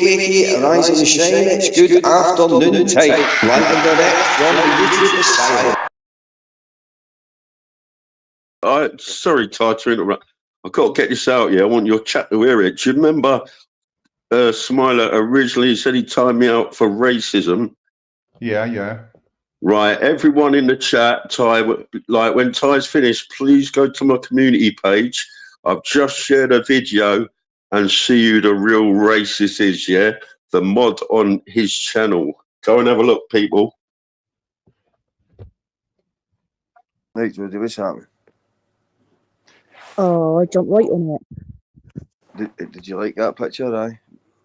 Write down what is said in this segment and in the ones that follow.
Wiki, Rise and Shine, it's good afternoon time. Live and direct from the YouTube asylum. Sorry, Ty, to interrupt. I've got to get this out, yeah. I want your chat to hear it. Do you remember Smiler originally said he timed me out for racism? Yeah. Right, everyone in the chat, Ty, like when Ty's finished, please go to my community page. I've just shared a video and see who the real racist is, yeah? The mod on his channel. Go and have a look, people. Right, Jodie, what's happening? Oh, I jumped right on it. Did you like that picture, aye?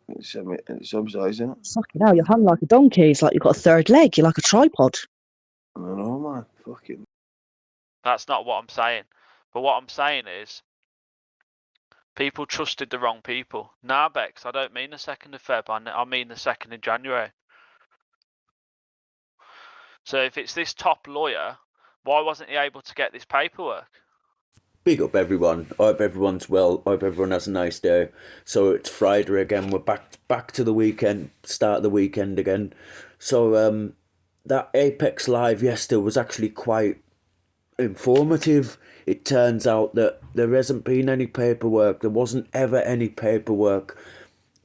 It's some size, isn't it? Fucking hell, you're hung like a donkey. It's like you've got a third leg. You're like a tripod. I don't know, man. Fucking. That's not what I'm saying. But what I'm saying is, people trusted the wrong people. Nah, Bex, I don't mean the 2nd of Feb. I mean the 2nd of January. So if it's this top lawyer, why wasn't he able to get this paperwork? Big up everyone. I hope everyone's well. I hope everyone has a nice day. So it's Friday again. We're back to the weekend. Start of the weekend again. So that Apex Live yesterday was actually quite informative. It turns out that there hasn't been any paperwork. There wasn't ever any paperwork.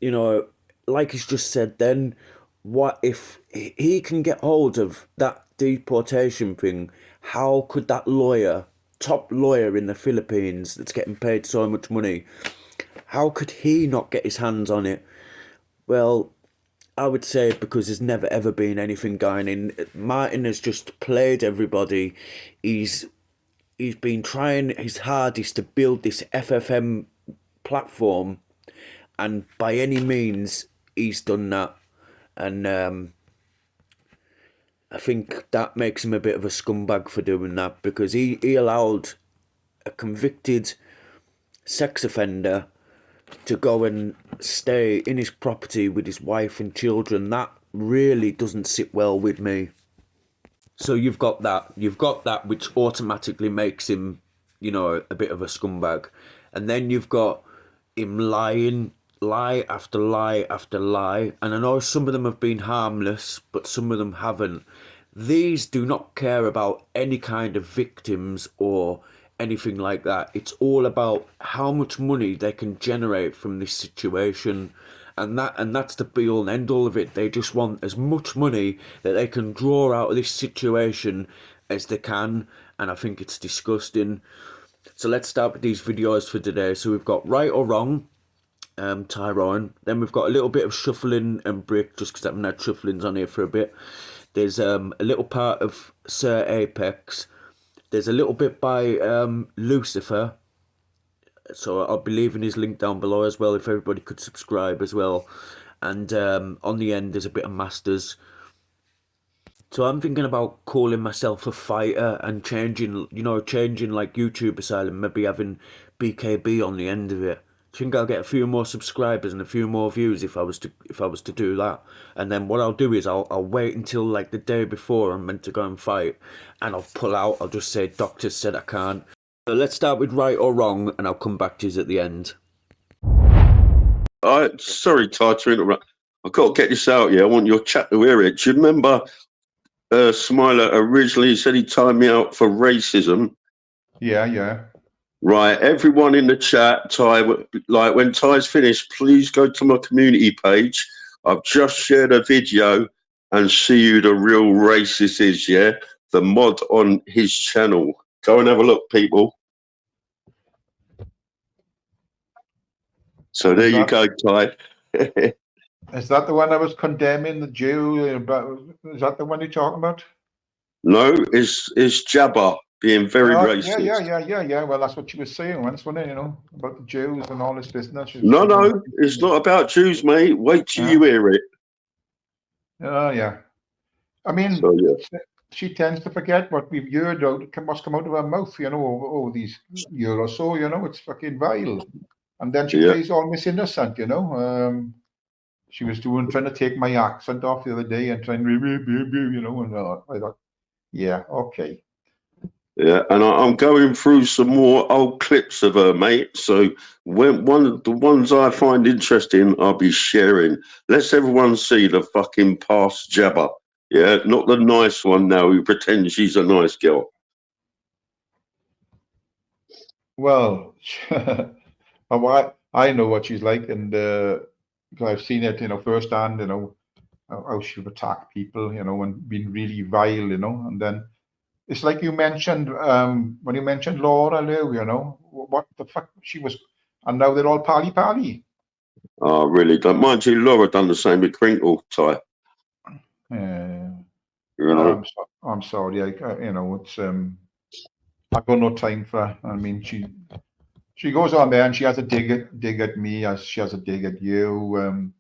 You know, like he's just said then, what if he can get hold of that deportation thing? How could that lawyer, top lawyer in the Philippines that's getting paid so much money, how could he not get his hands on it? Well, I would say because there's never ever been anything going in. Martin has just played everybody. He's been trying his hardest to build this FFM platform, and by any means he's done that. And I think that makes him a bit of a scumbag for doing that, because he allowed a convicted sex offender to go and stay in his property with his wife and children. That really doesn't sit well with me. So you've got that which automatically makes him, you know, a bit of a scumbag. And then you've got him lying, lie after lie after lie. And I know some of them have been harmless, but some of them haven't. These do not care about any kind of victims or anything like that. It's all about how much money they can generate from this situation. And that's the be all and end all of it. They just want as much money that they can draw out of this situation as they can. And I think it's disgusting. So let's start with these videos for today. So we've got Right or Wrong, Tyrone. Then we've got a little bit of Shuffling and Brick, just because I haven't had Shufflings on here for a bit. There's a little part of Sir Apex. There's a little bit by Lucifer. So I'll be leaving his link down below as well, if everybody could subscribe as well. And on the end, there's a bit of Masters. So I'm thinking about calling myself a fighter and changing like YouTube Asylum, maybe having BKB on the end of it. I think I'll get a few more subscribers and a few more views if I was to do that. And then what I'll do is I'll wait until like the day before I'm meant to go and fight, and I'll pull out. I'll just say doctors said I can't. So let's start with Right or Wrong, and I'll come back to you at the end. Sorry, Ty, to interrupt. I've got to get this out, yeah. I want your chat to hear it. Do you remember Smiler originally said he timed me out for racism? Yeah. Right, everyone in the chat, Ty, like when Ty's finished, please go to my community page. I've just shared a video and see who the real racist is, yeah? The mod on his channel. Go and have a look, people. So there you go, Ty. Is that the one that was condemning the Jew? Is that the one you're talking about? No, it's Jabba being very racist. Yeah. Well, that's what she was saying once, wasn't it? You know, about the Jews and all this business. No, it's not about Jews, mate. Wait till you hear it. Oh, yeah. I mean, so, yeah. She tends to forget what we've heard out, must come out of her mouth, you know, over these year or so, you know, it's fucking vile. And then she plays all Miss Innocent, you know. She was trying to take my accent off the other day and trying, you know, and I thought, yeah, okay. Yeah, and I'm going through some more old clips of her, mate. So when the ones I find interesting, I'll be sharing. Let's everyone see the fucking past jabber. Yeah, not the nice one now who pretends she's a nice girl. Well, I know what she's like, and I've seen it, firsthand. How she would attack people, and been really vile, and then it's like you mentioned when you mentioned Laura Lou, what the fuck she was, and now they're all pally. Oh, really? Don't mind you, Laura done the same with Crinkle, Ty. You know? I'm sorry, it's I've got no time for her. I mean, she goes on there and she has a dig at me, as she has a dig at you,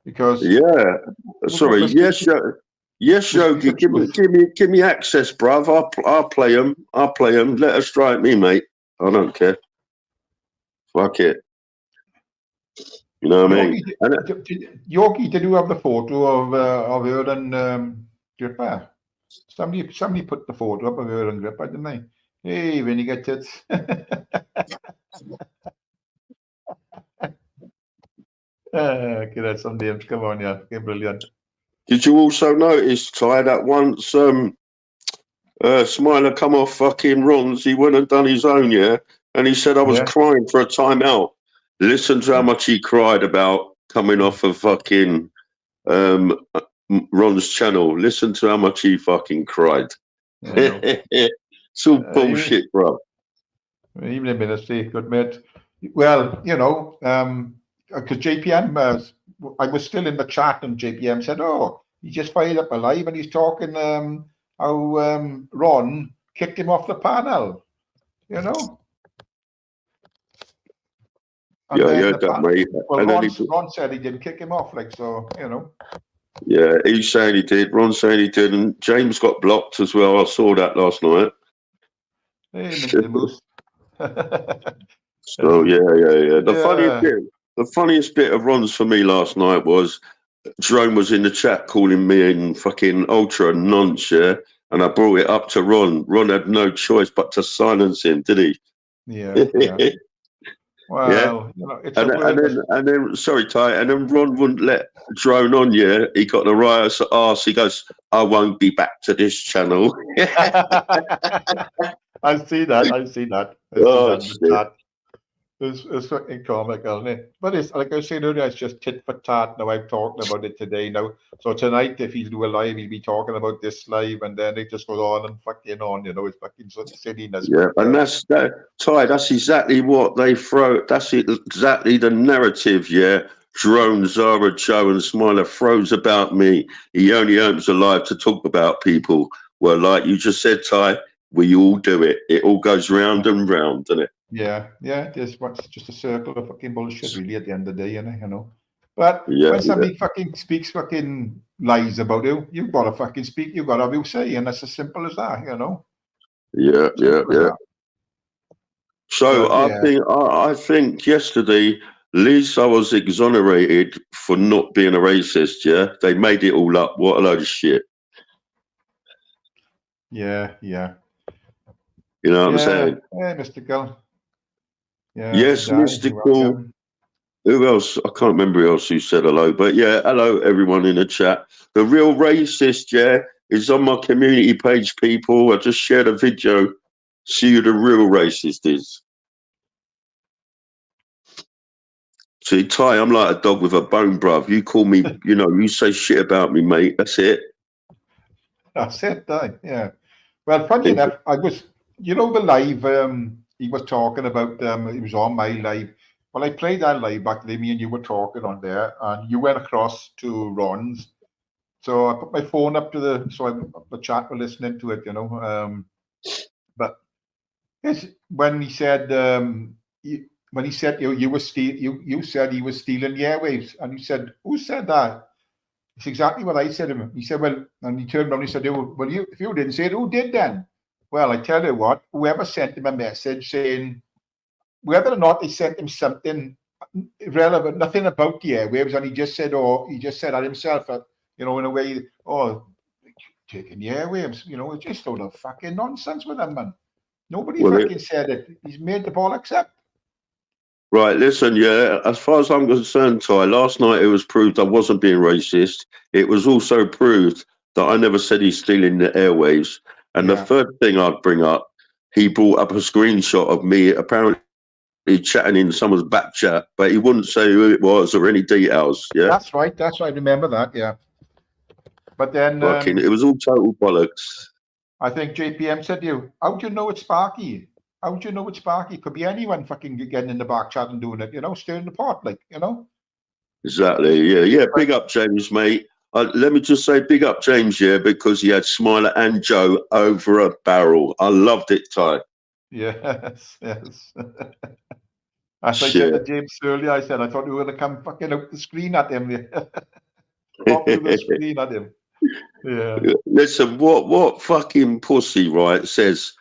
because Yeah. Sorry. Yes, Yogi. Give me access, bruv. I'll play them. Let her strike me, mate. I don't care. Fuck it. You know what I mean? Yogi, did you have the photo of her and Gripper? Somebody put the photo up of her and Gripper, didn't they? Hey, when you get it. Okay, that's some names. Come on, yeah. Okay, brilliant. Did you also notice, Ty, that once Smiler come off fucking Ron's, he went and done his own, yeah? And he said I was crying for a timeout. Listen to how much he cried about coming off of fucking Ron's channel. Listen to how much he fucking cried. It's all bullshit, bro. Even in ministry, good mate. Well, because JPM, I was still in the chat, and JPM said, "Oh, he just fired up a live, and he's talking how Ron kicked him off the panel." And that, mate. Well, Ron said he didn't kick him off, Yeah, he's saying he did. Ron's saying he did, and James got blocked as well. I saw that last night. Hey, Mr. Moose. So yeah. The funniest bit of Ron's for me last night was Jerome was in the chat calling me in fucking ultra nonce, yeah, and I brought it up to Ron. Ron had no choice but to silence him, did he? Yeah. Well, it's and then sorry, Ty, and then Ron wouldn't let Drone on. Yeah, he got the riot's arse. He goes, "I won't be back to this channel." I see that. Shit. It's fucking comical, isn't it? But it's like I was saying earlier, it's just tit for tat. Now I'm talking about it today. Now, so tonight, if he'll do a live, he'll be talking about this live, and then it just goes on and fucking on. It's fucking such silliness. Yeah, and that's Ty. That's exactly what they throw. That's exactly the narrative. Yeah, Drone, Zara, Joe, and Smiler throws about me. He only opens a live to talk about people. Well, like you just said, Ty, we all do it. It all goes round and round, doesn't it? Yeah. It's just a circle of fucking bullshit, really, at the end of the day, But when somebody fucking speaks fucking lies about you, you've got to fucking speak. You've got to have your say, and that's as simple as that, Yeah. So I think yesterday, Lisa was exonerated for not being a racist. Yeah, they made it all up. What a load of shit. Yeah. You know what I'm saying? Yeah, mystical. Yeah. Yes, mystical. Who else? I can't remember who else who said hello, but yeah, hello everyone in the chat. The real racist, is on my community page, people. I just shared a video. See who the real racist is. See, Ty, I'm like a dog with a bone, bruv. You call me, you say shit about me, mate. That's it. That's it, yeah. Well, funny enough, I was, the live he was talking about, it was on my live. Well, I played that live back then, me and you were talking on there, and you went across to Ron's. So I put my phone up to the chat were listening to it, But when he said, you said he was stealing the airwaves, and you said, who said that? It's exactly what I said to him. He said, well, and he turned around and he said, well, if you didn't say it, who did then? Well, I tell you what, whoever sent him a message saying, whether or not they sent him something irrelevant, nothing about the airwaves, and he just said that himself, in a way, taking the airwaves. You know, it's just a load of fucking nonsense with them, man. Nobody Well, fucking said it. He's made the ball accept. Right, listen, yeah, as far as I'm concerned, Ty, last night it was proved I wasn't being racist. It was also proved that I never said he's stealing the airwaves. And the Yeah. third thing I'd bring up, he brought up a screenshot of me apparently chatting in someone's back chat, but he wouldn't say who it was or any details, yeah? That's right. That's right. I remember that. Yeah. But then Fucking, it was all total bollocks. I think JPM said to you, how do you know it's Sparky? How do you know it's Sparky? Could be anyone fucking getting in the back chat and doing it, you know, stirring the pot, like, you know? Exactly, yeah. Big up, James, mate. Let me just say big up, James, yeah, because he had Smiler and Joe over a barrel. I loved it, Ty. Yes, yes. As I said to James earlier, I said, I thought you were going to come fucking out the screen at him. Pop through the screen at him. Yeah. Listen, what fucking pussy, right, says,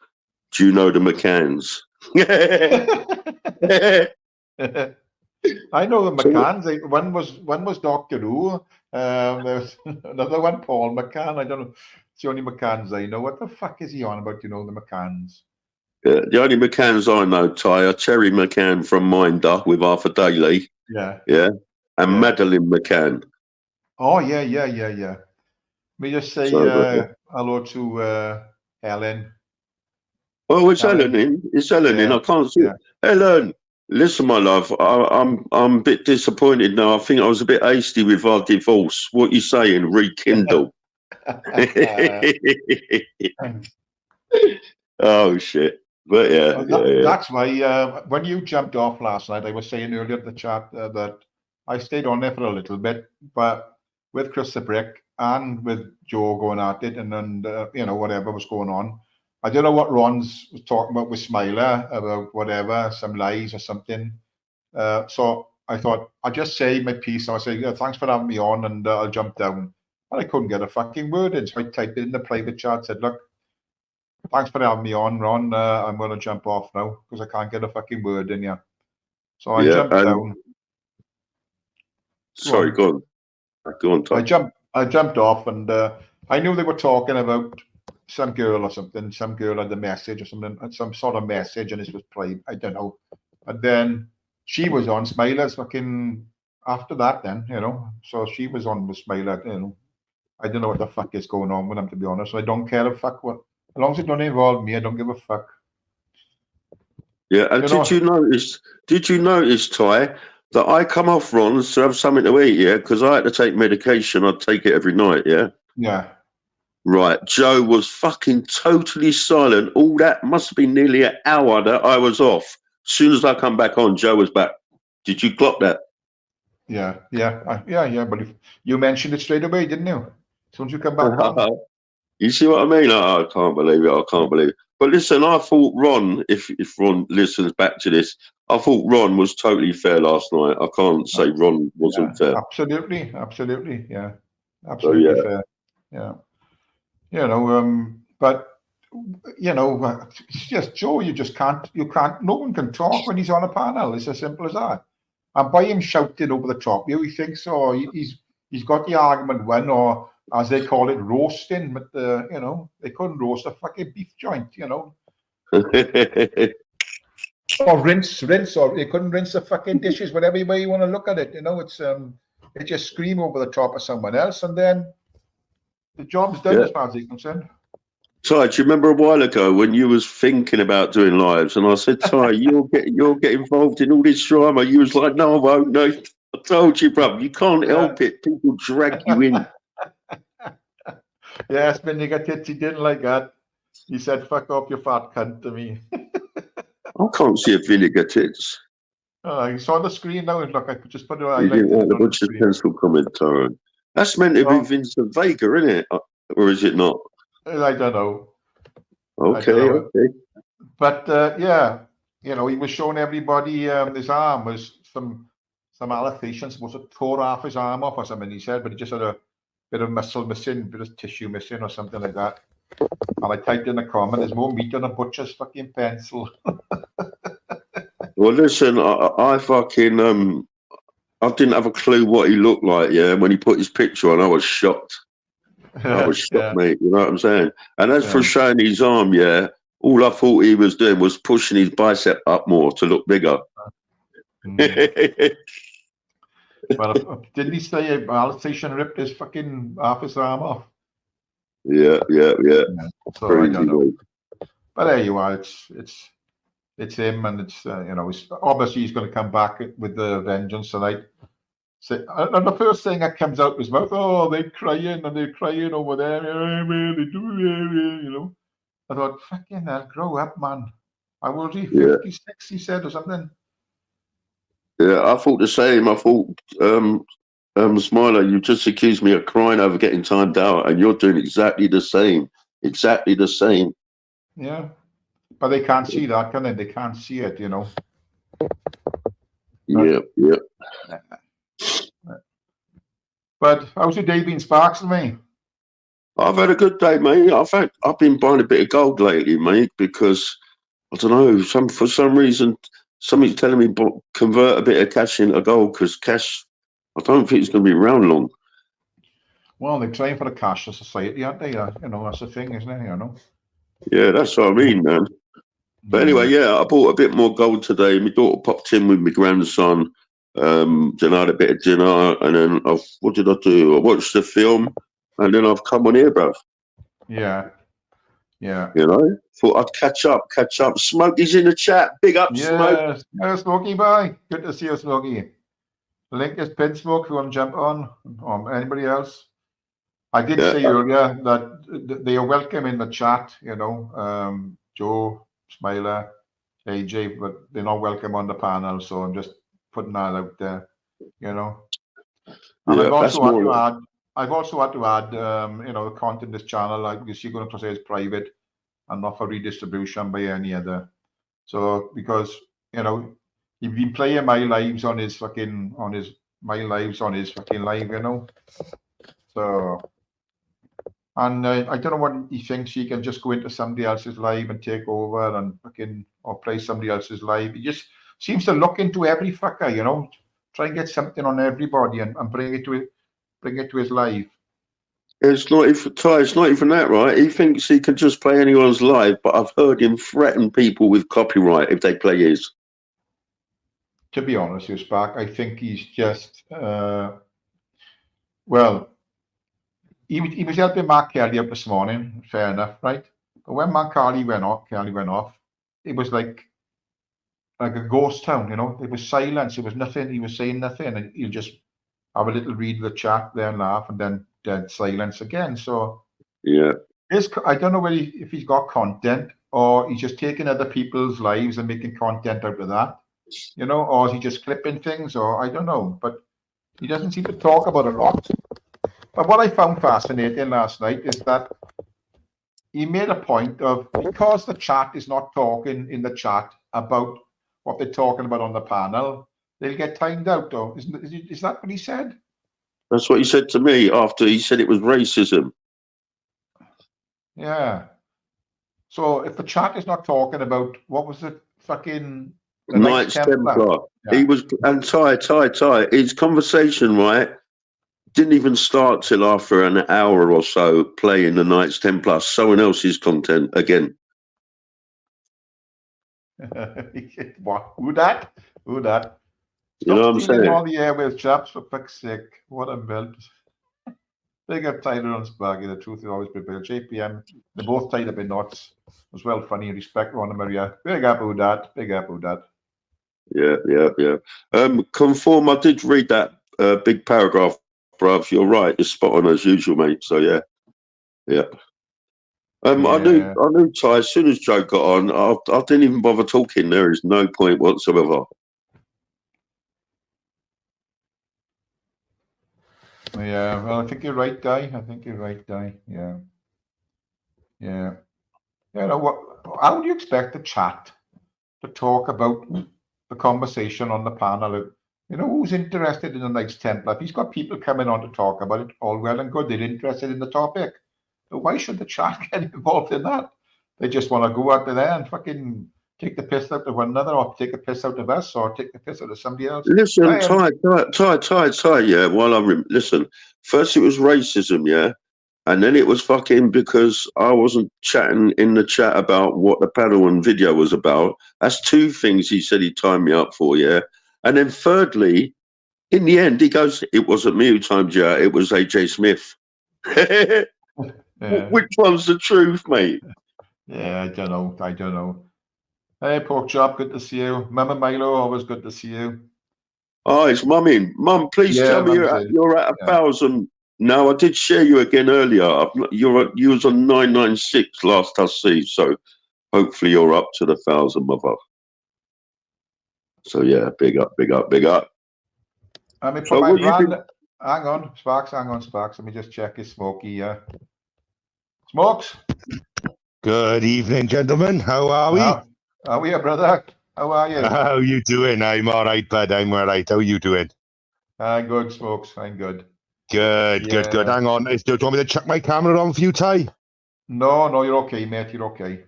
do you know the McCanns? I know the McCanns. One was Doctor Who. There's another one, Paul McCann. I don't know. It's the only McCanns I know. What the fuck is he on about? You know, the McCanns. Yeah, the only McCanns I know, Ty, are Terry McCann from Minder with Arthur Daly. Yeah. Yeah. And Madeline McCann. Oh, yeah. Let me just say hello to Helen. Oh, it's Ellen in. It's Ellen in. I can't see it. Ellen, listen, my love, I'm a bit disappointed now. I think I was a bit hasty with our divorce. What you saying? Rekindle. Oh, shit. But That's why when you jumped off last night, I was saying earlier in the chat that I stayed on there for a little bit, but with Chris the Brick and with Joe going at it, and then you know, whatever was going on, I don't know what Ron's was talking about with Smiler about whatever, some lies or something. So I thought I'd just say my piece. I say thanks for having me on, and I'll jump down. And I couldn't get a fucking word in, so I typed it in the private chat. Said, look, thanks for having me on, Ron. I'm going to jump off now because I can't get a fucking word in here. So I jumped down. Sorry, go on, Tom. I jumped off, and I knew they were talking about some girl or something. Some girl had a message or something, some sort of message, and this was played. I don't know. And then she was on Smiler's fucking after that. Then you know, so she was on with Smiler. You know, I don't know what the fuck is going on with them, to be honest. I don't care a fuck what. As long as it don't involve me, I don't give a fuck. Yeah, and did you notice, Ty, that I come off Ron's to have something to eat, yeah? Because I had to take medication. I'd take it every night, yeah? Yeah. Right. Joe was fucking totally silent. All that must have been nearly an hour that I was off. As soon as I come back on, Joe was back. Did you clock that? Yeah. But if you mentioned it straight away, didn't you? As soon as you come back on. You see what I mean? I can't believe it. But listen, I thought Ron, if Ron listens back to this, I thought Ron was totally fair last night. I can't say Ron wasn't fair. Absolutely. Yeah. Absolutely fair. Yeah. You know, but you know, it's just Joe, you can't, no one can talk when he's on a panel. It's as simple as that. And by him shouting over the top, he thinks, he's got the argument won, or as they call it, roasting. But you know, they couldn't roast a fucking beef joint, you know. Or rinse, or they couldn't rinse the fucking dishes, whatever way you want to look at it. You know, it's they just scream over the top of someone else, and then the job's done as far as he's concerned. Ty, do you remember a while ago when you was thinking about doing lives, and I said, Ty, you'll get involved in all this drama? You was like, no, I won't. No, I told you, bruv, you can't help it. People drag you in. Yes, Vinegar Tits, he didn't like that. He said, fuck off, you fat cunt, to me. I can't see a Vinegar Tits. You saw the screen now. Look, I could just put it on. You didn't have a bunch of pencil comment, Tyrone. That's meant to be Vincent Vega, isn't it? Or is it not? I don't know. Okay. But yeah, you know, he was showing everybody his arm was some allegations supposed to tore off his arm off or something. He said, but he just had a bit of muscle missing, bit of tissue missing, or something like that. And I typed in a comment, "There's more meat on a butcher's fucking pencil." Well, listen, I fucking I didn't have a clue what he looked like. Yeah, when he put his picture on, I was shocked. I was shocked, Yeah. mate. You know what I'm saying? And as for Yeah. showing his arm, yeah, all I thought he was doing was pushing his bicep up more to look bigger. Mm. Well, didn't he say Alsatian ripped his fucking half his arm off? Yeah. So Crazy, I don't know. mate. But there you are. It's him, and it's it's obviously he's going to come back with the vengeance tonight. So, and the first thing that comes out of his mouth, oh, they're crying over there. They do, I thought, fucking hell, grow up, man. I was he 56, he said, or something. Yeah, I thought the same. I thought, Smiler, you just accused me of crying over getting timed out, and you're doing exactly the same. Exactly the same. Yeah. But they can't see that, can they? They can't see it, Yeah. But how's your day been, Sparks, and me? I've had a good day, mate. I've been buying a bit of gold lately, mate, because I don't know, for some reason, somebody's telling me convert a bit of cash into gold, because cash, I don't think it's going to be around long. Well, they're trying for the cashless society, aren't they? That's the thing, isn't it? Yeah, that's what I mean, man. But anyway, yeah, I bought a bit more gold today. My daughter popped in with my grandson. Then I had a bit of dinner, and then what did I do? I watched the film, and then I've come on here, bruv. Yeah. Thought I'd catch up. Smokey's in the chat. Big up, Smoke. Yeah, Smokey, bye. Good to see you, Smokey. The link is pinned, Smoke, if you want to jump on, or anybody else. I did say earlier that they are welcome in the chat, Joe, Smiler, AJ, but they're not welcome on the panel, so I'm just putting that out there, And I've also had to add, the content this channel, because you're going to say it's private and not for redistribution by any other. So because he's been playing my lives on his live, So, and I don't know what he thinks he can just go into somebody else's live and take over and or play somebody else's live. He just seems to look into every fucker, try and get something on everybody and bring it to his live. It's not even that, right? He thinks he can just play anyone's live, but I've heard him threaten people with copyright if they play his. To be honest with you, Spark, I think he's just he was helping Mark Kelly up this morning, fair enough, right? But when Mark Kelly went off, it was like a ghost town, There was silence, there was nothing, he was saying nothing, and he'll just have a little read of the chat there and laugh, and then dead silence again. So yeah, I don't know if he's got content or he's just taking other people's lives and making content out of that, or is he just clipping things, or I don't know. But he doesn't seem to talk about it a lot. But what I found fascinating last night is that he made a point of, because the chat is not talking in the chat about what they're talking about on the panel, they'll get timed out. Or is that what he said? That's what he said to me after he said it was racism. Yeah. So if the chat is not talking about, what was it, fucking the Knights Templar. Yeah. He was, and Ty, his conversation, right, didn't even start till after an hour or so playing the Knights Templar, someone else's content again. What? Who that? Stop, you know what I'm saying? All the airways, chaps, for fuck's sake. What a belt. Big up Tyler and Sparky. The truth is always prepared. JPM, they're both tied up in knots. As well, funny, respect Ron and Maria. Big up, who that? Big up, who that? Yeah. Conform, I did read that big paragraph, bruv. You're right. You're spot on as usual, mate. So, yeah. I knew Ty, as soon as Joe got on, I didn't even bother talking. There is no point whatsoever. Yeah, well, I think you're right, Guy. Yeah. How do you expect the chat to talk about the conversation on the panel? Who's interested in the Knights Templar? If he's got people coming on to talk about it, all well and good. They're interested in the topic. But why should the chat get involved in that? They just want to go out there and fucking take the piss out of one another, or take the piss out of us, or take the piss out of somebody else. Listen, Ty, yeah, listen, first it was racism, yeah? And then it was fucking because I wasn't chatting in the chat about what the panel and video was about. That's two things he said he'd time me up for, yeah. And then thirdly, in the end, he goes, it wasn't me who timed you out, it was AJ Smith. Yeah. Which one's the truth, mate? Yeah, I don't know. Hey, Pork Chop, good to see you. Mama Milo, always good to see you. Oh, it's Mum in. Mum, please Yeah, tell me Mum's you're in. at Yeah. 1,000. No, I did share you again earlier. You was on 996 last I see, so hopefully you're up to the 1,000, mother. So yeah, big up. Let me put So my what you brand. been? Hang on, Sparks. Let me just check his Smokey. Smokes. Good evening, gentlemen. How are we? How are we, brother? How are you? How you doing? I'm all right, bud. I'm all right. How you doing? I'm good, Smokes. I'm good. Good. Hang on. Do you want me to chuck my camera on for you, Ty? No, you're okay, mate. You're okay.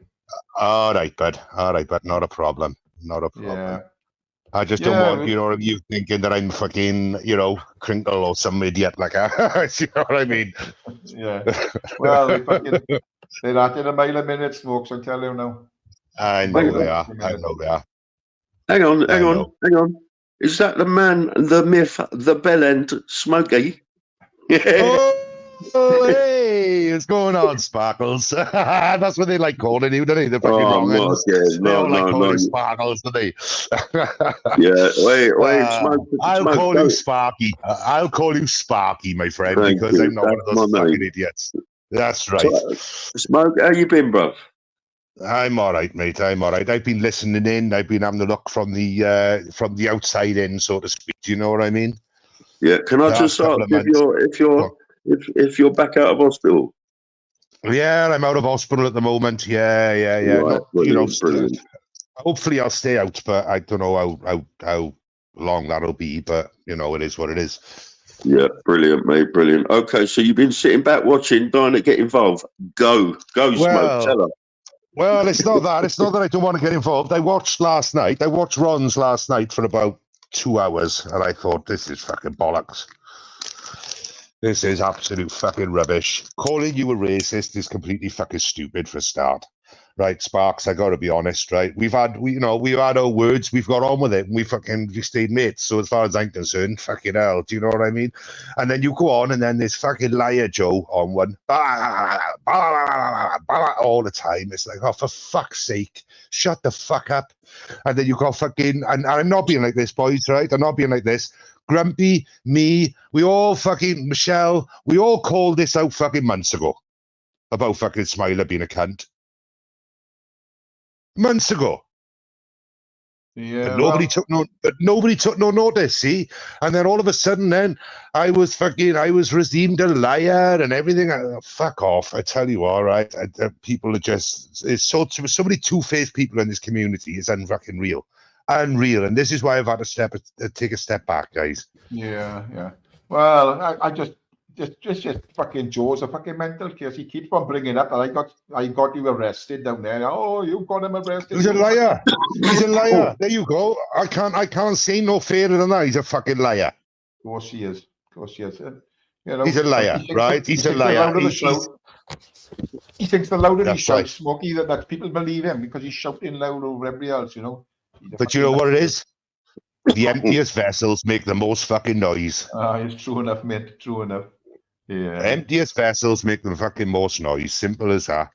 All right, bud. Not a problem. Yeah. I just Yeah, don't want, you thinking that I'm fucking, crinkle or some idiot like that. You know what I mean? Yeah. Well, they're at it a mile a minute, Smokes, I tell you now. I know they are. Hang on. Is that the man, the myth, the bell end, Smokey? Oh, hey, what's going on, Sparkles? That's what they like calling you, don't they? The fucking wrong ends. They all like calling you Sparkles, don't they? Yeah, wait, Smoke. I'll call you Sparky. I'll call you Sparky, my friend, because I'm not one of those fucking idiots. That's right. Smoke, how you been, bruv? I'm all right, mate. I'm all right. I've been listening in. I've been having a look from the outside in, so to speak. Do you know what I mean? Yeah. Can I just ask if you're back out of hospital? Yeah, I'm out of hospital at the moment. Yeah. Right, brilliant. Hopefully I'll stay out, but I don't know how long that'll be. But it is what it is. Yeah, brilliant, mate. Brilliant. Okay, so you've been sitting back watching, dying to get involved. Go, Smoke. Tell her. Well, it's not that. It's not that I don't want to get involved. I watched Ron's last night for about 2 hours, and I thought, this is fucking bollocks. This is absolute fucking rubbish. Calling you a racist is completely fucking stupid for a start. Right, Sparks, I gotta be honest, right? We've had our words, we've got on with it, and we stayed mates. So as far as I'm concerned, fucking hell, do you know what I mean? And then you go on, and then this fucking liar Joe on one, all the time. It's like, oh, for fuck's sake, shut the fuck up. And then you got fucking, and I'm not being like this, boys, right? I'm not being like this. Grumpy, me, we all fucking, Michelle, we all called this out fucking months ago about fucking Smiler being a cunt. Months ago. Yeah. And nobody took no notice, see? And then all of a sudden then I was redeemed a liar and everything. Fuck off. I tell you all right. People are just, it's so many two-faced people in this community. It's unfucking real. Unreal. And this is why I've had to take a step back, guys. Yeah. Well, I just fucking Joe's a fucking mental case. He keeps on bringing up that I got you arrested down there. Oh, you got him arrested. He's a liar. He's a liar. There you go. I can't say no fairer than that. He's a fucking liar. Of course he is. He's a liar, right? He's a liar. He thinks the louder he shouts, Smokey, that people believe him because he's shouting loud over everybody else, But you know what it is? The emptiest vessels make the most fucking noise. It's true enough, mate. True enough. Yeah. Emptiest vessels make the fucking most noise. Simple as that.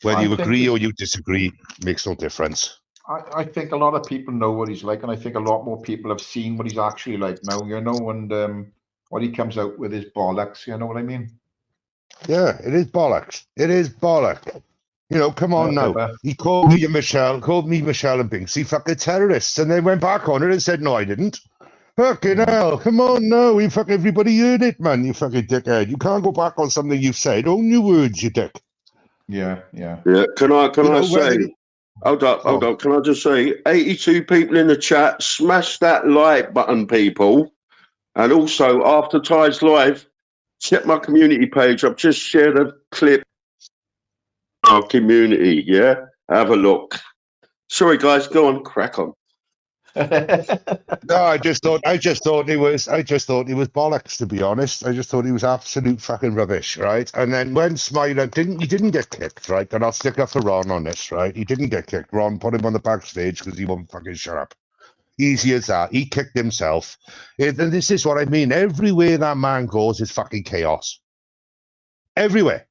Whether you agree or you disagree makes no difference. I think a lot of people know what he's like, and I think a lot more people have seen what he's actually like now, and what he comes out with is bollocks, you know what I mean? Yeah, it is bollocks. It is bollocks. Come on now. He called me Michelle and Binksy fucking terrorists, and they went back on it and said, no, I didn't. Fucking hell, come on now. Everybody heard it, man, you fucking dickhead. You can't go back on something you've said. Own your words, you dick. Yeah. Can I say, hold up. Can I just say, 82 people in the chat, smash that like button, people. And also, after Ty's live, check my community page. I've just shared a clip of our community, yeah? Have a look. Sorry, guys, go on, crack on. No, I just thought he was bollocks, to be honest. I just thought he was absolute fucking rubbish, right? And then when Smiler didn't get kicked, right? And I'll stick up for Ron on this, right? He didn't get kicked. Ron put him on the backstage because he won't fucking shut up. Easy as that. He kicked himself. And this is what I mean. Everywhere that man goes is fucking chaos. Everywhere.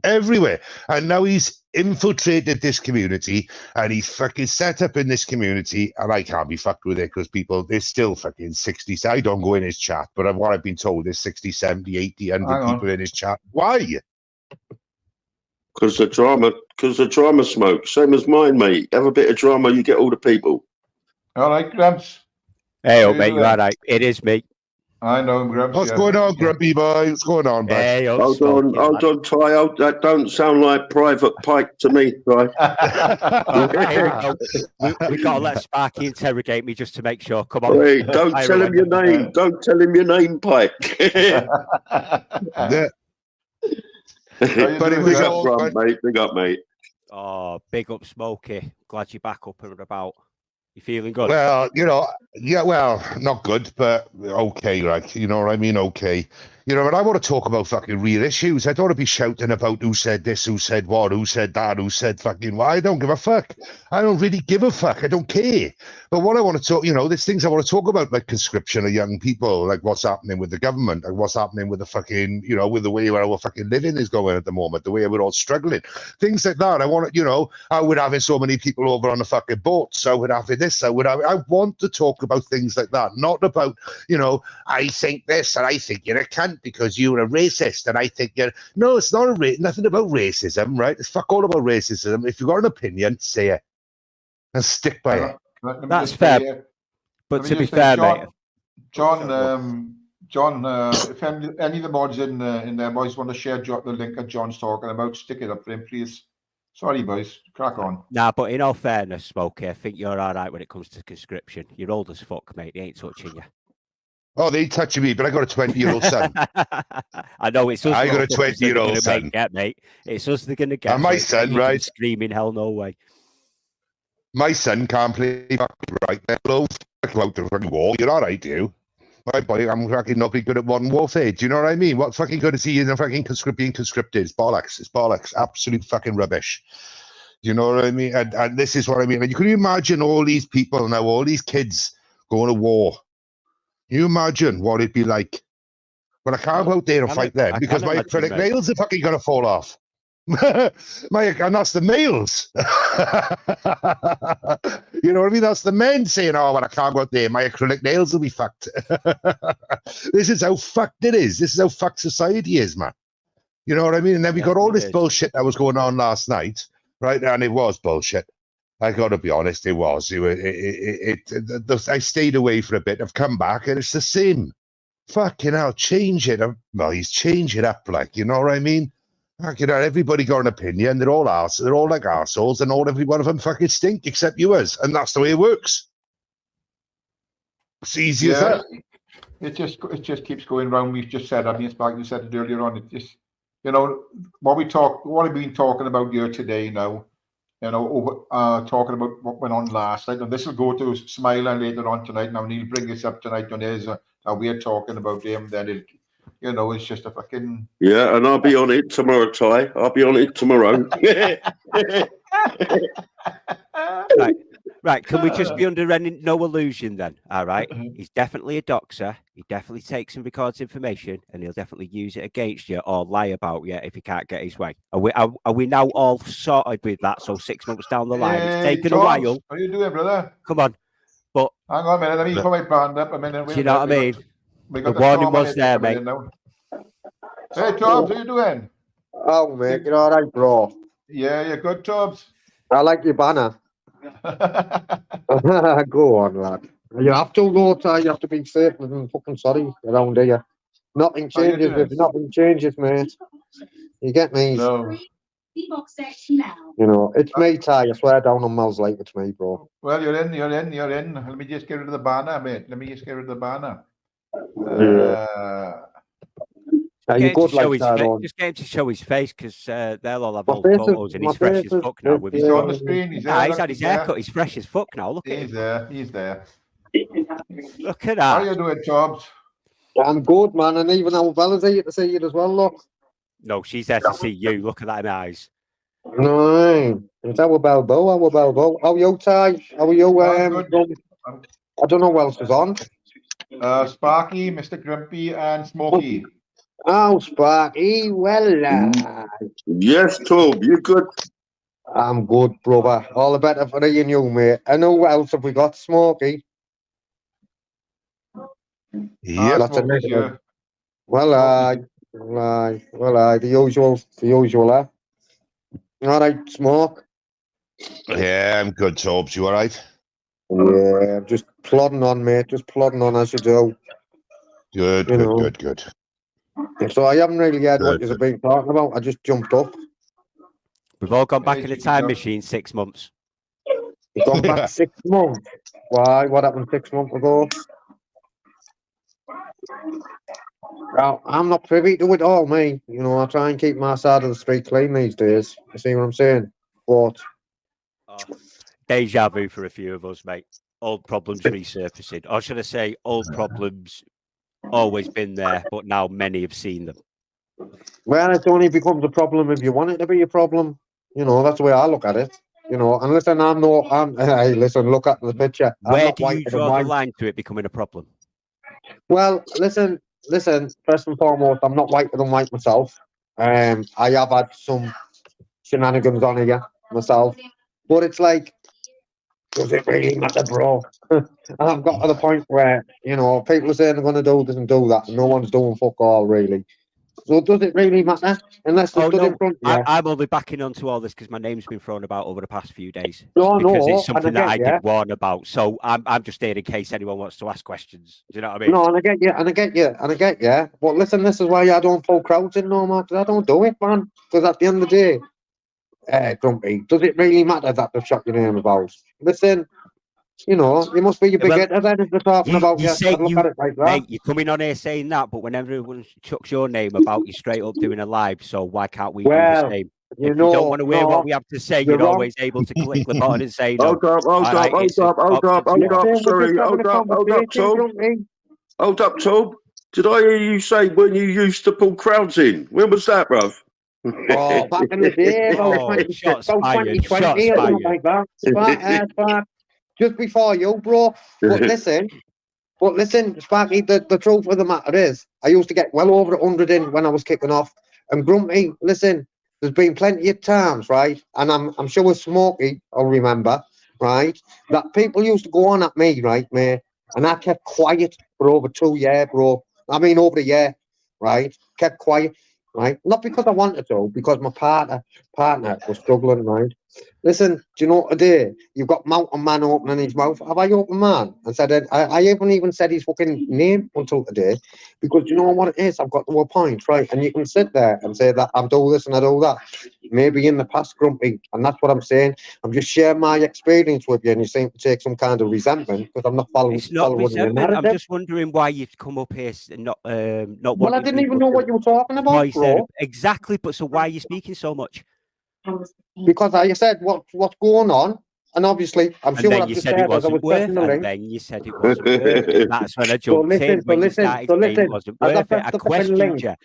Everywhere. And now he's infiltrated this community and he's fucking set up in this community, and I can't be fucked with it because there's still fucking 60. I don't go in his chat, but what I've been told is 60, 70, 80, 100 people in his chat. Why? Because the drama smoke. Same as mine, mate. Have a bit of drama, you get all the people. All right, Gramps. Hey, How mate, you you all right? It is me. I know, Gramps. What's going on, Grumpy Boy? What's going on, bud? Hey, Hold on, Ty. That don't sound like Private Pike to me, Ty. Here we go. We got to let Sparky interrogate me just to make sure. Come on. Wait, don't tell him your name. Don't tell him your name, Pike. Yeah. But Big up, Grump, mate. Big up, mate. Oh, big up, Smokey. Glad you're back up and about. You feeling good? Well, well, not good, but okay, like, you know what I mean? Okay. But I want to talk about fucking real issues. I don't want to be shouting about who said this, who said what, who said that, who said fucking what. I don't give a fuck. I don't really give a fuck. I don't care. But what I want to talk, there's things I want to talk about, like conscription of young people, like what's happening with the government, like what's happening with the fucking, with the way where our fucking living is going at the moment, the way we're all struggling. Things like that. I want to, I would having so many people over on the fucking boats. I would have this. I want to talk about things like that, not about, I think this and I think you're a cunt because you're a racist and I think you're... No, it's not nothing about racism, right? It's fuck all about racism. If you've got an opinion, say it and stick by it. That's fair. But to be fair, mate... John, if any of the mods in there, boys, want to share the link that John's talking about, stick it up for him, please. Sorry, boys. Crack on. Nah, but in all fairness, Smokey, I think you're all right when it comes to conscription. You're old as fuck, mate. They ain't touching you. Oh, they touching me, but I got a 20-year-old son. I know it's us. I got a 20-year-old son. Get, mate. It's us they're going to get. And my son, right? Screaming, hell no way. My son can't play fucking right. They're low out the fucking wall. You're all right, you. My boy, I'm fucking not be good at modern warfare. Do you know what I mean? What fucking good is he in the fucking being conscripted? It's bollocks. It's bollocks. Absolute fucking rubbish. Do you know what I mean? And this is what I mean. And you can imagine all these people now, all these kids going to war. Can you imagine what it'd be like? But I can't go out there and fight them because my acrylic nails are fucking going to fall off. And that's the males. You know what I mean? That's the men saying, oh, well, I can't go out there. My acrylic nails will be fucked. This is how fucked it is. This is how fucked society is, man. You know what I mean? And then we got all this bullshit that was going on last night, right? And it was bullshit. I got to be honest, it was. I stayed away for a bit. I've come back, and it's the same. Fucking hell, change it. Well, he's changed it up, like, you know what I mean? Fucking hell, everybody got an opinion. They're all like arseholes, and every one of them fucking stink, except yours. And that's the way it works. It's easy as that. It just keeps going round. We've just said, I mean, it's back, you said it earlier on. It just, what I've been talking about here today now, talking about what went on last night, and this will go to Smiler later on tonight. Now, and he'll bring this up tonight on his, how we're talking about him. Then it's just a fucking... Yeah, and I'll be on it tomorrow, Ty. I'll be on it tomorrow. Right. Can we just be under no illusion then? All right. He's definitely a doxer. He definitely takes and records information, and he'll definitely use it against you or lie about you if he can't get his way. Are we now all sorted with that? So 6 months down the line, it's taken a while. What are you doing, brother? Come on. But hang on a minute. Let me put my band up a minute. Do you know what I mean? The warning was there, mate. Hey, Tubbs, how you doing? Oh, mate, you're all right, bro. Yeah, you're good, Tubbs. I like your banner. Go on, lad. You have to go, Ty. You have to be safe and fucking sorry around here. Nothing changes if nothing changes, mate. You get me? No. It's me, Ty. I swear down on Mel's like it's me, bro. Well, you're in. Let me just get rid of the banner, mate. Let me just get rid of the banner. You good like that on? Just get him to show his face because they'll all have My old face photos is- and my he's fresh face as is- fuck now with his He's on the cut. screen. He's Nah, there. he's had his haircut. He's fresh as fuck now. Look at He's him. there. He's there. Look at How that. you doing, Jobs? I'm good, man, and even our Bella's here to see you as well, look. No, she's there to see you. Look at that in her eyes. No, it's our Balbo. How you, Ty? How are you? I'm good. I don't know what else is on. Sparky, Mr. Grumpy, and Smokey. Oh, Sparky, well, Yes, Tom, you good? I'm good, brother. All the better for you and you, mate. I know what else have we got, Smokey? Yep. That's a Smokey's negative. here. Well, the usual, eh? All right, Smoke. Yeah, I'm good, Tobes. You all right? Yeah, just plodding on, mate. Just plodding on as you do. Good, You good, know. good, good. So I haven't really heard what Good, you've been talking about. I just jumped up. We've all gone back Hey, in a cheeky time dog. machine 6 months. You've gone back 6 months. Why? What happened 6 months ago? Well, I'm not privy to it all, me. You know, I try and keep my side of the street clean these days. You see what I'm saying? But Deja vu for a few of us, mate. Old problems resurfacing. Or should I say, old problems always been there, but now many have seen them. well, it only becomes a problem if you want it to be a problem. You know, that's the way I look at it. You know, and listen, hey, listen, look at the picture. I'm Where not do you whiter than draw the white. line to it becoming a problem? Well, listen. First and foremost, I'm not whiter than white myself. I have had some shenanigans on here myself, but it's like, does it really matter, bro? And I've got to the point where, you know, people are saying they're going to do this and do that, and no one's doing fuck all, really. So does it really matter? Unless they're stood in front of you. I'm only backing onto all this because my name's been thrown about over the past few days. No, because no, it's something and I that I get you. did warn about. So I'm just there in case anyone wants to ask questions. Do you know what I mean? No, and I get you, and I get you, and I get you. But listen, this is why I don't pull crowds in no more, because I don't do it, man. Because at the end of the day, Grumpy, does it really matter that they've shot your name about? Listen, you know, you must be your big Well, head then if they're talking about you. say I'd look at it like that. Mate, you're coming on here saying that, but when everyone chucks your name about, you straight up doing a live. So why can't we do the same? You If know, you don't want to hear no, what we have to say, you're you're wrong. always able to click the button and say no. Hold up, hold All up, right, hold it's an up, hold up, option hold to up, ask. sorry, hold up, Tom. Hold up, Tom. Did I hear you say when you used to pull crowds in? When was that, bruv? Oh, back in the day, about Oh, 20, shots about fired, 2020 shots or something fired. like that. Spark, just before you, bro. But listen, Sparky, the truth of the matter is, I used to get well over 100 in when I was kicking off. And Grumpy, listen, there's been plenty of times, right? And I'm sure Smokey, I'll remember, right? That people used to go on at me, right, mate? And I kept quiet for over 2 years, bro. I mean, over a year, right? Kept quiet, right? Not because I wanted to, because my partner was struggling, right? Listen, do you know what I did? You've got Mountain Man opening his mouth. Have I opened man? And said I haven't even said his fucking name until today, because you know what it is? I've got to a point, right? And you can sit there and say that I'm doing this and I do that. Maybe in the past, Grumpy, and that's what I'm saying. I'm just sharing my experience with you, and you seem to take some kind of resentment because I'm not following. It's not following your resentment. I'm narrative. just wondering why you've come up here and not Well, I wanting didn't even people know to what you were talking about, voice their- bro. Exactly, but so why are you speaking so much? Because I said what's going on, and obviously I'm And sure then what I've you just said said it as I wasn't was worth, pressing the and link. then you said it wasn't worth, and that's when I jumped in. When you started saying it wasn't as I worth it, pressed I the fucking questioned link. you. Hey,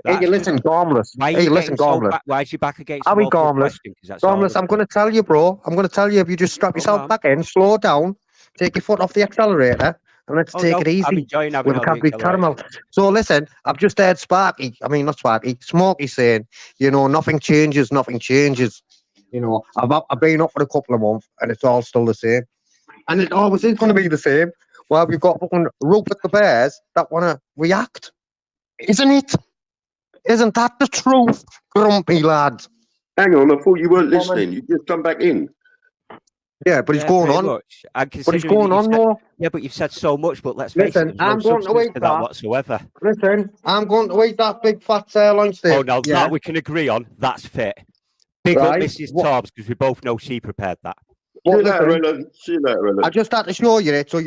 That's you listen, Gormless. why are Hey, you listen, getting so Gormless. back? Why is you back against Are we small Gormless? question? Because that's all. Gormless, I'm going to tell you, bro. I'm going to tell you, if you just strap yourself on. back in, slow down, take your foot off the accelerator, and let's Oh, take no, it easy. I'm enjoying having with a all the Cadbury acceleration. caramel. So listen, I've just heard not Sparky, Smokey saying, you know, nothing changes. You know, I've been up for a couple of months and it's all still the same. And it always is going to be the same. Well, we've got fucking Rupert the Bears that want to react. Isn't it? Isn't that the truth, Grumpy lad? Hang on, I thought you weren't listening. You just come back in. Yeah, but he's going pretty on. much. And But he's considering going that on, you've said- though. Yeah, but you've said so much, but let's face Listen, it, there's I'm no going to substance eat to that that. whatsoever. Listen, I'm going to eat that big fat sirloin steak. Oh, no, yeah? that we can agree on. That's fit. Big Right. up Mrs. Tobbs, because we both know she prepared that. you But later, listen, Ellen. See you later, Ellen. I just had to show you it so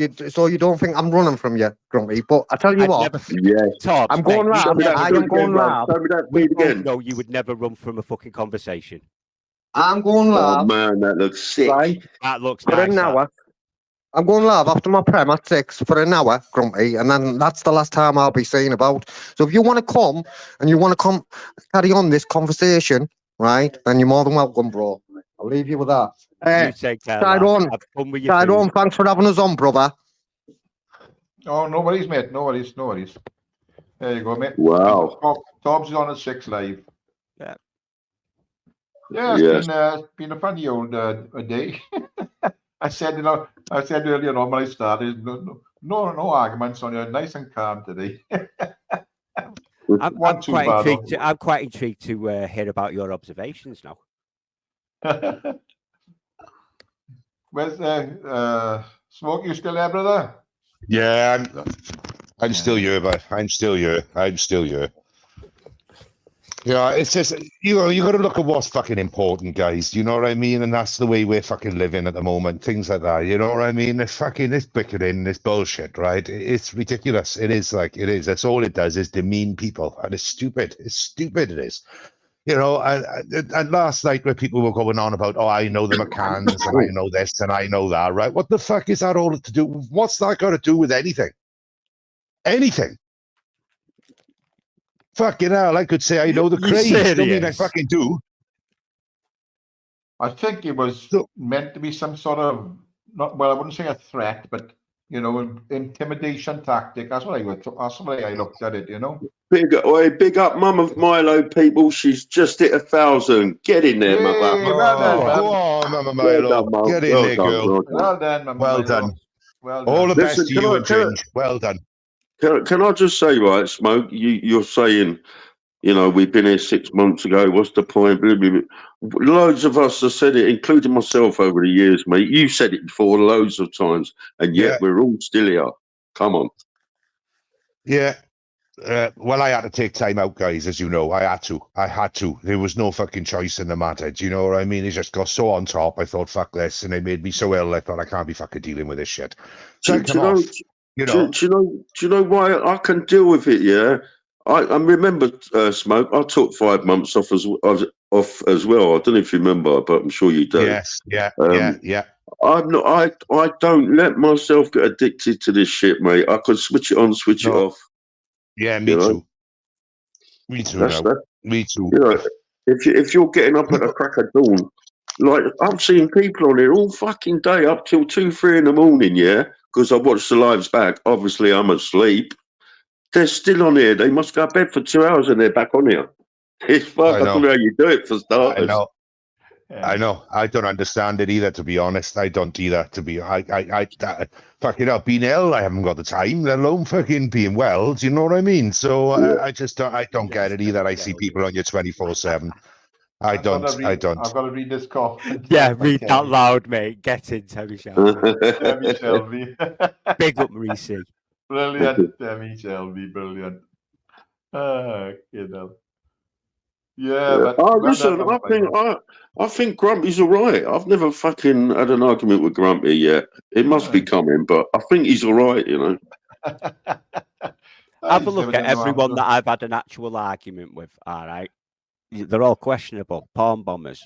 you don't think I'm running from you, Grumpy. But I tell you I'd what, never. Yes. Torbs, I'm mate, going you live. Show me that I feed am going again, bro. live. Show me that we feed both again. know you would never run from a fucking conversation. I'm going Oh live. man, that looks sick. Right. That looks For nice. an that. hour. I'm going live after my prem at 6 for an hour, Grumpy, and then that's the last time I'll be saying about. So if you want to come and you want to come carry on this conversation, right, then you're more than welcome, bro. I'll leave you with that. You take care. lad. Tyrone, Have fun with your Tyrone, food. thanks for having us on, brother. Oh, no worries, mate. No worries. No worries. There you go, mate. Wow. Tobbs is on at 6 live. Yeah. Yeah, it's been a funny old a day. I said earlier on when I started, no arguments on you. Nice and calm today. I'm quite intrigued to hear about your observations now. Where's Smoke? You still there, brother? Yeah, I'm still here, but I'm still here. Yeah, it's just you got to look at what's fucking important, guys. You know what I mean? And that's the way we're fucking living at the moment. Things like that. You know what I mean? This bickering, this bullshit, right? It's ridiculous. It is. That's all it does is demean people, and it's stupid. It's stupid. It is. You know, and last night where people were going on about, oh, I know the McCanns and I know this and I know that, right? What the fuck is that all to do? What's that got to do with anything? Anything? Fucking hell, I could say I know the craze. Don't mean I fucking do. I think it was meant to be some sort of, I wouldn't say a threat, but, you know, intimidation tactic. That's what that's the way I looked at it, you know. Big up Mum of Milo, people. She's just hit 1,000. Get in there, mother. Well done, go on, Mama Milo. Well done, Get in there, girl. Well done, Mama Well Milo. done. Well done. All the best Listen, to you and Ginge. Well done. Can I just say, right, Smoke, you're saying, you know, we've been here 6 months ago. What's the point? Loads of us have said it, including myself over the years, mate. You said it before loads of times, and yet we're all still here. Come on. Yeah. Well, I had to take time out, guys, as you know. I had to. There was no fucking choice in the matter. Do you know what I mean? It just got so on top. I thought, fuck this. And they made me so ill, I thought I can't be fucking dealing with this shit. So Do you know why I can deal with it, yeah? I remember, Smoke, I took 5 months off as well. I don't know if you remember, but I'm sure you do. Yes, yeah. I don't let myself get addicted to this shit, mate. I can switch it on, switch it off. Yeah, me too. Me too. Me too. You know, if you're getting up at the crack of dawn, like I've seen people on here all fucking day up till 2, 3 in the morning, yeah, because I watched the lives back. Obviously, I'm asleep. They're still on here. They must go to bed for 2 hours and they're back on here. It's fuck. I don't know how you do it for starters. I know. I don't understand it either, to be honest. I don't either. Fucking up being ill, I haven't got the time, let alone fucking being well. Do you know what I mean? So I just don't get it either. I see people on you 24/7. I don't. I've got to read this comment. Yeah, read that loud, mate. Get in, Terry Shelby. Terry Shelby. Big up, Reese. Brilliant, Terry Shelby. Brilliant. You know. Yeah, but listen, I think Grumpy's all right. I've never fucking had an argument with Grumpy yet. It must be coming, but I think he's all right, you know. Have a look at everyone that I've had an actual argument with, all right? They're all questionable. Porn bombers.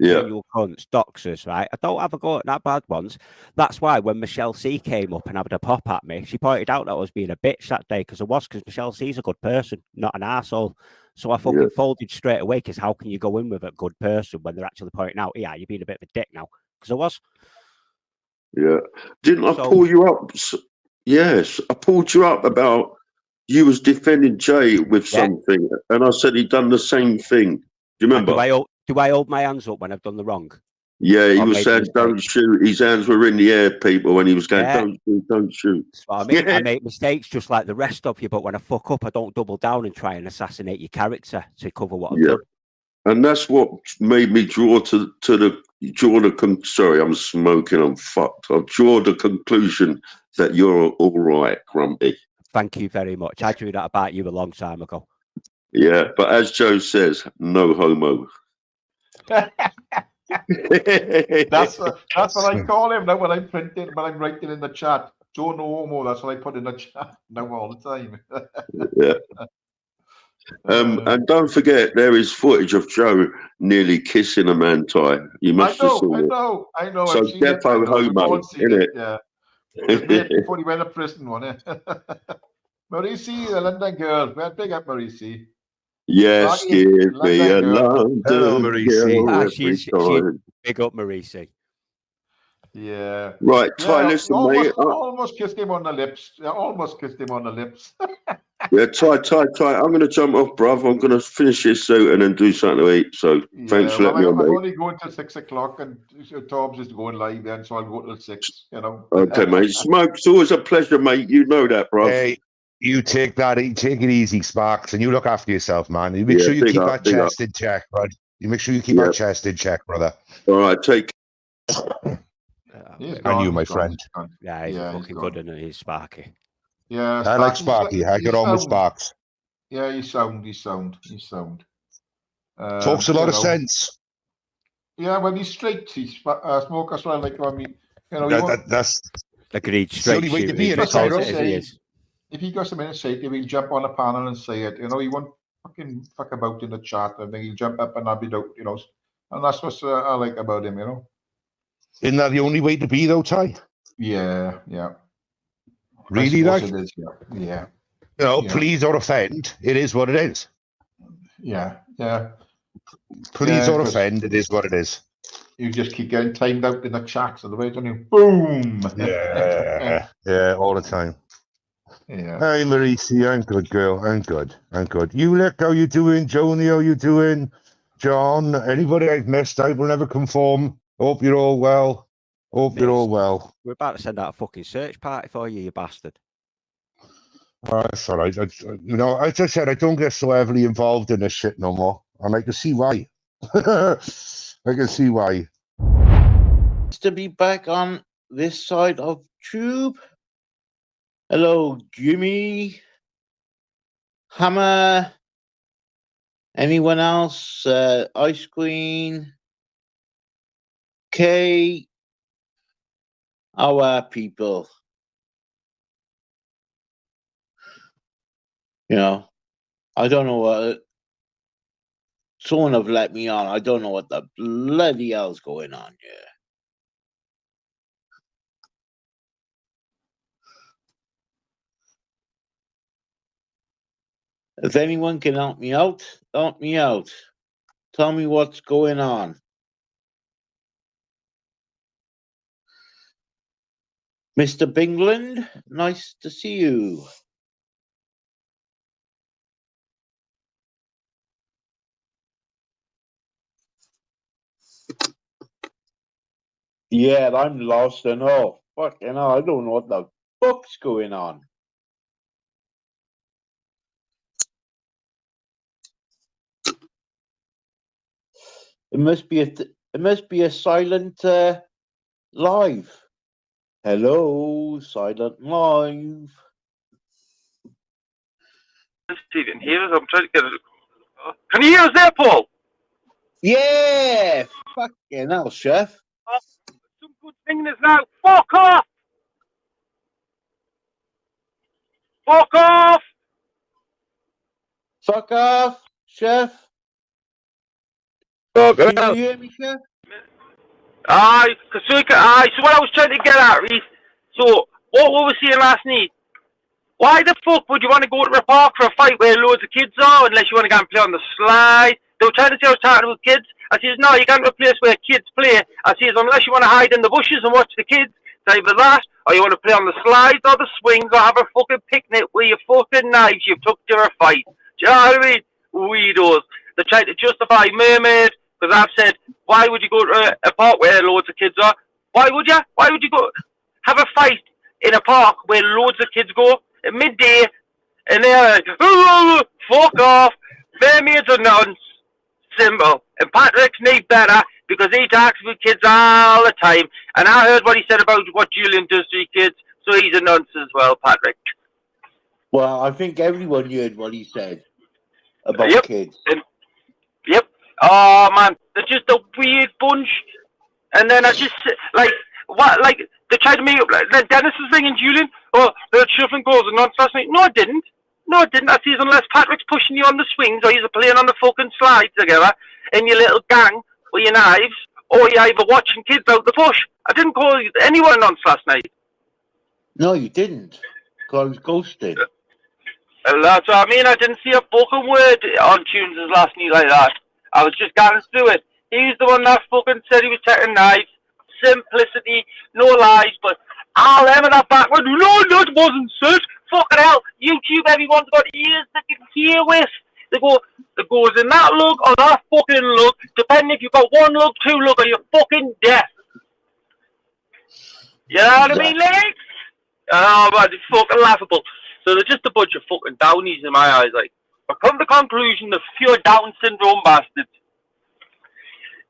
Yeah. You cunts, doxers, right? I don't have a go at that bad ones. That's why when Michelle C came up and had a pop at me, she pointed out that I was being a bitch that day because Michelle C's a good person, not an arsehole. So I fucking folded straight away because how can you go in with a good person when they're actually pointing out, yeah, you're being a bit of a dick now? Because I was. Yeah. Didn't I pull you up? Yes, I pulled you up about you was defending Jay with something, and I said he'd done the same thing. Do you remember? Do I hold my hands up when I've done the wrong? Yeah, he was saying, don't shoot. His hands were in the air, people, when he was going, don't shoot. That's what I mean. I make mistakes just like the rest of you, but when I fuck up, I don't double down and try and assassinate your character to cover what I've done. And that's what made me draw sorry, I'm smoking, I'm fucked. I've drawn the conclusion that you're all right, Grumpy. Thank you very much. I drew that about you a long time ago. Yeah, but as Joe says, no homo. That's what I call him now when I'm printing, when I'm writing in the chat. Joe No Homo, that's what I put in the chat now all the time. Yeah. And don't forget, there is footage of Joe nearly kissing a man, Ty. You must have seen it. I know. So I've seen it. I defo know. We've homo, all seen innit? it. Yeah. His mate before he went to prison, wasn't it? Marisi, the London girl. Well, big up Marisi. Yes, Sparky, give me London a girl. London Hello, Marisi. girl every She's time. big up Marisi. Yeah. Right, Ty, Yeah, listen, mate. almost kissed him on the lips. Yeah, almost kissed him on the lips. Yeah, Ty. I'm going to jump off, bruv. I'm going to finish this suit and then do something to eat. So thanks for letting me on, I'm mate. only going till 6 o'clock, and Tom's is going live then, so I'll go till 6. You know. Okay, mate. Smoke, it's always a pleasure, mate. You know that, bruv. Hey, you take it easy, Sparks, and you look after yourself, man. You make Yeah, sure you big keep up, that chest in check, bud. You make sure you keep that chest in check, brother. All right, take. And you, my friend. Yeah, he's a fucking good one, and he's Sparky. Yeah, I like Sparky. I get on with Sparks. Yeah, he's sound. Talks a lot of sense. Yeah, when he's straight, he's smoke as well. Like when we, you know, that's agreed. the only way to be in it. If he got something to say, he'll jump on a panel and say it. You know, he won't fucking fuck about in the chat, and then he'll jump up and I'll be out. You know, and that's what I like about him. You know. Isn't that the only way to be, though, Ty? Yeah. Really, like? It is, yeah. You know, please don't offend. It is what it is. Yeah. Please don't offend. It is what it is. You just keep getting timed out in the chat, otherwise, don't you? Boom. Yeah, all the time. Yeah. Hey, Marisi, I'm good, girl. I'm good. You look, how you doing? Joni, how you doing? John, anybody I've missed, I will never conform. Hope you're all well. We're about to send out a fucking search party for you, you bastard. That's all right. You know, as I said, I don't get so heavily involved in this shit no more. And I can see why. To be back on this side of Tube. Hello, Jimmy. Hammer. Anyone else? Ice Queen. Kay. Our people. You know, I don't know what. Someone have let me on. I don't know what the bloody hell's going on here. If anyone can help me out, help me out. Tell me what's going on. Mr. Bingland, nice to see you. Yeah, I'm lost and all. Fucking hell, I don't know what the fuck's going on. It must be a silent live. Hello, silent live. Steven, I'm trying to get it. Can you hear us there, Paul? Yeah, fucking hell, chef. Oh, some good singing is now. Fuck off! Fuck off! Fuck off, chef. Fuck Can off. you hear me, chef? Aye, so what I was trying to get at, Reese, so what we were saying last night, why the fuck would you want to go to the park for a fight where loads of kids are unless you want to go and play on the slide? They were trying to say I was talking about kids. I says, no, you can't go to a place where kids play. I says, unless you want to hide in the bushes and watch the kids, it's either that, or you want to play on the slides or the swings or have a fucking picnic with your fucking knives you've took to a fight. Do you know what I mean? Weirdos. They're trying to justify mermaids, because I've said, why would you go to a park where loads of kids are? Why would you? Why would you go have a fight in a park where loads of kids go at midday and they're like, oh, fuck off. Mermaids are nonsense. Simple. And Patrick's need better because he talks with kids all the time. And I heard what he said about what Julian does to kids, so he's a nonsense as well, Patrick. Well, I think everyone heard what he said about kids. Yep. Oh man, they're just a weird bunch. And then I just like what like they tried to make up. Like, then Dennis was ringing Julian. Oh, they had shuffling goals and nonsense last night. No, I didn't. No, I didn't. I see unless Patrick's pushing you on the swings or you're playing on the fucking slides together in your little gang with your knives, or you're either watching kids out the bush. I didn't call anyone nonsense last night. No, you didn't. I was ghosted. Well, that's what I mean. I didn't see a fucking word on tunes last night like that. I was just going through it. He's the one that fucking said he was taking knives. Simplicity, no lies, but I'll hammer that back when no, that wasn't said. Fucking hell, YouTube, everyone's got ears that can hear with. They go, it goes in that look or that fucking look, depending if you've got one look, two look, or you're fucking deaf. You know what I mean, Lee? Oh, man, it's fucking laughable. So they're just a bunch of fucking downies in my eyes, like. I've come to the conclusion they're pure Down syndrome bastards.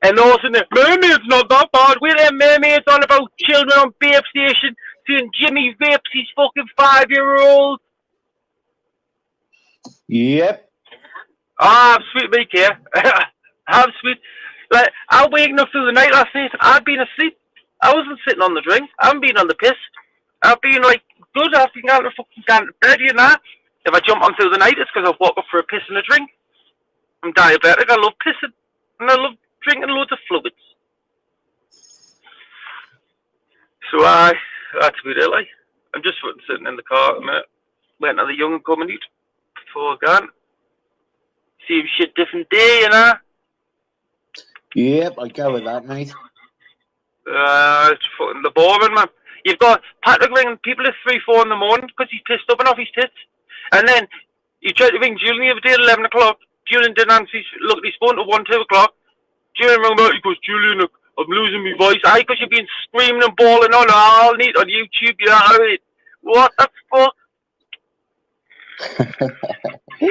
And also, the mermaid's not that bad. We're them mermaids on about children on Babe Station seeing Jimmy rapes his fucking 5-year-old. Yep. Ah, I'm sweet, mate, here. I'm sweet. Like, I was waking up through the night last night. I'd been asleep. I wasn't sitting on the drink. I haven't been on the piss. I've been, like, good. I've been going to bed, you know. If I jump on through the night, it's because I've woke up for a piss and a drink. I'm diabetic. I love pissing. And I love drinking loads of fluids. So that's about it, like. I'm just sitting in the car at the minute. Waiting for the young and coming out before I go. See shit different day, you know. Yep, I go with that, mate. It's fucking the boring, man. You've got Patrick ringing people at 3, 4 in the morning because he's pissed up and off his tits. And then you tried to ring Julian the other day at 11 o'clock. Julian didn't answer. Look at his phone at 1, 2 o'clock. Julian rang back. He goes, Julian, I'm losing my voice. Aye, because you've been screaming and bawling on all night on YouTube. You know what I mean? What the fuck?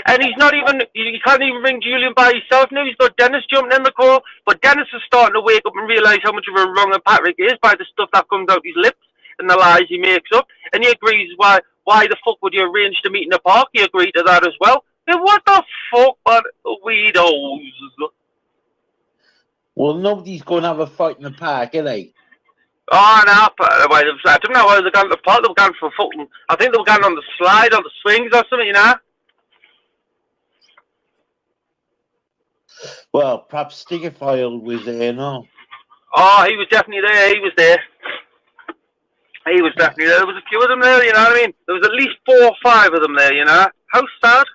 And he's not even, he can't even ring Julian by himself now. He's got Dennis jumping in the call. But Dennis is starting to wake up and realise how much of a wrong Patrick is by the stuff that comes out his lips and the lies he makes up. And he agrees why the fuck would you arrange to meet in the park? He agreed to that as well. And what the fuck, man? Weirdos. Well, nobody's going to have a fight in the park, are they? Oh, no, I don't know why they're going to the park. They were going for fucking, I think they were going on the slide or the swings or something, you know? Well, perhaps Stiggerfile was there, no? Oh, he was definitely there. He was there. He was definitely there. There was a few of them there, you know what I mean? There was at least 4 or 5 of them there, you know? How sad.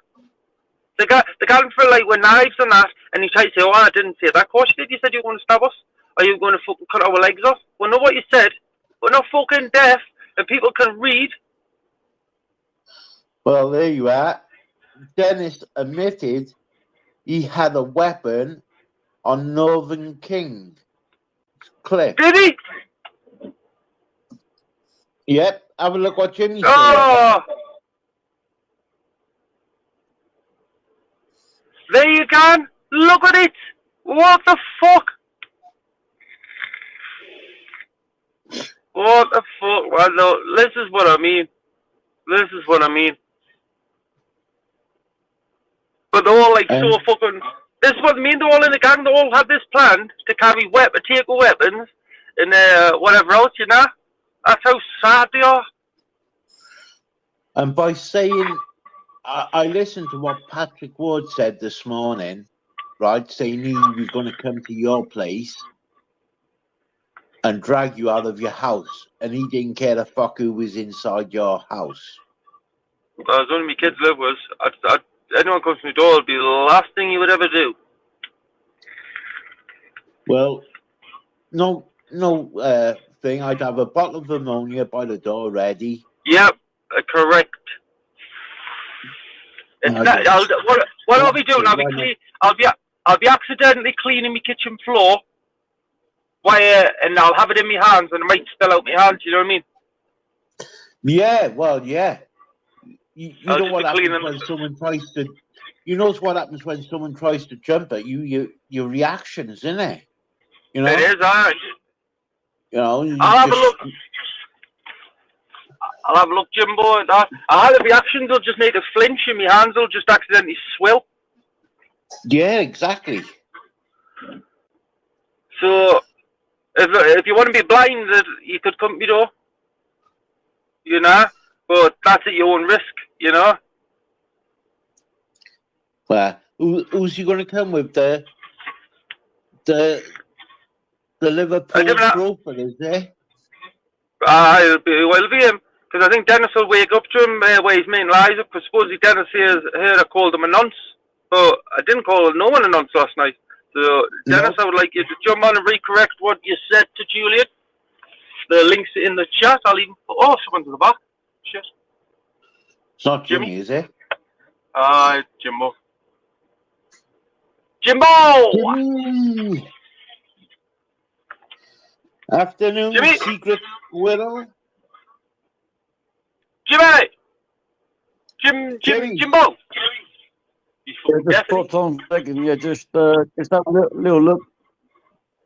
They got him for, like, with knives and that, and he tried to say, oh, I didn't say that. Of course you did. You said you were going to stab us. Or you were going to fucking cut our legs off. Well, know what you said. We're not fucking deaf, and people can read. Well, there you are. Dennis admitted he had a weapon on Northern King. Clip. Did he? Yep. Have a look what Jimmy said. Oh! There you go. Look at it. What the fuck? What the fuck? Well, no, this is what I mean. This is what I mean. But they're all like so fucking. This is what I mean. They're all in the gang. They all had this plan to carry take weapons and whatever else, you know. That's how sad they are. And by saying, I listened to what Patrick Ward said this morning, right? Saying he was going to come to your place and drag you out of your house, and he didn't care a fuck who was inside your house. Well, as only my kids live with, anyone comes to my door, it'll be the last thing he would ever do. Well, no thing. I'd have a bottle of ammonia by the door ready. Yep, correct. It's not, what I'll be doing, I'll be accidentally cleaning my kitchen floor, and I'll have it in my hands, and it might spill out my hands. You know what I mean? Yeah. Well, yeah. You know what happens when someone tries to. You know what happens when someone tries to jump at you. Your reactions, isn't it? You know. It is, alright. You know. I'll have a look. I'll have a look, Jimbo. I'll have the reactions will just make us flinch, and my hands will just accidentally swill. Yeah, exactly. So, if you want to be blind, you could come to me though. You know? But that's at your own risk, you know? Well, who's you going to come with? The Liverpool broker, is there? It'll be him. Because I think Dennis will wake up to him where his main lies up. Because supposedly Dennis heard I called him a nonce. But I didn't call no one a nonce last night. So, Dennis, I would like you to jump on and recorrect what you said to Julian. The link's in the chat. I'll even... Oh, someone's in the back. Shit. It's not Jimmy, is it? Jimbo. Jimbo! Jimmy! Afternoon, Jimmy! Secret Widow. Jimmy! Jimbo! Just put on second, just have a little look.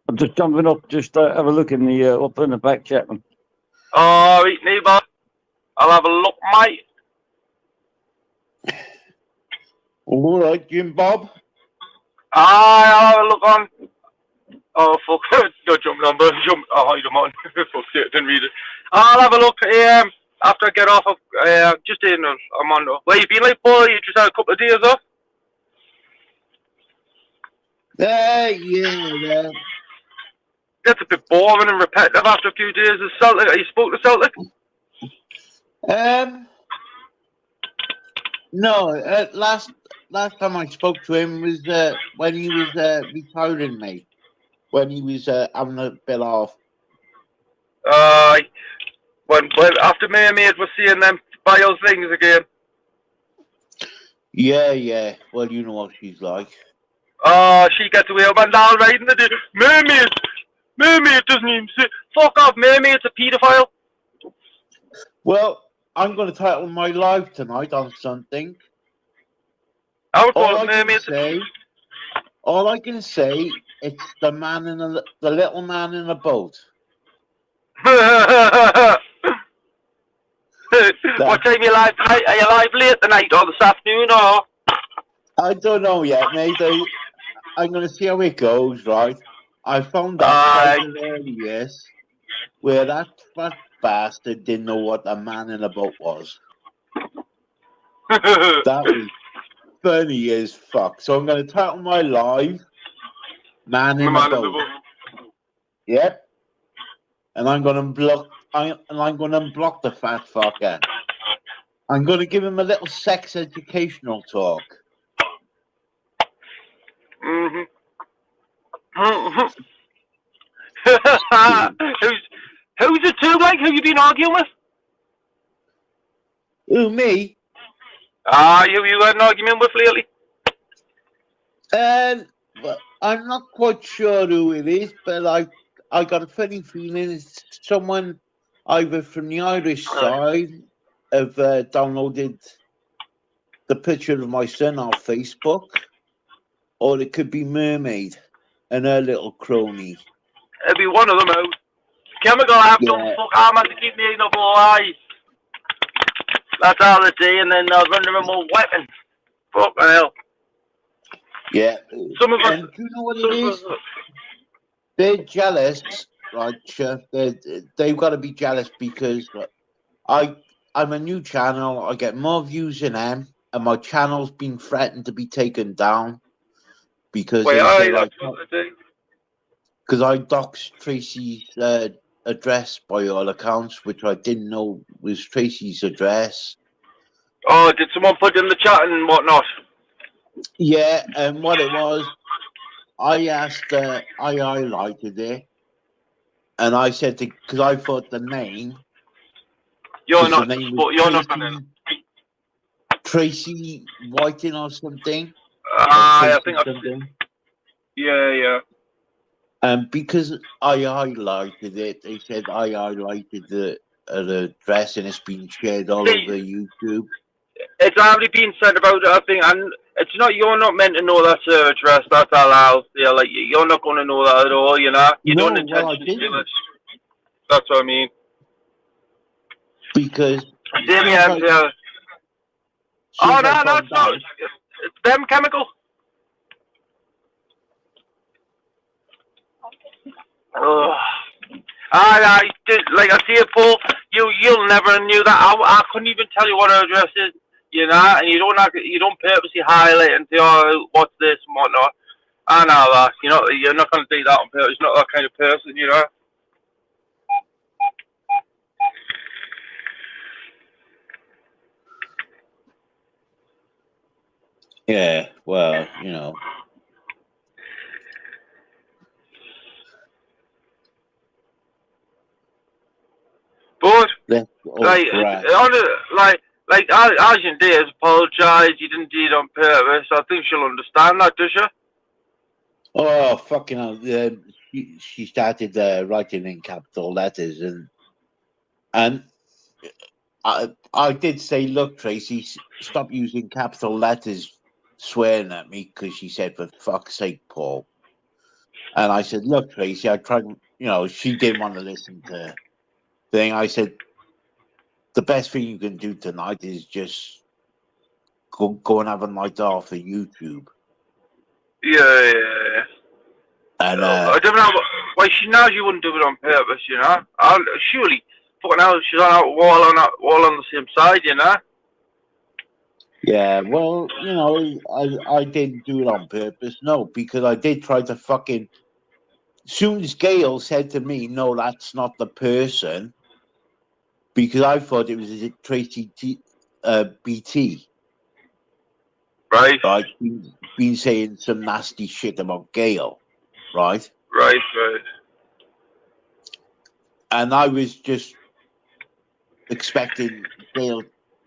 I'm just jumping up, just have a look in the up in the back chat. Alright, neighbour. I'll have a look, mate. All right, Jim Bob. I'll have a look on. Oh, fuck. No jump number. Hide them on. Fuck it, didn't read it. I'll have a look after I get off of, just in, I'm on though. Where you been like, Paul? You just had a couple of days off? Yeah. Gets a bit boring and repetitive after a few days of Celtic. Are you spoke to Celtic? No, last time I spoke to him was when he was retiring, mate. When he was having a bit off. When after Mermaid was seeing them vile things again. Yeah. Well, you know what she's like. She gets away with Mandal riding the day. Mermaid doesn't even say. Fuck off, Mermaid's a paedophile. Well, I'm going to title my live tonight on something. All I can say, it's the little man in a boat. What time are you live tonight? Are you live late tonight or this afternoon or? I don't know yet, mate. I'm going to see how it goes, right? I found out yes, where that fat bastard didn't know what a man in a boat was. That was funny as fuck. So I'm going to title my live Man in a Boat. Yep. And I'm going to unblock the fat fucker. I'm going to give him a little sex educational talk. Who's it to, like? Who you been arguing with? Who, me? You had an argument with lately? Well, I'm not quite sure who it is, but I got a funny feeling it's someone either from the Irish side have downloaded the picture of my son on Facebook, or it could be Mermaid and her little crony. It'd be one of them out. Chemical have done fuck I'm to keep me in the eye. That's all they say, and then they'll run the remote weapon. Fuck hell. Yeah. Some of us. And do you know what it is? They're jealous, right? They've got to be jealous because I'm a new channel. I get more views than them, and my channel's been threatened to be taken down because I doxed Tracy's address by all accounts, which I didn't know was Tracy's address. Oh, did someone put in the chat and whatnot? Yeah, and what it was, I asked, I highlighted it, and I said, because I thought the name... You're not going Tracy Whiting or something. I think Yeah. And because I highlighted it, they said I highlighted the address and it's been shared all over YouTube. It's already been said about it, I think, and it's not. You're not meant to know that server address. That's allowed. Yeah, like you're not going to know that at all. You know, you don't intentionally do it. That's what I mean. Because Damien, no, it's not. It's them chemical. I did, like I say, Paul. You'll never knew that. I couldn't even tell you what her address is. You know, and you don't purposely highlight and say, oh, what's this and whatnot. I know that. You know, you're not going to do that on purpose. You're not that kind of person, you know. Yeah, well, you know. But That's like, crap. like Argent Day has apologised. You didn't do it on purpose. I think she'll understand that, does she? Oh, fucking hell. She started writing in capital letters, and I did say, look, Tracy, stop using capital letters swearing at me, because she said, for fuck's sake, Paul. And I said, look, Tracy, I tried, you know, she didn't want to listen to thing. I said, the best thing you can do tonight is just go and have a night off of YouTube. Yeah. And I don't know why she knows you wouldn't do it on purpose, you know. Surely, fucking hell, she's on the same side, you know. yeah, well, you know, I didn't do it on purpose, no, because I did try to fucking. Soon as Gail said to me, "No, that's not the person," because I thought it was Tracy BT. Right. Right. Been saying some nasty shit about Gail. Right. Right. And I was just expecting Gail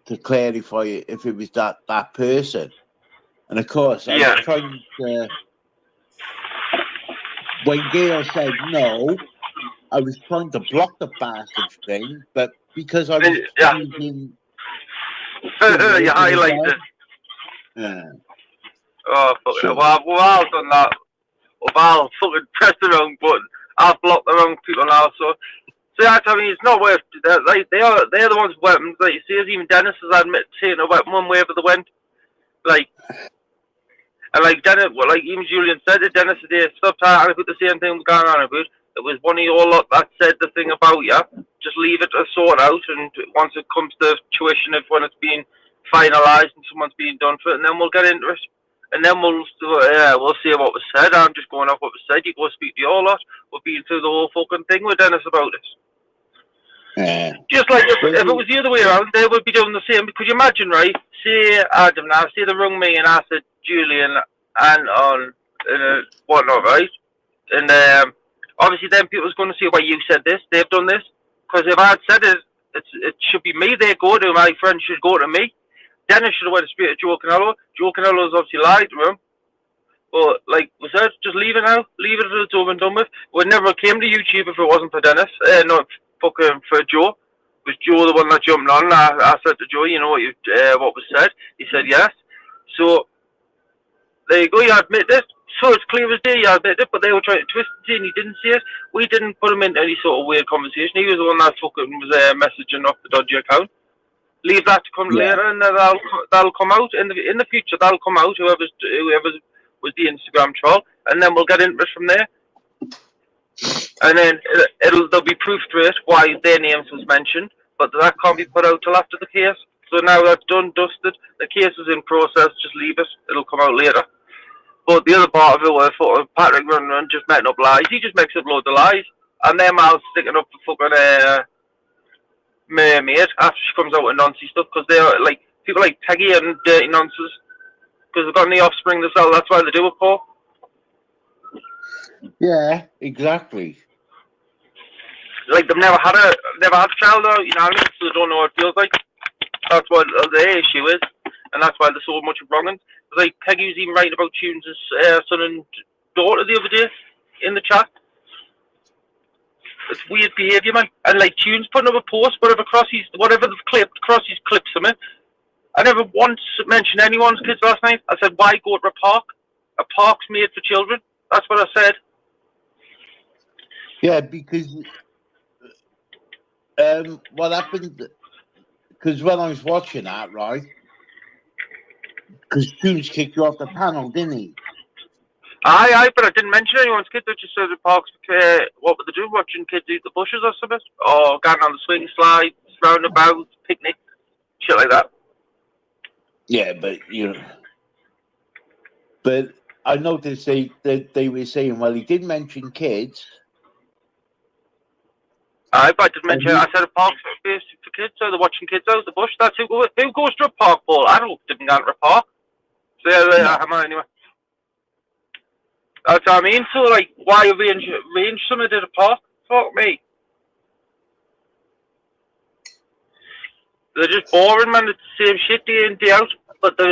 to clarify if it was that person. And of course, I was trying to. When Gail said no, I was trying to block the bastard thing, but because I was using. You highlighted it. Yeah. Oh, fucking well, I've done that. I'll fucking press the wrong button. I've blocked the wrong people now, so that's, I mean, it's not worth. They're the ones with weapons. Like you see, as even Dennis has admitted taking a weapon one wherever they went. Like, and like Dennis, well, like even Julian said it. Dennis said, "Stop talking about the same thing was going on about." It was one of your lot that said the thing about you. Just leave it to sort out, and once it comes to tuition, if when it's being finalised and someone's being done for it, and then we'll get into it. And then we'll see what was said. I'm just going off what was said. You go speak to your lot. We've been through the whole fucking thing with Dennis about it. Just like if it was the other way around, they would be doing the same. Could you imagine, right? Say Adam now, say they rung me and I said Julian and on whatnot, right? And obviously then people's going to say, "Why you said this? They've done this." Because if I had said it, it should be me. They go to my friend should go to me. Dennis should have went straight to Joe Canelo. Joe Canelo's obviously lied to him. But, like we said, just leave it now. Leave it until it's over and done with. We never came to YouTube if it wasn't for Dennis. Not fucking for Joe. It was Joe the one that jumped on. I said to Joe, you know what was said? He said yes. So, there you go. You admit it. So it's clear as day you admit it, but they were trying to twist it and he didn't see it. We didn't put him into any sort of weird conversation. He was the one that fucking was messaging off the dodgy account. Leave that to come later, and that'll come out in the future. That'll come out. Whoever was the Instagram troll, and then we'll get into it from there. And then there'll be proof to it why their names was mentioned, but that can't be put out till after the case. So now that's done, dusted. The case is in process. Just leave it. It'll come out later. But the other part of it, where Patrick Run just making up lies. He just makes up loads of lies, and them out sticking up for fucking mermaid after she comes out with nonsense stuff, because they're like people like Peggy and dirty nonsense, because they've got any offspring to sell. That's why they do it, Paul. Yeah, exactly. Like they've never had a child, though, you know what I mean? So they don't know what it feels like. That's what the issue is, and that's why there's so much wronging. Like Peggy was even writing about Tunes' son and daughter the other day in the chat. It's weird behaviour, man. And like Tunes putting up a post, whatever they've clipped, Crossy's clipped something. I never once mentioned anyone's kids last night. I said, why go to a park? A park's made for children. That's what I said. Yeah, because what happened, because when I was watching that, right, because Tunes kicked you off the panel, didn't he? Aye, but I didn't mention anyone's kids. I just said the parks. What would they do? Watching kids eat the bushes or something, or going on the swing slides, roundabouts, picnics, shit like that. Yeah, but but I noticed they were saying, well, he did mention kids. Aye, but I did mention. I said a park for kids, so they're watching kids out of the bush. That's who goes to a park ball. Adults didn't go to a park. So yeah, anyway. That's what I mean. So like, why arrange something at a park? Fuck me. They're just boring, man. It's the same shit day in, day out. But they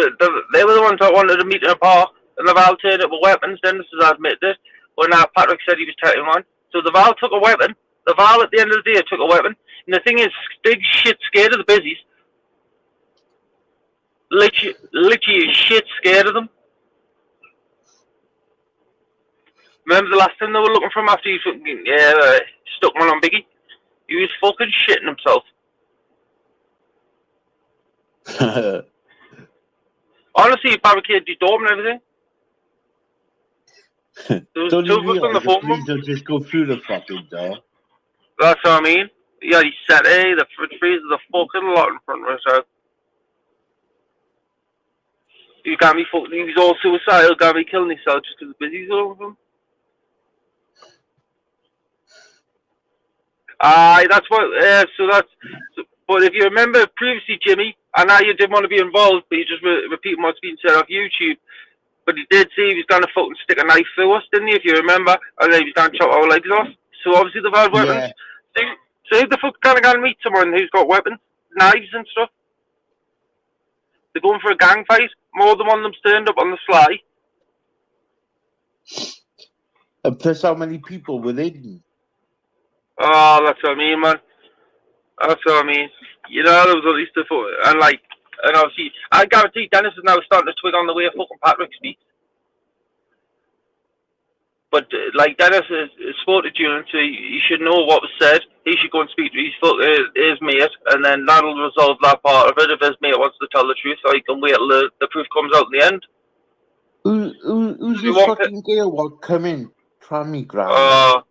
were the ones that wanted to meet in a park, and they've all turned up with weapons. Dennis has admitted this. When Patrick said he was taking one, so they've all took a weapon. They've all, at the end of the day, took a weapon. And the thing is, big shit scared of the busies. Literally shit scared of them. Remember the last time they were looking for him after he fucking stuck one on Biggie? He was fucking shitting himself. Honestly, he barricaded his door and everything. There was Don't two you of us on the realise phone. the police don't just go through the fucking door? That's what I mean. Yeah, he said, hey, the fridge freezer, the fucking lot in front of us. So. He got me fucking, he was all suicidal, got me killing himself just because the busy's all over him. Aye, that's what, but if you remember previously, Jimmy, I know you didn't want to be involved, but you just repeating what's being said off YouTube, but he did say he was going to fucking stick a knife through us, didn't he, if you remember, and then he was going to chop our legs off. So obviously they've had weapons. Yeah. So who the fuck kind of going to meet someone who's got weapons, knives and stuff? They're going for a gang fight. More than one of them's turned up on the sly. And plus how many people were in? Oh, that's what I mean, man. That's what I mean. You know, there was at least and obviously, I guarantee Dennis is now starting to twig on the way of fucking Patrick speaks. But, like, Dennis is spoke to June, so he should know what was said. He should go and speak to his mate, and then that'll resolve that part of it if his mate wants to tell the truth, so he can wait till the proof comes out in the end. Who's this fucking girl what come in? Trammy ground.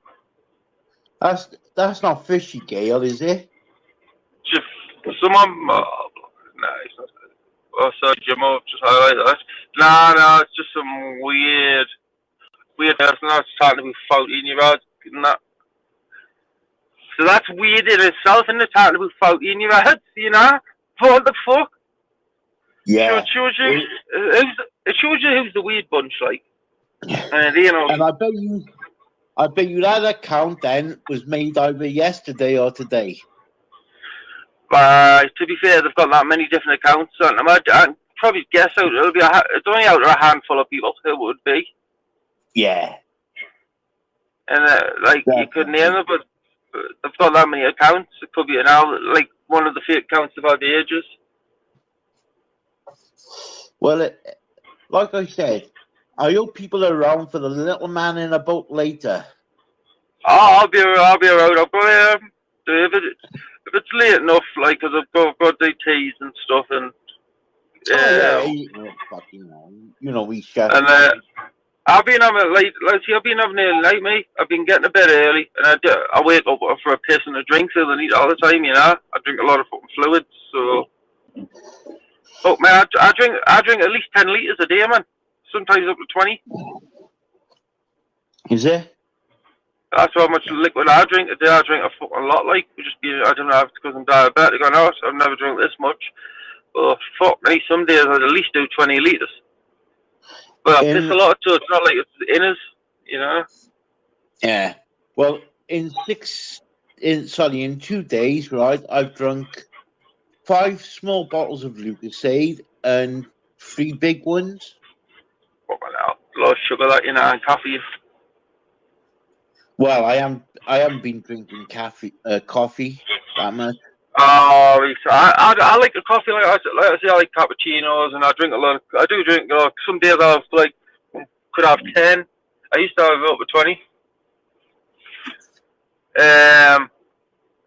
That's not fishy, Gale, is it? Just someone. No, it's not. Oh, sorry, Jim. I've just highlighted that. No, it's just some weird person that's starting to be 14-year-olds and that. So that's weird in itself, and it's starting to be 14-year-olds, you know? What the fuck? Yeah. It shows you who's the weird bunch, like. And you know. And I bet you that account then was made either yesterday or today. To be fair, they've got that many different accounts. So I'd probably guess it'll be it's only out of a handful of people who it would be. Yeah. And you could name it, but they've got that many accounts. It could be like one of the fake accounts of our ages. Well, like I said, I hope people are around for the little man in a boat later. Oh, I'll be around. I'll go if it's late enough, like, because I've got the teas and stuff, and we chef. And I've been having I've been having early night, mate. I've been getting to bed early, and I wake up for a piss and a drink, so I need it all the time, you know. I drink a lot of fucking fluids, so. But man, I drink at least 10 litres a day, man. Sometimes up to 20. Is it? That's how much liquid I drink a day. I drink a fucking lot, like. I don't know if it's because I'm diabetic or not. I've never drunk this much. But fuck me, some days I'd at least do 20 litres. But I piss a lot, so it's not like it's in us, you know. Yeah. Well, in 2 days, right, I've drunk 5 small bottles of Lucasade and 3 big ones. Fucking hell. A lot of sugar, that, you know, and caffeine. Well, I haven't been drinking coffee that much. Oh, I like the coffee. Like I say, I like cappuccinos, and I drink a lot. I do drink. Some days I could have 10. I used to have up to 20.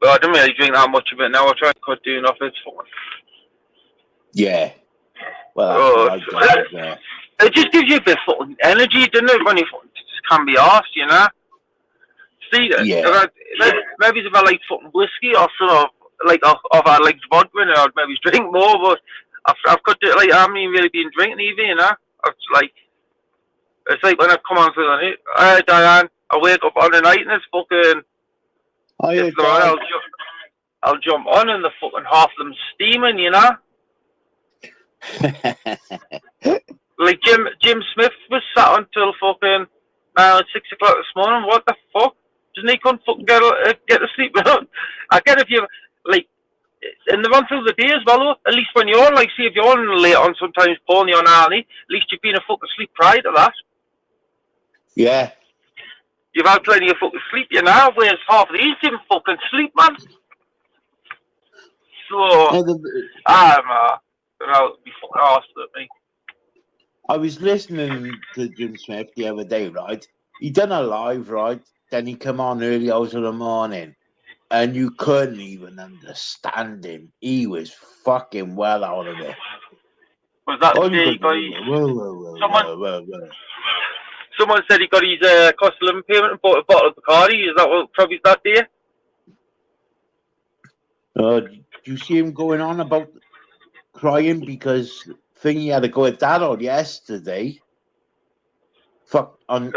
But I don't really drink that much of it now. I try to cut down off it. Yeah. Well, that's what I do. it just gives you a bit of fucking energy, doesn't it? When you just can't be arsed, you know. See, Yeah. maybe if I like fucking whiskey or sort of like I've had like vodka and I'd maybe drink more, but I've got to, like I haven't even really been drinking either, you know. It's like when I come on to the night, hey Diane, I wake up on the night and it's fucking. It's alright, I'll jump on and the fucking half of them steaming, you know. Like Jim Smith was sat until fucking 6 o'clock this morning. What the fuck? Doesn't he couldn't fucking get to sleep? I get if you like, and they run through the day as well. Though. At least when you're on, like, see if you're on late on sometimes, Paul, and you're on early, at least you've been a fucking sleep prior to that. Yeah. You've had plenty of fucking sleep, you know. Whereas half of these didn't fucking sleep, man. So I'll be fucking arsed at me. I was listening to Jim Smith the other day, right? He done a live, right? Then he come on early hours of the morning, and you couldn't even understand him. He was fucking well out of it. Was that the day he got someone said he got his cost of living payment and bought a bottle of Bacardi? Is that what probably that day? Did you see him going on about crying because Thingy had to go at that on yesterday? On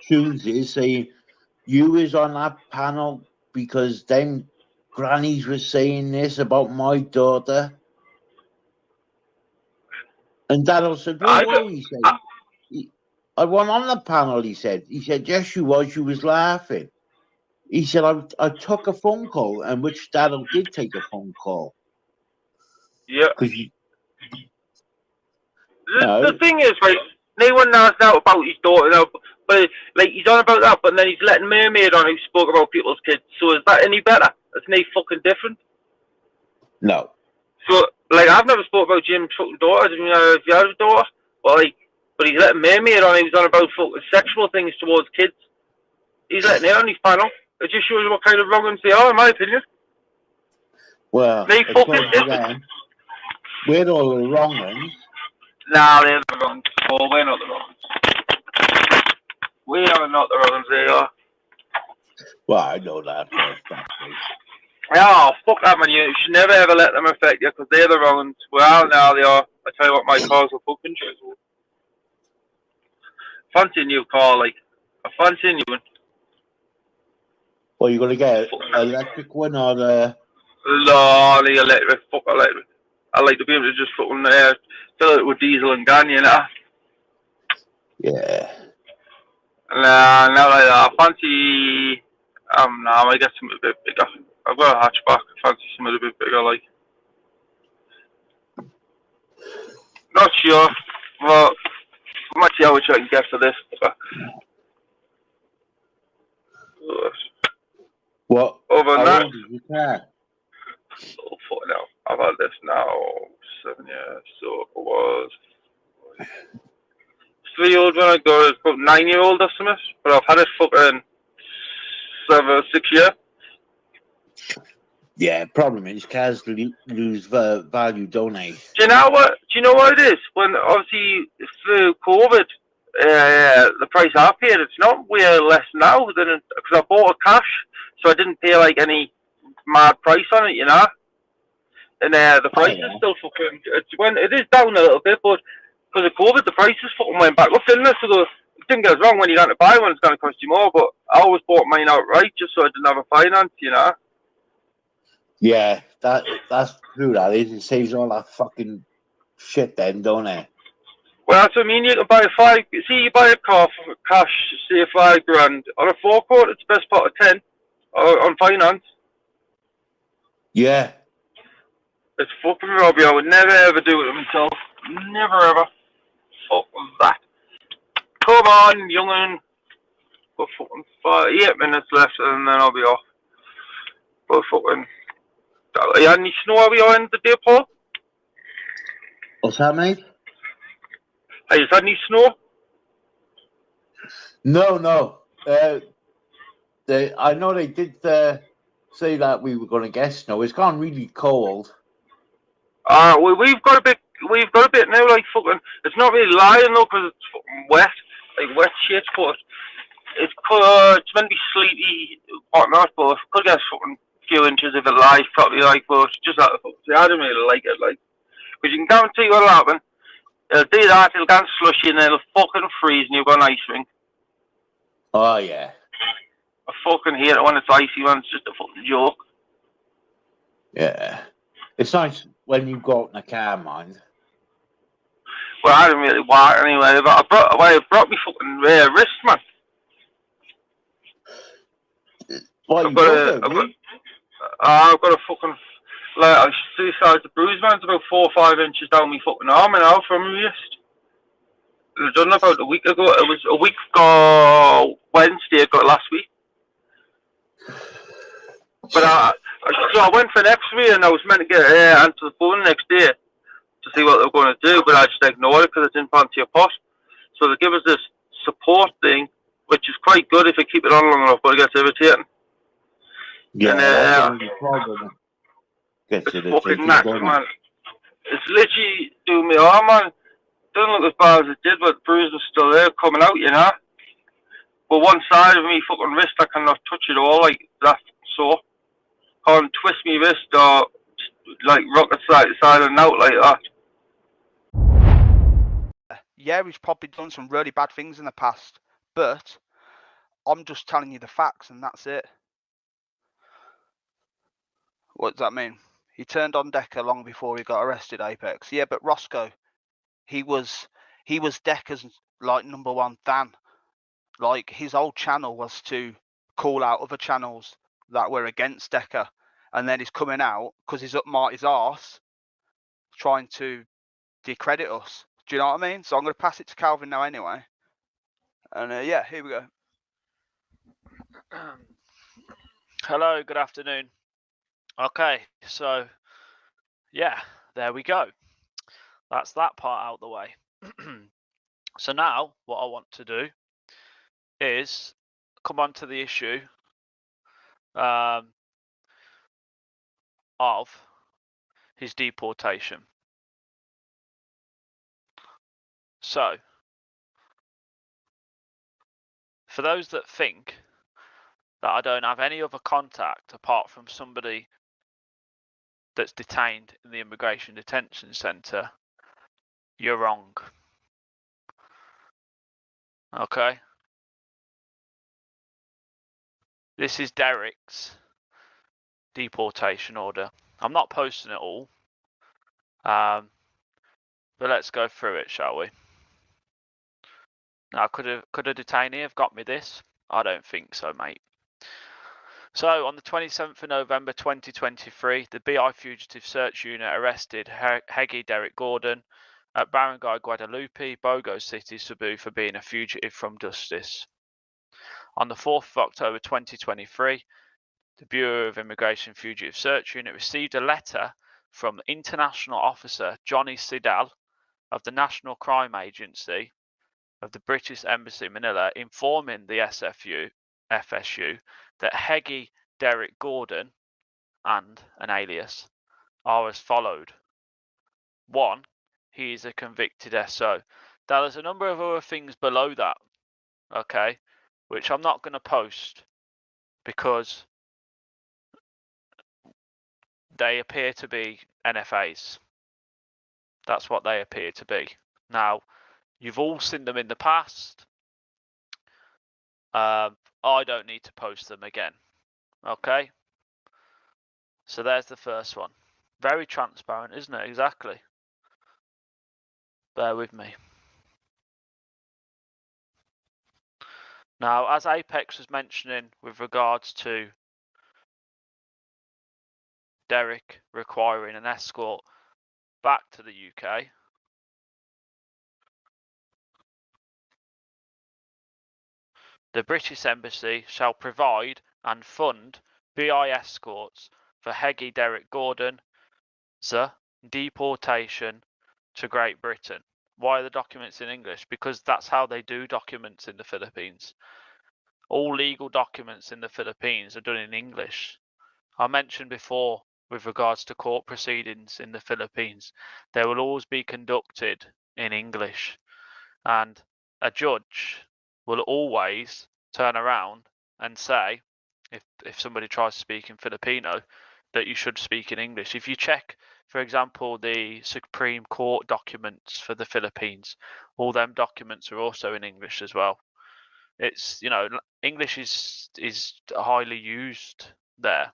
Tuesday, saying you was on that panel because them grannies were saying this about my daughter. And Dad said, "No," he said. I went on the panel, he said. He said, yes, you was laughing. He said, I took a phone call, and which Dad did take a phone call. Yeah. The thing is, right, no one knows now about his daughter now, but like he's on about that, but then he's letting Mermaid on who spoke about people's kids. So is that any better? It's no fucking different. No. So, like, I've never spoke about Jim's fucking daughter. I didn't know if he had a daughter, but he's letting Mermaid on. He was on about fucking sexual things towards kids. He's letting her on his panel. It just shows you what kind of wrong-uns they are, in my opinion. Well, they fucking them, we're all the wrong-uns. Nah, they're the wrong-uns. Oh, we're not the wrong-uns. We are not the wrong-uns, they are. Well, I know that. Oh, fuck that, man. You should never ever let them affect you, because they're the wrong-uns. Well, now they are. I tell you what, my car's a fucking shit. Fancy a new car, like. I fancy a new one. Well, you're going to get an electric one or the... No, the electric. Fuck electric. I like to be able to just fucking fill it with diesel and gun, you know? Yeah. Nah, not like that. I fancy... nah, I might get something a bit bigger. I've got a hatchback. I fancy something a bit bigger, like. Not sure, but I might see how much I can get for this. What? Over that? So for now. I've had this now 7 years, so it was 3-year-old when I got it, about 9-year-old or something, but I've had it fucking 6 years. Yeah, problem is cars lose value, don't they? Do you know what it is? When obviously through COVID, the price I paid, it's not way less now than because I bought it cash, so I didn't pay like any mad price on it, you know. And the price is still fucking. It is down a little bit, but because of COVID, the prices fucking went back up, didn't it? So don't get us wrong, when you got to buy one, it's going to cost you more. But I always bought mine outright just so I didn't have a finance, you know. Yeah, that's true. That is, it saves all that fucking shit, then, don't it? Well, that's what I mean. You can buy you buy a car for cash, say $5,000 on a forecourt. It's the best part of 10 on finance. Yeah. It's fucking Robbie. I would never ever do it myself. Never ever. Fuck that. Come on, young'un. Got fucking 8 minutes left and then I'll be off. But fucking. You had any snow over your end of the day, Paul? What's that, mate? Hey, is that any snow? No. I know they did say that we were going to get snow. It's gone really cold. We've got a bit we've got a bit now, like fucking. It's not really lying though, because it's fucking wet, like wet shit. But it's meant to be sleety, whatnot. But could get fucking few inches if it lies properly, like. But just that, I don't really like it, like, because you can guarantee what'll happen. It'll do that. It'll go and slushy, and it'll fucking freeze, and you've got an ice rink. Oh yeah. I fucking hate it when it's icy, when it's just a fucking joke. Yeah. It's nice when you go out in a car, mind. Well, I didn't really want it anyway, but I brought me fucking wrist, man. What, I've got a fucking, like, I see size the bruise, man. It's about 4 or 5 inches down my fucking arm now from my wrist. It was done about a week ago. It was a week ago Wednesday. I got last week. But so I went for an X-ray, and I was meant to get answer the phone the next day to see what they were going to do, but I just ignored it because I didn't fancy a pot. So they give us this support thing, which is quite good if you keep it on long enough, but it gets irritating. Yeah, and, that's the only problem. It's fucking knackered, man. It's literally doing me arm, man. Doesn't look as bad as it did, but the bruise is still there, coming out, you know. But one side of me fucking wrist, I cannot touch it all, like that. So can't twist me wrist or like rock it side to side and out like that. Yeah, he's probably done some really bad things in the past, but I'm just telling you the facts, and that's it. What does that mean? He turned on Decker long before he got arrested, Apex. Yeah, but Roscoe, he was Decker's like #1 fan. Like, his old channel was to call out other channels that were against Decker, and then he's coming out because he's up Marty's arse trying to discredit us. Do you know what I mean? So I'm going to pass it to Calvin now anyway. And yeah, here we go. Hello, good afternoon. Okay, so yeah, there we go. That's that part out the way. So now what I want to do is come on to the issue of his deportation. So, for those that think that I don't have any other contact apart from somebody that's detained in the immigration detention centre, you're wrong. Okay? This is Derek's deportation order. I'm not posting it all, but let's go through it, shall we? Now, could a detainee have got me this? I don't think so, mate. So, on the 27th of November 2023, the BI Fugitive Search Unit arrested Heggie Derek Gordon at Barangay Guadalupe, Bogo City, Cebu, for being a fugitive from justice. On the 4th of October 2023, the Bureau of Immigration Fugitive Search Unit received a letter from International Officer Johnny Siddall of the National Crime Agency of the British Embassy in Manila, informing the FSU that Heggie Derek Gordon and an alias are as followed. 1. He is a convicted SO. Now, there's a number of other things below that, okay, which I'm not going to post because they appear to be NFAs. That's what they appear to be. Now, you've all seen them in the past. I don't need to post them again. Okay? So there's the first one. Very transparent, isn't it? Exactly. Bear with me. Now, as Apex was mentioning with regards to Derek requiring an escort back to the UK, the British Embassy shall provide and fund BI escorts for Heggie Derek Gordon's deportation to Great Britain. Why are the documents in English? Because that's how they do documents in the Philippines. All legal documents in the Philippines are done in English. I mentioned before with regards to court proceedings in the Philippines, they will always be conducted in English, and a judge will always turn around and say, if somebody tries to speak in Filipino, that you should speak in English. If you check, for example, the Supreme Court documents for the Philippines, all them documents are also in English as well. It's, you know, English is highly used there.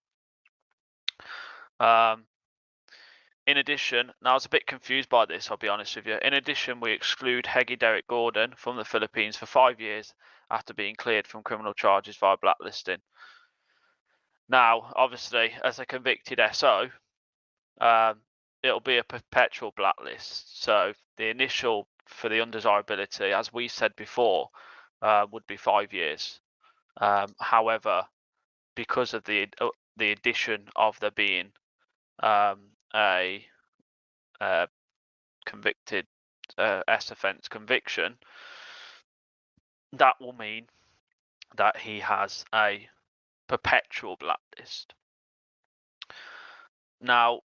In addition, now I was a bit confused by this, I'll be honest with you. In addition, we exclude Heggie Derek Gordon from the Philippines for 5 years after being cleared from criminal charges via blacklisting. Now, obviously, as a convicted SO, it'll be a perpetual blacklist. So the initial for the undesirability, as we said before, would be 5 years. However, because of the addition of there being a convicted S offence conviction, that will mean that he has a perpetual blacklist. Now,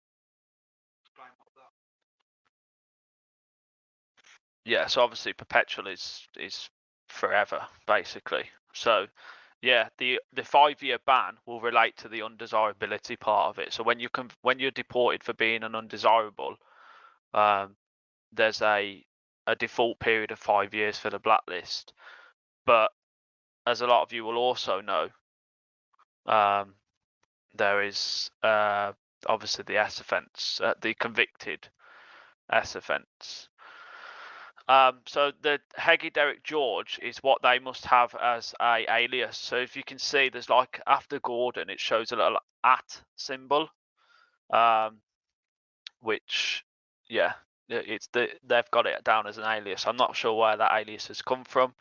yeah, so obviously perpetual is forever, basically. So yeah, the 5-year ban will relate to the undesirability part of it. So when you're deported for being an undesirable, there's a default period of 5 years for the blacklist. But as a lot of you will also know, there is obviously the S offence, the convicted S offence. So the Heggie Derek George is what they must have as a alias. So if you can see, there's like after Gordon, it shows a little @ symbol, which, yeah, they've got it down as an alias. I'm not sure where that alias has come from.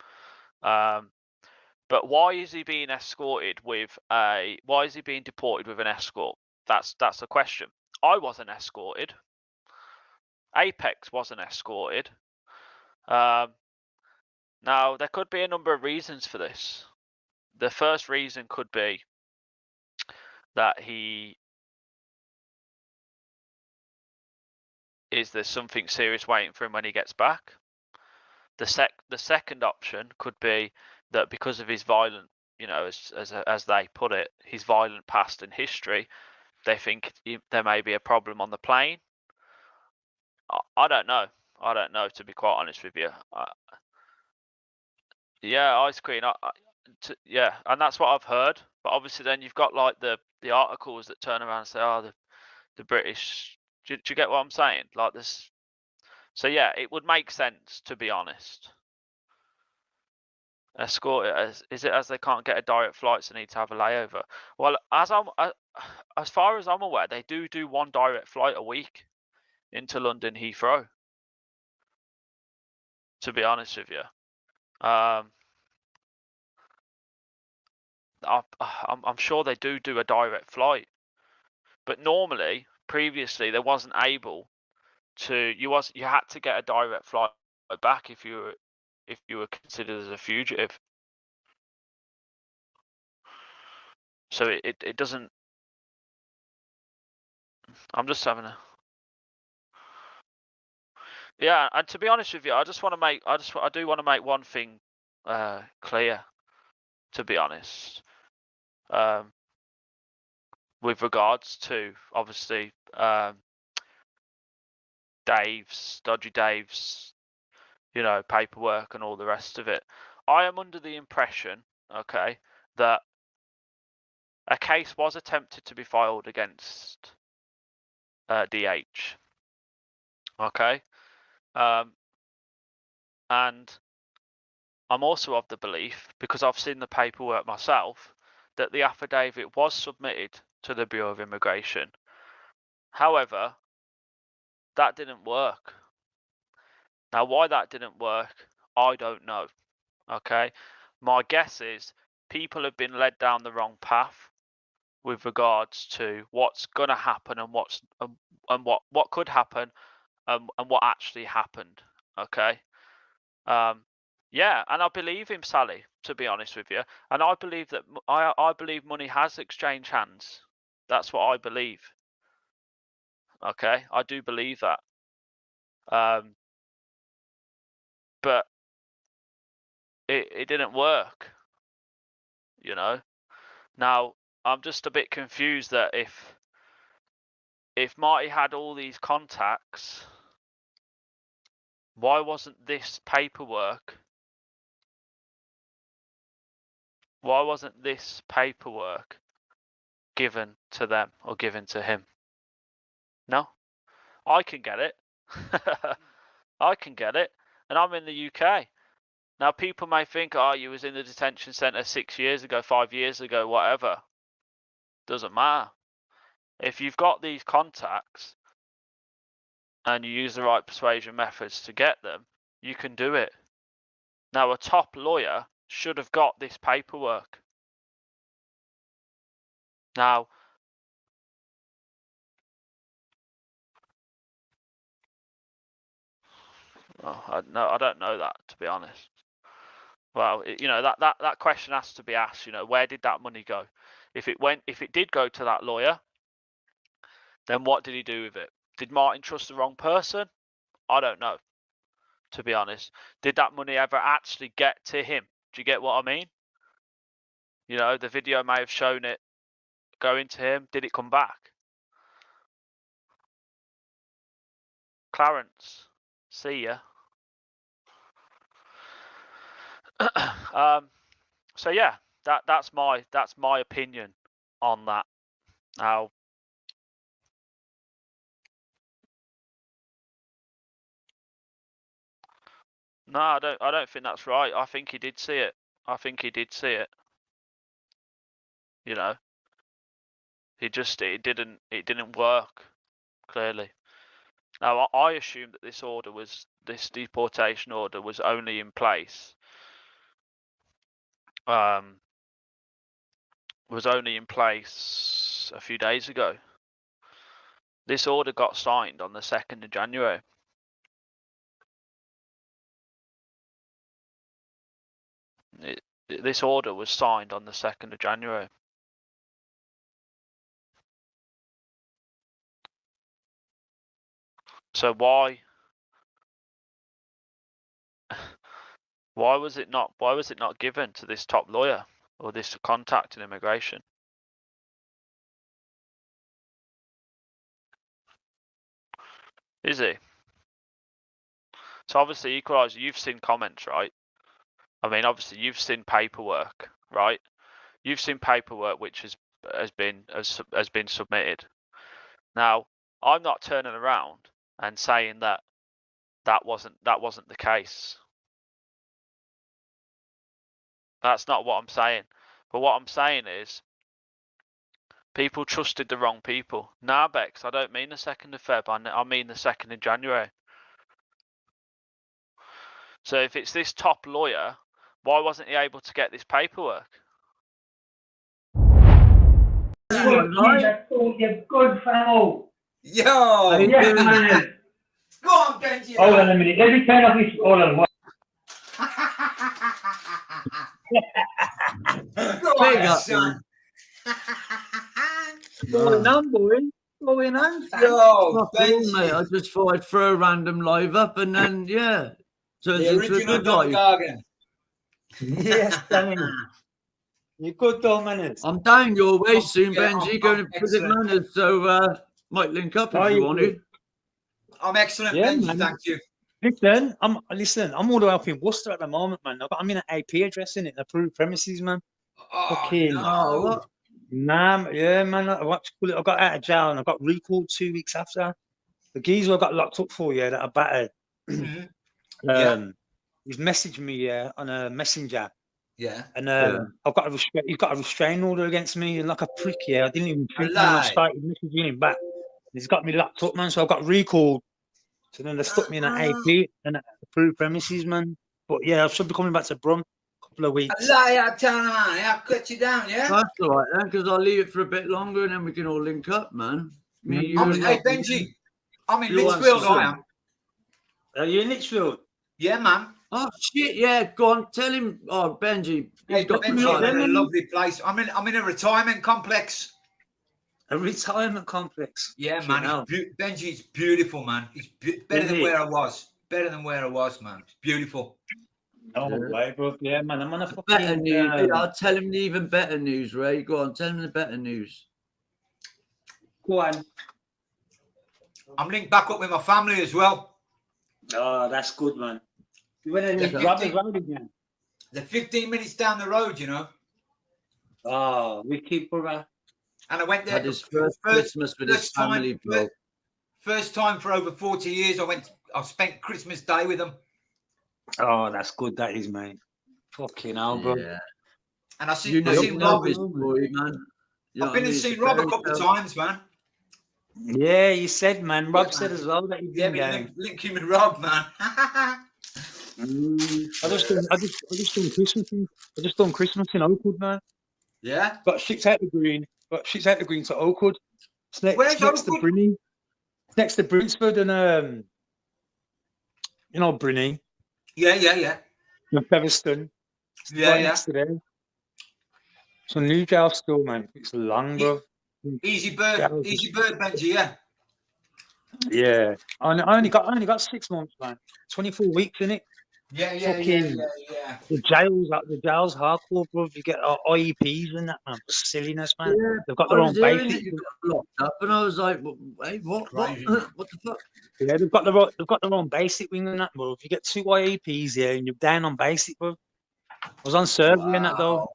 But why is he being escorted with why is he being deported with an escort? That's the question. I wasn't escorted. Apex wasn't escorted. Now, there could be a number of reasons for this. The first reason could be that there's something serious waiting for him when he gets back. The second option could be that because of his violent, you know, as they put it, his violent past and history, they think there may be a problem on the plane. I don't know. I don't know, to be quite honest with you. Yeah, Ice Queen. Yeah, and that's what I've heard. But obviously, then you've got like the articles that turn around and say, "Oh, the British." Do you get what I'm saying? Like this. So yeah, it would make sense, to be honest. Escort it as they can't get a direct flight, so they need to have a layover. Well, as far as I'm aware, they do one direct flight a week into London Heathrow. To be honest with you, I'm sure they do a direct flight, but normally, previously, they wasn't able to. You had to get a direct flight back if you were considered as a fugitive. So it doesn't. I'm just having a. Yeah, and to be honest with you, I do want to make one thing clear. To be honest, with regards to obviously Dodgy Dave's, you know, paperwork and all the rest of it, I am under the impression, okay, that a case was attempted to be filed against DH. Okay. And I'm also of the belief, because I've seen the paperwork myself, that the affidavit was submitted to the Bureau of Immigration. However, that didn't work. Now, why that didn't work, I don't know. Okay. My guess is people have been led down the wrong path with regards to what's going to happen and what could happen and what actually happened. Okay. Yeah, and I believe him, Sally, to be honest with you, and I believe that I believe money has exchanged hands. That's what I believe. Okay, I do believe that. But it didn't work, you know. Now I'm just a bit confused that if Marty had all these contacts, why wasn't this paperwork? Why wasn't this paperwork given to them or given to him? No, I can get it. I can get it, and I'm in the UK. Now, people may think, oh, you was in the detention centre 6 years ago, 5 years ago, whatever. Doesn't matter. If you've got these contacts and you use the right persuasion methods to get them, you can do it. Now, a top lawyer should have got this paperwork. Now, I don't know that, to be honest. Well, that question has to be asked. Where did that money go? If it did go to that lawyer, then what did he do with it? Did Martin trust the wrong person? I don't know, to be honest. Did that money ever actually get to him? Do you get what I mean? The video may have shown it going to him. Did it come back? Clarence, see ya. So yeah, that's my opinion on that. Now, no, I don't think that's right. I think he did see it. It didn't work, clearly. Now, I assume that this deportation order was only in place. Was only in place a few days ago. This order got signed on the 2nd of January. This order was signed on the 2nd of January. So why was it not given to this top lawyer or this contact in immigration? Is he? So obviously, Equalizer, you've seen comments, right? I mean, obviously, you've seen paperwork, right? You've seen paperwork which has been submitted. Now, I'm not turning around and saying that wasn't the case. That's not what I'm saying. But what I'm saying is, people trusted the wrong people. Nah, Bex, I don't mean the 2nd of Feb. I mean the 2nd of January. So if it's this top lawyer, why wasn't he able to get this paperwork? Good fellow. Yo! Yes, man. Go on, Benji. Hold on a minute. Let me turn off this. Hold on. Go on, son. Going on, boy. Going on. Yo, Benji. Mate. I just thought I'd throw a random live up and then, yeah. Turns The into a original good live. Gargan. Yes, Danny. You good, Dominic? I'm down your way soon, Yeah, Benji. Going to visit excellent. Manners, so might link up if you want to. I'm excellent, Yeah, Benji. man. Thank you. Listen, I'm all the way up in Worcester at the moment, man. I'm in an AP address in it, approved premises, man. Fucking no. Nah, yeah, man. I got out of jail and I got recalled 2 weeks after. The geezer I got locked up for, yeah, that I battered. He's messaged me on a messenger. Yeah. And I've got he's got a restraining order against me, like a prick, yeah. I didn't even think when I started messaging him back. He's got me locked up, man. So I got recalled. So then they stuck me in an AP and approved premises, man. But yeah, I should be coming back to Brum a couple of weeks. I'll tell him, man. I'll cut you down, yeah? That's all right then, because I'll leave it for a bit longer and then we can all link up, man. Me, you, hey, Benji, I'm in Lichfield, I am. Are you in Lichfield? Yeah, man. Oh shit! Yeah, go on. Tell him. Oh, Benji, Hey, Benji, I'm in a lovely place. I'm in a retirement complex. A retirement complex. Yeah, Fucking man. hell. Benji, it's beautiful, man. It's better Is than it? where I was. Better than where I was, man. It's beautiful. No way, bro. Yeah, man. I'm on a Better fucking. news. Yeah, I'll tell him the even better news, Ray. Go on, tell him the better news. Go on. I'm linked back up with my family as well. Oh, that's good, man. You went in with They're Rob as 15 well, didn't you? They're 15 minutes down the road, you know. Oh, wicked, brother. And I went there Had his first Christmas with his family, bro. First time for over 40 years. I spent Christmas Day with them. Oh, that's good. That is, mate. Fucking hell, bro. Yeah. And I see, You know, I seen Rob. this boy, man. You know I've what been I and mean? seen It's a Rob a fairy couple of tale. times, man. Yeah, you said, man. Rob said as well that he'd Yeah, been been down. linking with Rob, man. I just done Christmas. I just done Christmas in Oakwood, man. Yeah. Got shipped out the green. To Oakwood. Where's Next to Oakwood? Brinny. Next to Brinsford and you know Brinny. Yeah. And Featherstone. Yeah, Right next to there. So new jail still, man. It's long, bro. Easy bird, Benji. Yeah. Yeah. I only got 6 months, man. 24 weeks in it. Yeah. The jail's hardcore, bro. You get IEPs and that, man. Silliness, man. Yeah, They've got I their was own hearing basic. that you got locked up, and I was like, "Hey, what? What the fuck?" Yeah, they've got their own basic wing and that, bro. If you get 2 IEPs here and you're down on basic, bro. I was on surgery and that though.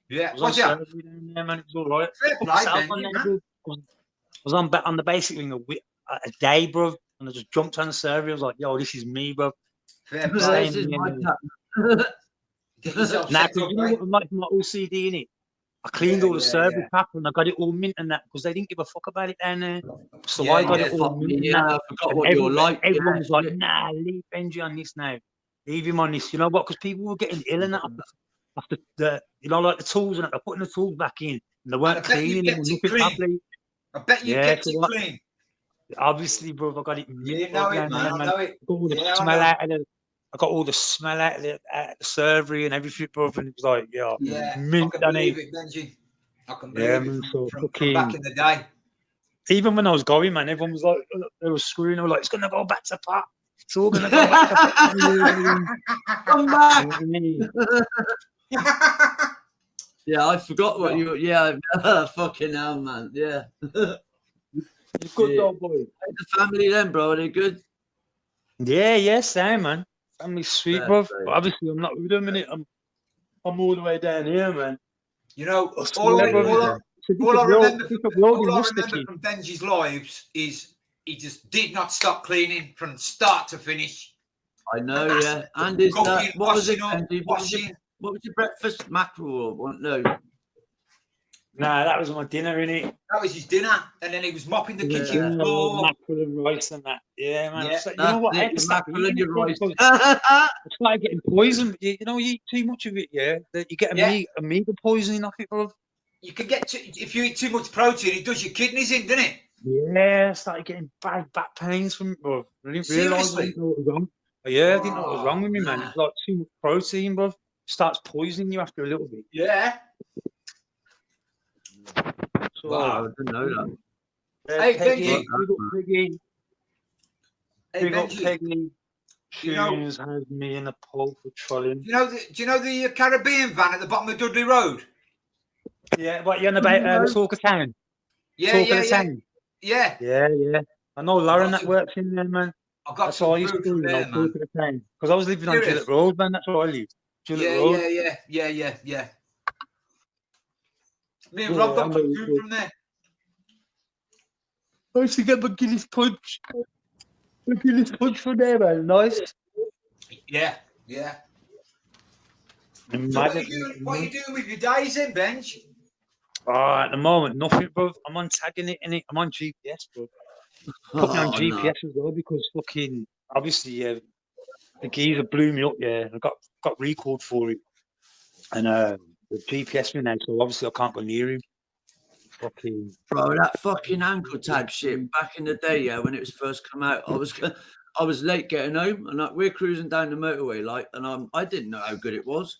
Yeah. I was on surgery down there, man. It was all right. Fair Put play, myself Benji, on there, man. bro. I was on the basic wing a day, bro, and I just jumped on the surgery. I was like, "Yo, this is me, bro." Fair This play. is my Get yourself Nah, set because up, you know mate. what, my OCD in it. I cleaned all the surgery yeah. crap and I got it all mint and that because they didn't give a fuck about it down there. So Yeah, I got yeah, it all fuck mint me, and yeah, that. I forgot And what you're like. everyone Yeah, was like, shit. "Nah, leave Benji on this now. Leave him on this." You know what? Because people were getting ill and that after the, you know, like the tools and that. They're putting the tools back in and they weren't And I bet you cleaning them kept or it nothing clean. properly. I bet you Yeah, kept so it what? clean. Obviously, bro, I got it mint. You know bro, it, down man. there, I man. know it. I got all the Yeah, I smell know. out of the. I got all the smell out of the surgery and everything, bro. And it was like, yeah, Yeah, I mint can on believe it. it, Benji. I can Yeah, believe man. it So from back fucking. in the day. Even when I was going, man, everyone was like, they were screwing. They were like, "It's gonna go back to pot. It's all gonna go back to pot." Come back. You know what I mean? Yeah, I forgot what you. Yeah, fucking hell, man. Yeah. You good Yeah. dog, boy. Hey, the family then, bro. Are they good? Yeah, same, man. Family's sweet, Fair bro. play. But obviously, I'm not with them in it. I'm all the way down here, man. You know, I swear, bro. It's a all I different world, remember different world in all I Worcester, remember kid. from Benji's lives is he just did not stop cleaning from start to finish. I know, yeah. And is that Cooking, what was it? washing up, Andy? washing. What was your breakfast? Mackerel? Or, no. Nah, that was my dinner, innit? That was his dinner, and then he was mopping the kitchen Yeah, floor. mackerel and rice and that. Yeah, man. Yeah, So, you know what? I had to Your stop mackerel and eating your it, rice. bro, because I started getting poisoned. You know, you eat too much of it, yeah, that you get omega poisoning off it, bro. You can get if you eat too much protein, it does your kidneys in, doesn't it? Yeah, I started getting bad back pains from it, bro. I didn't realise I didn't know what was wrong. Yeah, I didn't know what was wrong with me, man. It's like too much protein, bro. Starts poisoning you after a little bit. Yeah. So, Wow, I didn't know that. Hey, Peggy, Benji. big up Peggy. Hey, Big up Benji. Peggy. You know- Shoes has me in a pole for trolling. Do you know the Caribbean van at the bottom of Dudley Road? Yeah, what you on about Talk of Town? Yeah, Talk yeah, of the yeah. Town. Yeah. Yeah. I know Lauren that works in there, man. I got That's some all I used to food do, from you know, there, Talk man. of the Town. Because I was living on Serious? Gillett Road, man. That's where I lived. Gillett Yeah, Road. yeah. Me and Yeah, Rob I got know some you food did. from there. I used to get my Guinness punch. My Guinness punch from there, man. Nice. Yeah. So And what mad are you doing with your days then, Benj? Oh, at the moment, nothing, bro. I'm on tagging it in it. I'm on GPS, bro. Put me on Oh, GPS no. as well because fucking obviously, yeah, the geezer blew me up. Yeah, I got recalled for it, and the GPS me now, so obviously I can't go near him. Fucking Bro, that fucking ankle tag shit back in the day, yeah, when it was first come out, I was late getting home, and we're cruising down the motorway, like, and I didn't know how good it was,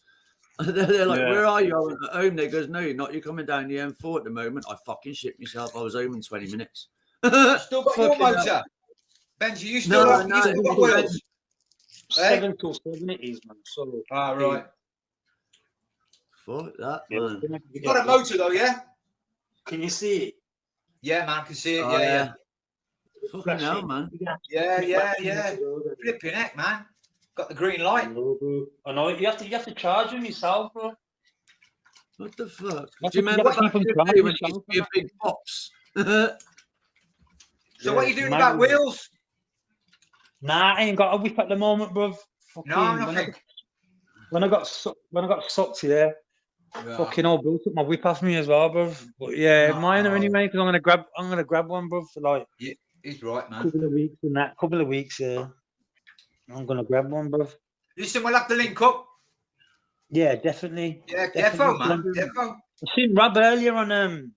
They're like, Yeah. where are you? I went, at home. They goes, no, you're not. You're coming down the M4 at the moment. I fucking shit myself. I was home in 20 minutes. Still got your Fucking hell. motor? Benji, you still No, got, no, you still got wheels? Eh? 7 till 7 it is, man. So, Ah, right. Fuck that, yeah, man. You got a motor though, yeah? Can you see it? Yeah, man, I can see it. Oh, Yeah, yeah. Fucking Flash hell, it. man. Yeah. Flipping heck, man. Got the green light. I know you have to charge them yourself, bro. What the fuck? You Do you have to remember keep back in them the day charged when it used to be a big box? So what are you doing about wheels? Nah, I ain't got a whip at the moment, bro. Fucking, No, nothing. When I got sucked here, fucking all built up my whip off me as well, bro. But yeah, mine are anyway, because I'm gonna grab one, bro, for like Yeah, he's right, man. couple of weeks, yeah. I'm gonna grab one, bro. Listen, we'll have to link up. Yeah, definitely. Yeah, definitely. defo, man. Defo. I seen Rob earlier on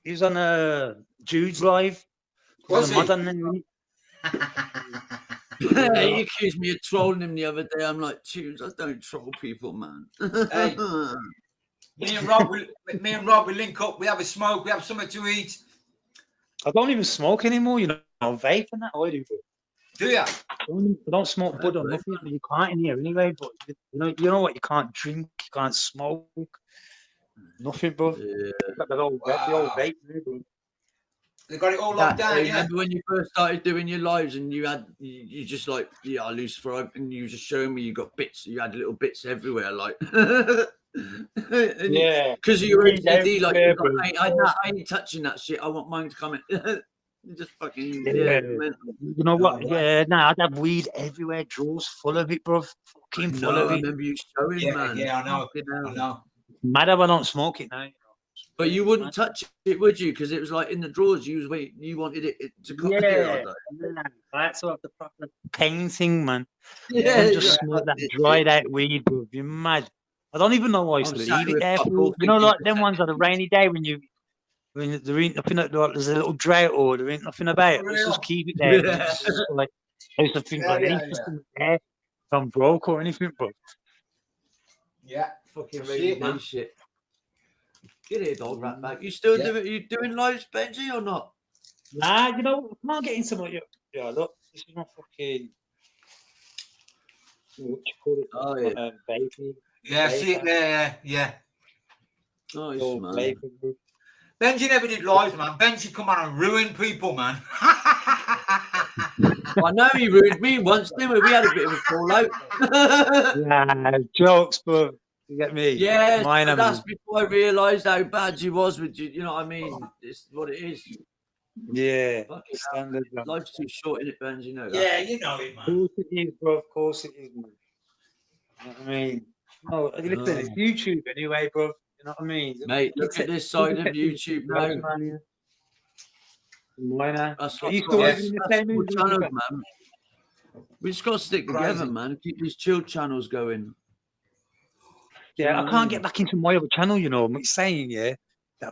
he was on Jude's live. Was he? He accused me of trolling him the other day. I'm like, Tunes, I don't troll people, man. Hey, me and Rob, we link up. We have a smoke. We have something to eat. I don't even smoke anymore, you know. Vape and that I do. Do ya? I don't smoke bud or nothing. You can't in here anyway. But you know what? You can't drink. You can't smoke. Nothing, bro. Yeah. Got the old vape, bro. They got it all locked down. Yeah. Remember when you first started doing your lives and you just like, yeah, Lucifer, and you just showing me you got bits, you had little bits everywhere, like. Yeah. Because you were ADD, like, everywhere, I ain't touching that shit. I want mine to come in. Just fucking yeah. You know what? Yeah, nah, I'd have weed everywhere. Drawers full of it, bro. Fucking full of I it. remember you showing, man. Yeah, I know. I know. Matter if I don't smoke it now. But you wouldn't touch it, would you? Because it was like in the drawers. You wanted it to come Yeah, here. that's what the proper pain thing, man. Yeah, You just smoke that dried out weed, bro. You're mad. I don't even know why I used to leave it there. You know, like them ones on a rainy day when there ain't nothing, like, there's a little drought or there ain't nothing about. Let's just keep it there. Yeah. Like, I used to think like anything there, if I'm broke or anything, bro. Yeah, fucking shit, rainy day shit. Get here, dog, rat back. You still doing lives, Benji, or not? Nah, you know, I can't get into my. Yeah, look, this is my fucking. What you call it? Oh, yeah. Baby. Yeah, see it there. Yeah. Nice, man. Baby. Benji never did lives, man. Benji come on and ruin people, man. I know he ruined me once, didn't we? We had a bit of a fallout. Nah, jokes, but you get me. Yeah, Mine, but that's before I realised how bad you was with you. You know what I mean? It's what it is. Yeah. Standard. Life's too short, in it, Benji. You know that. Yeah, you know it, man. Of course it is, bro. Of course it is, man. You know what I mean? No, listen, it's YouTube anyway, bro. You know what I mean? Mate, look at this side of YouTube now. That's what You still living in the same cool movie, channels, man? man. We just got to stick together, man. Keep these chill channels going. Yeah, I can't get back into my other channel, you know. I'm saying, yeah, they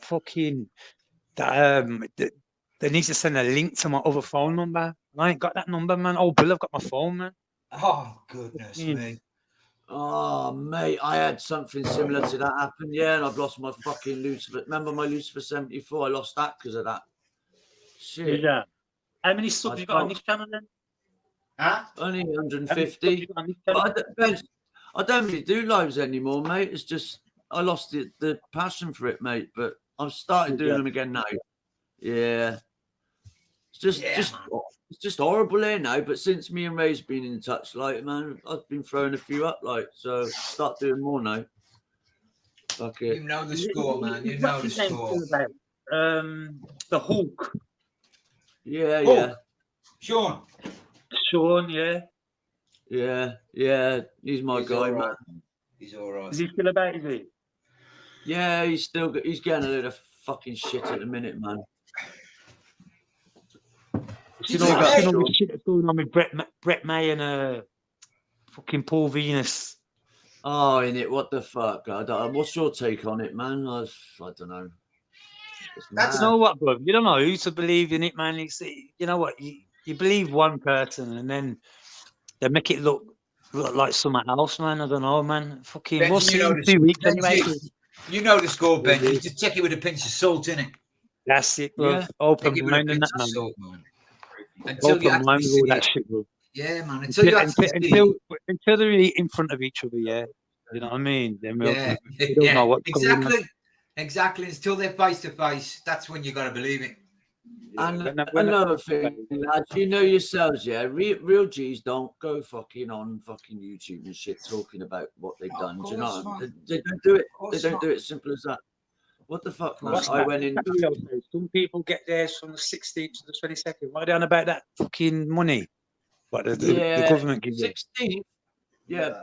need to send a link to my other phone number. And I ain't got that number, man. Oh, Bill, I've got my phone, man. Oh, goodness me. Oh, mate, I had something similar to that happen, yeah, and I've lost my fucking Lucifer. Remember my Lucifer 74? I lost that because of that. Shit. Yeah. How many subs you got on this channel then? Huh? Only 150. But I don't really do lives anymore, mate. It's just I lost the passion for it, mate. But I've started doing them again now. Yeah. It's just horrible here now. But since me and Ray's been in touch, like, man, I've been throwing a few up, like, so start doing more now. Fuck it. You know the score, man. You know the score. The Hulk. Yeah, Hulk. yeah. Sean, yeah. Yeah. He's my guy, man. He's all right. Is he still about, is he? Yeah, he's getting a little fucking shit at the minute, man. You know the shit that's going on with Brett May and fucking Paul Venus. Oh, innit? What the fuck? What's your take on it, man? I don't know. You know what, bro? You don't know who to believe in it, man. You know what? You believe one person and then they make it look look like something else, man. I don't know, man. Fucking, Benji, we'll see you know in 2 weeks the anyway. Benji, you know the score, Benji. Just take it with a pinch of salt, innit? That's it, bro. Yeah. Open Take it with a mind and pinch that, of man. salt, man. Until you Open mind actually with all see that it. shit, bro. Yeah, man. Until you Until, actually until, see it. until they're really in front of each other, yeah. You know what I mean? Then we Yeah, don't know yeah, what's going on. exactly. Exactly. Until they're face to face, that's when you got to believe it. And another thing, lads, you know yourselves, yeah, real G's don't go fucking on fucking YouTube and shit talking about what they've done. Do you know? They don't do it. They don't do it. Simple as that. What the fuck, man? What's I that? went in. Some people get theirs from the 16th to the 22nd. Why are they on about that fucking money? What the government gives you? 16th. Yeah,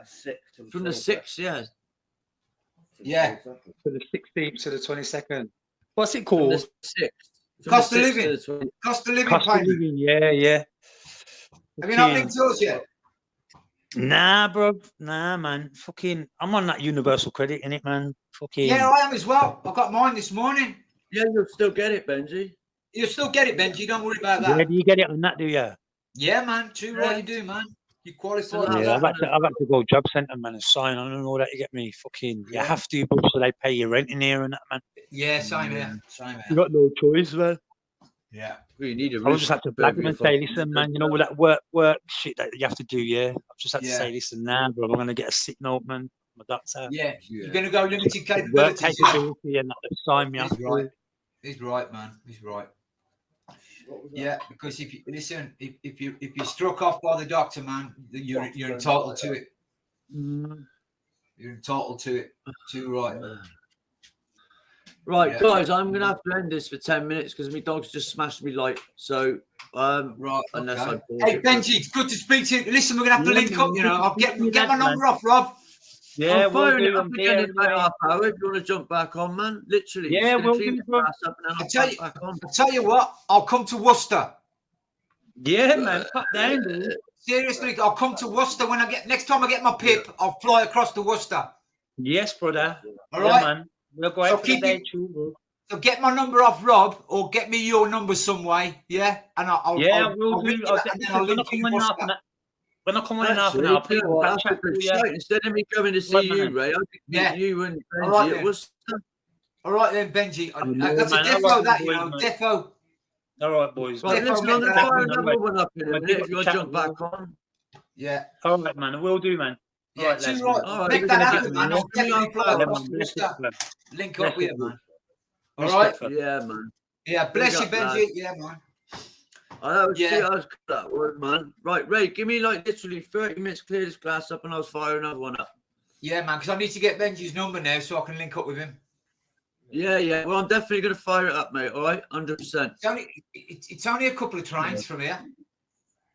from the 6th, yeah. Yeah. To the 16th to the 22nd. What's it From called? the 6th. Cost of living. Cost of living Cost of payment. living, yeah. Have you not linked to us yet? Nah, bro. Nah, man. Fucking, I'm on that universal credit, innit, man? Fucking. Yeah, I am as well. I got mine this morning. Yeah, you'll still get it, Benji. You'll still get it, Benji. Don't worry about Yeah, that. do you get it on that, do you? Yeah, man. Too right you do, man. You qualify for Yeah, that. I've had to go job centre, man, and sign on and all that. You get me? Fucking, you have to, bro, so they pay your rent in here and that, man. Yeah, same here. Same You here. got no choice, man. Yeah. Well, you need a I just had to blag them and say, listen, man, you know all that work shit that you have to do, yeah. I've just had to say, listen, nah, bro, I'm gonna get a sick note, man. My doctor. Yeah. You're gonna go limited Work capabilities. capability and that they sign me up. He's right. He's right, man. He's right. Yeah, because if you listen, if you're struck off by the doctor, man, you're entitled to it. You're entitled to it. Too right. Right, Yeah. guys, I'm going to have to end this for 10 minutes because my dog's just smashed me light. So, right, unless I pause Hey, it. Benji, it's good to speak to you. Listen, we're going to have to link up, you know. I'll get my number off, Rob. Yeah, I'm firing it up again in about half hour if you want to jump back on, man. Literally. Yeah, just gonna we'll clean do, the bro. grass up and then I'll tell you what, I'll come to Worcester. Yeah, man, cut down, bro. Seriously, I'll come to Worcester when next time I get my pip, I'll fly across to Worcester. Yes, brother. All Yeah, right, man. We'll go out for the day too, bro. So get my number off Rob, or get me your number some way, yeah. And I'll we'll ring do. you I'll back get and then I'll when I link come you on in half Worcester. when I come on in half an Actually, hour, you please know what, I'll that's chat a to good you. shout. Instead of me coming to see Right, you, man. Ray, I could Yeah. meet you and All right, Benji at then. Worcester. All right then, Benji. I know, That's a man. defo, All right, that you boys, know, man. defo. All right, boys. Right, Defo, listen, get I'm going to that. fire another one up in a I'll minute give if up you the want to chat jump as well. back on. Yeah. All right, man. We'll do, man. All Yeah, right, too lads, right. man. All right, Make we're that gonna happen, get man. me. I'll definitely fly Yeah, across man. to Bless it, Worcester. man. Link Bless up with it, you, man. man. All right. Yeah, man. Yeah, bless Big you, up, Benji. lads. Yeah, man. I was, Yeah. I was that word, man. Right, Ray, give me like literally 30 minutes to clear this glass up and I'll fire another one up. Yeah, man, because I need to get Benji's number now so I can link up with him. Yeah. Well, I'm definitely going to fire it up, mate. All right, 100%. It's only a couple of trains from here.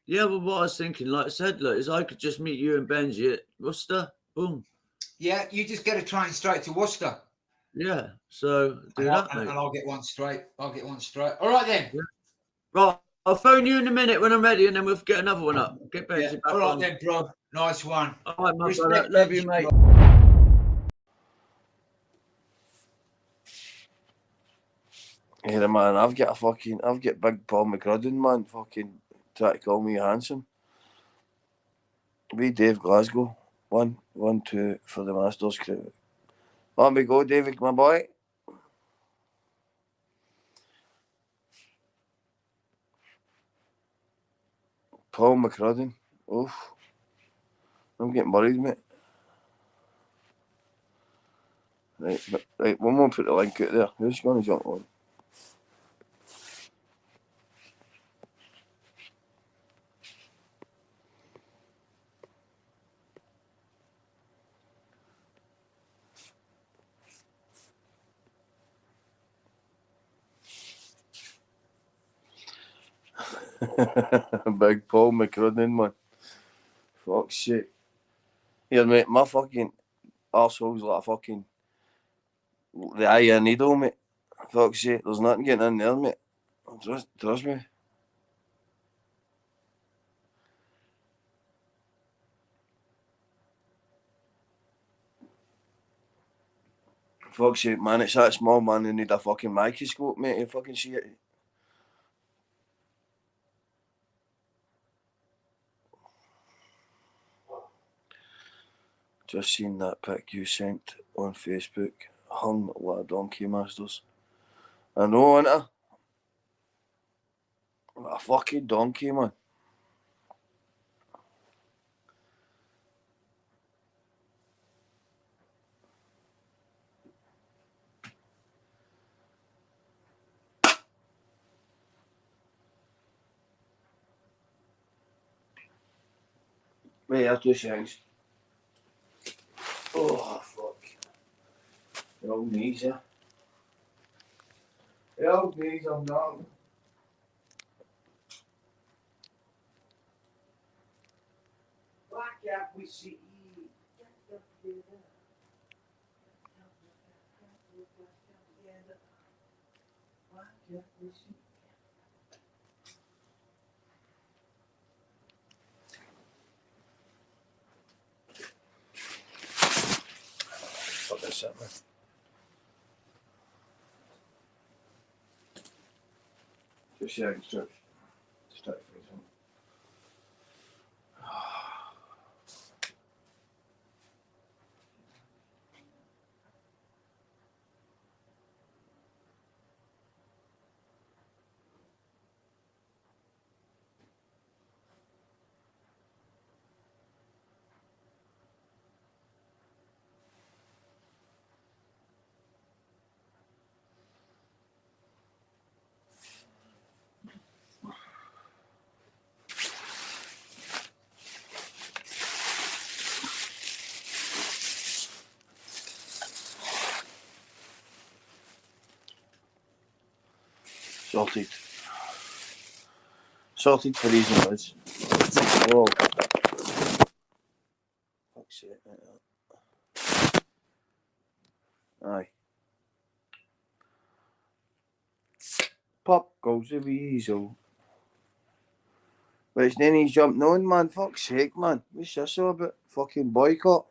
Yeah, well, what I was thinking, like I said, look, is I could just meet you and Benji at Worcester. Boom. Yeah, you just get a train straight to Worcester. Yeah, so do that, mate. And I'll get one straight. All right, then. Yeah. Right, I'll phone you in a minute when I'm ready and then we'll get another one up. Get Benji back All right, on. then, bro. Nice one. All right, my Respect, brother. Love you, Benji, mate. bro. Yeah, man, I've got big Paul McCrudden, man, fucking try to call me handsome. We Dave Glasgow. 1-2 for the Masters crew. On we go, David, my boy. Paul McCrudden. Oof. I'm getting worried, mate. Right, one more put the link out there. Who's going to jump on? Big Paul McCrudden, man. Fuck's sake. Here, mate, my fucking arsehole's like a fucking the eye of a needle, mate. Fuck's sake, there's nothing getting in there, mate. Trust me. Fuck's sake, man, it's that small, man. They need a fucking microscope, mate. You fucking see it. Just seen that pic you sent on Facebook. Hung like a donkey, masters. I know, innit? Like a fucking donkey, man. Wait, there's two things. Oh, fuck. The old knees, yeah. The old knees, I'm not. Back up, we see. Fuck this up, man. Just yeah, just start for something. Sorted. Sorted for these ones. Whoa. Fuck's sake, like that. Aye. Pop goes the weasel. But it's then he's jumping on, man. Fuck's sake, man. What's this all about? Fucking boycott.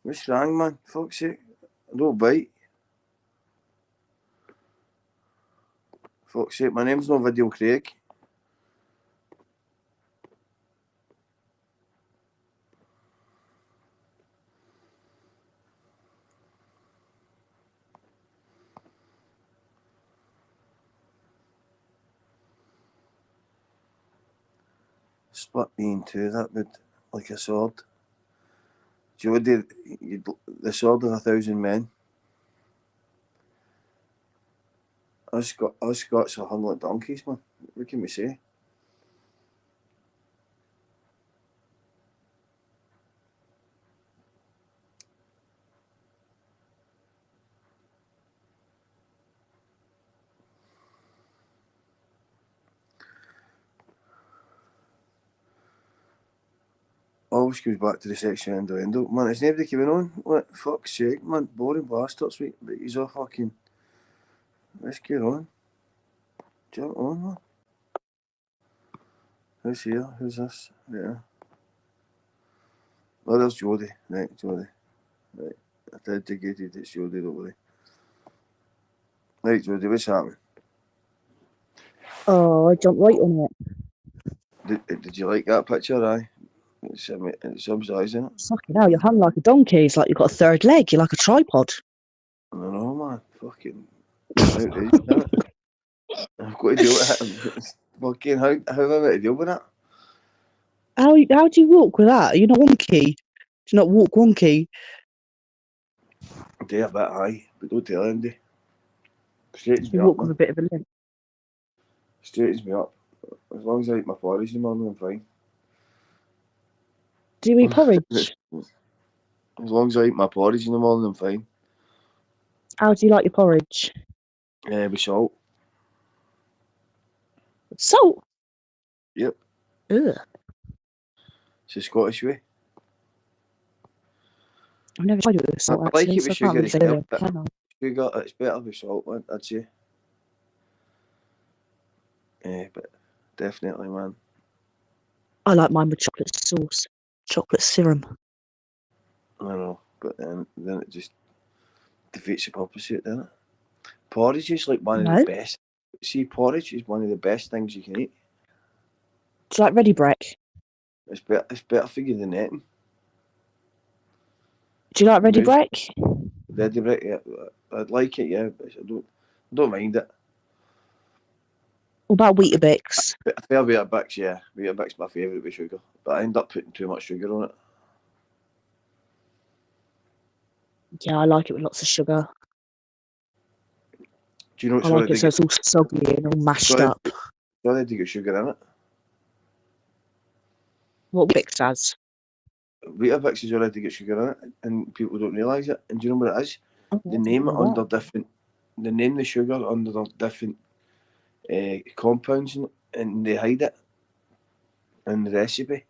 What's wrong, man? Fuck's sake. I don't bite. Fuck's sake, my name's no Video Craig. Split me in two, that would, like a sword. Do you know the sword of 1,000 men? Us Scots are hung like donkeys, man. What can we say? Always goes back to the section endo. Man, it's nobody coming on. What? Fuck's sake, man. Boring bastards, sweet. But he's all fucking. Let's get on. Jump on, man. Who's here? Who's this? Yeah. Oh, there's Jodie. Right, Jodie. Right. I tried to get it. It's Jodie, don't worry. Right, Jodie, what's happening? Oh, I jumped right on it. Did you like that picture, aye? It's some size, isn't it? Fucking hell, you're hung like a donkey. It's like you've got a third leg. You're like a tripod. I don't know, man. Fucking outrageous, isn't it? I've got to deal with it. Fucking how am I meant to deal with it? How do you walk with that? You're not wonky. Do you not walk wonky? I do a bit, aye, but don't tell anybody. Straightens me You up, walk man. with a bit of a limp. Straightens me up. As long as I eat my porridge in the morning, I'm fine. Do you eat porridge? As long as I eat my porridge in the morning, I'm fine. How do you like your porridge? With salt. Salt? Yep. Ugh. It's a Scottish way. I've never tried it with salt, I like actually, it so with I can't sugar really as say well, that. but Can I? sugar, it's better with salt, I'd say. But definitely, man. I like mine with chocolate sauce. Chocolate serum. I know, but then it just defeats the purpose of it, doesn't it? Porridge is like one of No. the best. See, porridge is one of the best things you can eat. Do you like ready break? It's better for you than anything. Do you like ready Music. break? Ready break, yeah. I'd like it, yeah, but I don't mind it. What about Weetabix? A fair Weetabix, yeah. Weetabix my favourite with sugar, but I end up putting too much sugar on it. Yeah, I like it with lots of sugar. Do you know I like it so it's all soggy and all mashed up. So they do get sugar in it. What Weetabix has? Weetabix is already got sugar in it, and people don't realise it. And do you know what it is? They name it under different. They name the sugar under different compounds, and they hide it in the recipe,